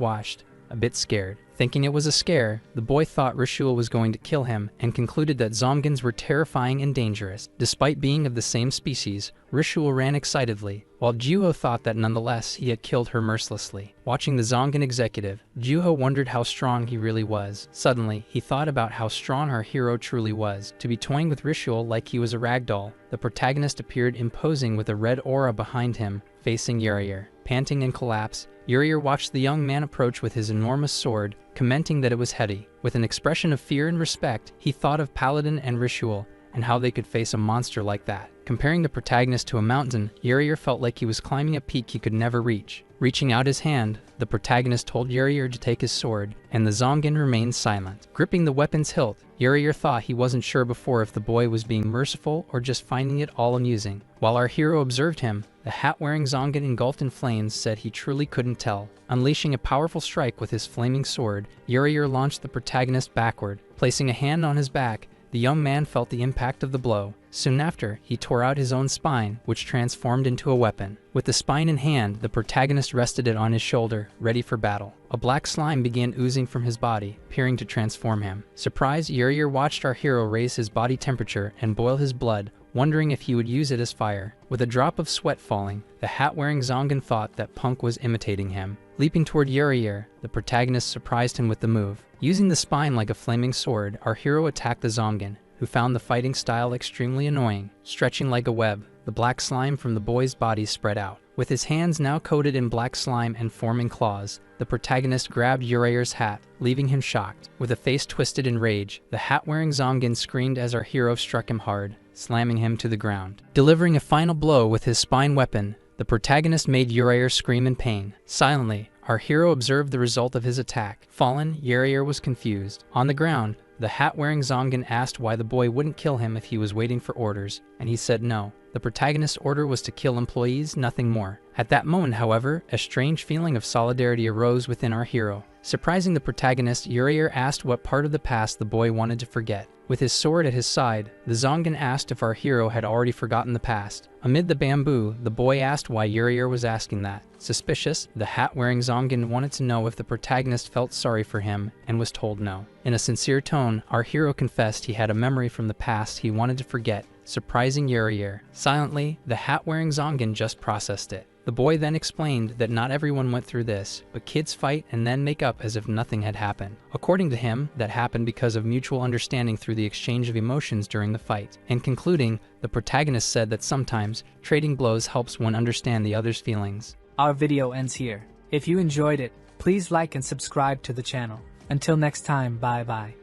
watched, a bit scared. Thinking it was a scare, the boy thought Ritual was going to kill him and concluded that Zomgans were terrifying and dangerous. Despite being of the same species, Ritual ran excitedly, while Gyuho thought that nonetheless he had killed her mercilessly. Watching the Zongan executive, Gyuho wondered how strong he really was. Suddenly, he thought about how strong our hero truly was. To be toying with Ritual like he was a ragdoll, the protagonist appeared imposing with a red aura behind him, facing Urier. Panting in collapse, Urier watched the young man approach with his enormous sword, commenting that it was heady. With an expression of fear and respect, he thought of Paladin and Ritual and how they could face a monster like that. Comparing the protagonist to a mountain, Urier felt like he was climbing a peak he could never reach. Reaching out his hand, the protagonist told Urier to take his sword, and the ZOMGAN remained silent. Gripping the weapon's hilt, Urier thought he wasn't sure before if the boy was being merciful or just finding it all amusing. While our hero observed him, the hat-wearing ZOMGAN engulfed in flames said he truly couldn't tell. Unleashing a powerful strike with his flaming sword, Urier launched the protagonist backward. Placing a hand on his back, the young man felt the impact of the blow. Soon after, he tore out his own spine, which transformed into a weapon. With the spine in hand, the protagonist rested it on his shoulder, ready for battle. A black slime began oozing from his body, appearing to transform him. Surprised, Urier watched our hero raise his body temperature and boil his blood, wondering if he would use it as fire. With a drop of sweat falling, the hat-wearing ZOMGAN thought that Punk was imitating him. Leaping toward Urier, the protagonist surprised him with the move. Using the spine like a flaming sword, our hero attacked the ZOMGAN, who found the fighting style extremely annoying. Stretching like a web, the black slime from the boy's body spread out. With his hands now coated in black slime and forming claws, the protagonist grabbed Urier's hat, leaving him shocked. With a face twisted in rage, the hat-wearing ZOMGAN screamed as our hero struck him hard, slamming him to the ground. Delivering a final blow with his spine weapon, the protagonist made Urier scream in pain. Silently, our hero observed the result of his attack. Fallen, Urier was confused. On the ground, the hat-wearing ZOMGAN asked why the boy wouldn't kill him if he was waiting for orders, and he said no. The protagonist's order was to kill employees, nothing more. At that moment, however, a strange feeling of solidarity arose within our hero. Surprising the protagonist, Urier asked what part of the past the boy wanted to forget. With his sword at his side, the ZOMGAN asked if our hero had already forgotten the past. Amid the bamboo, the boy asked why Urier was asking that. Suspicious, the hat-wearing ZOMGAN wanted to know if the protagonist felt sorry for him, and was told no. In a sincere tone, our hero confessed he had a memory from the past he wanted to forget, surprising Urier. Silently, the hat-wearing ZOMGAN just processed it. The boy then explained that not everyone went through this, but kids fight and then make up as if nothing had happened. According to him, that happened because of mutual understanding through the exchange of emotions during the fight. In concluding, the protagonist said that sometimes, trading blows helps one understand the other's feelings.
Our video ends here. If you enjoyed it, please like and subscribe to the channel. Until next time, bye bye.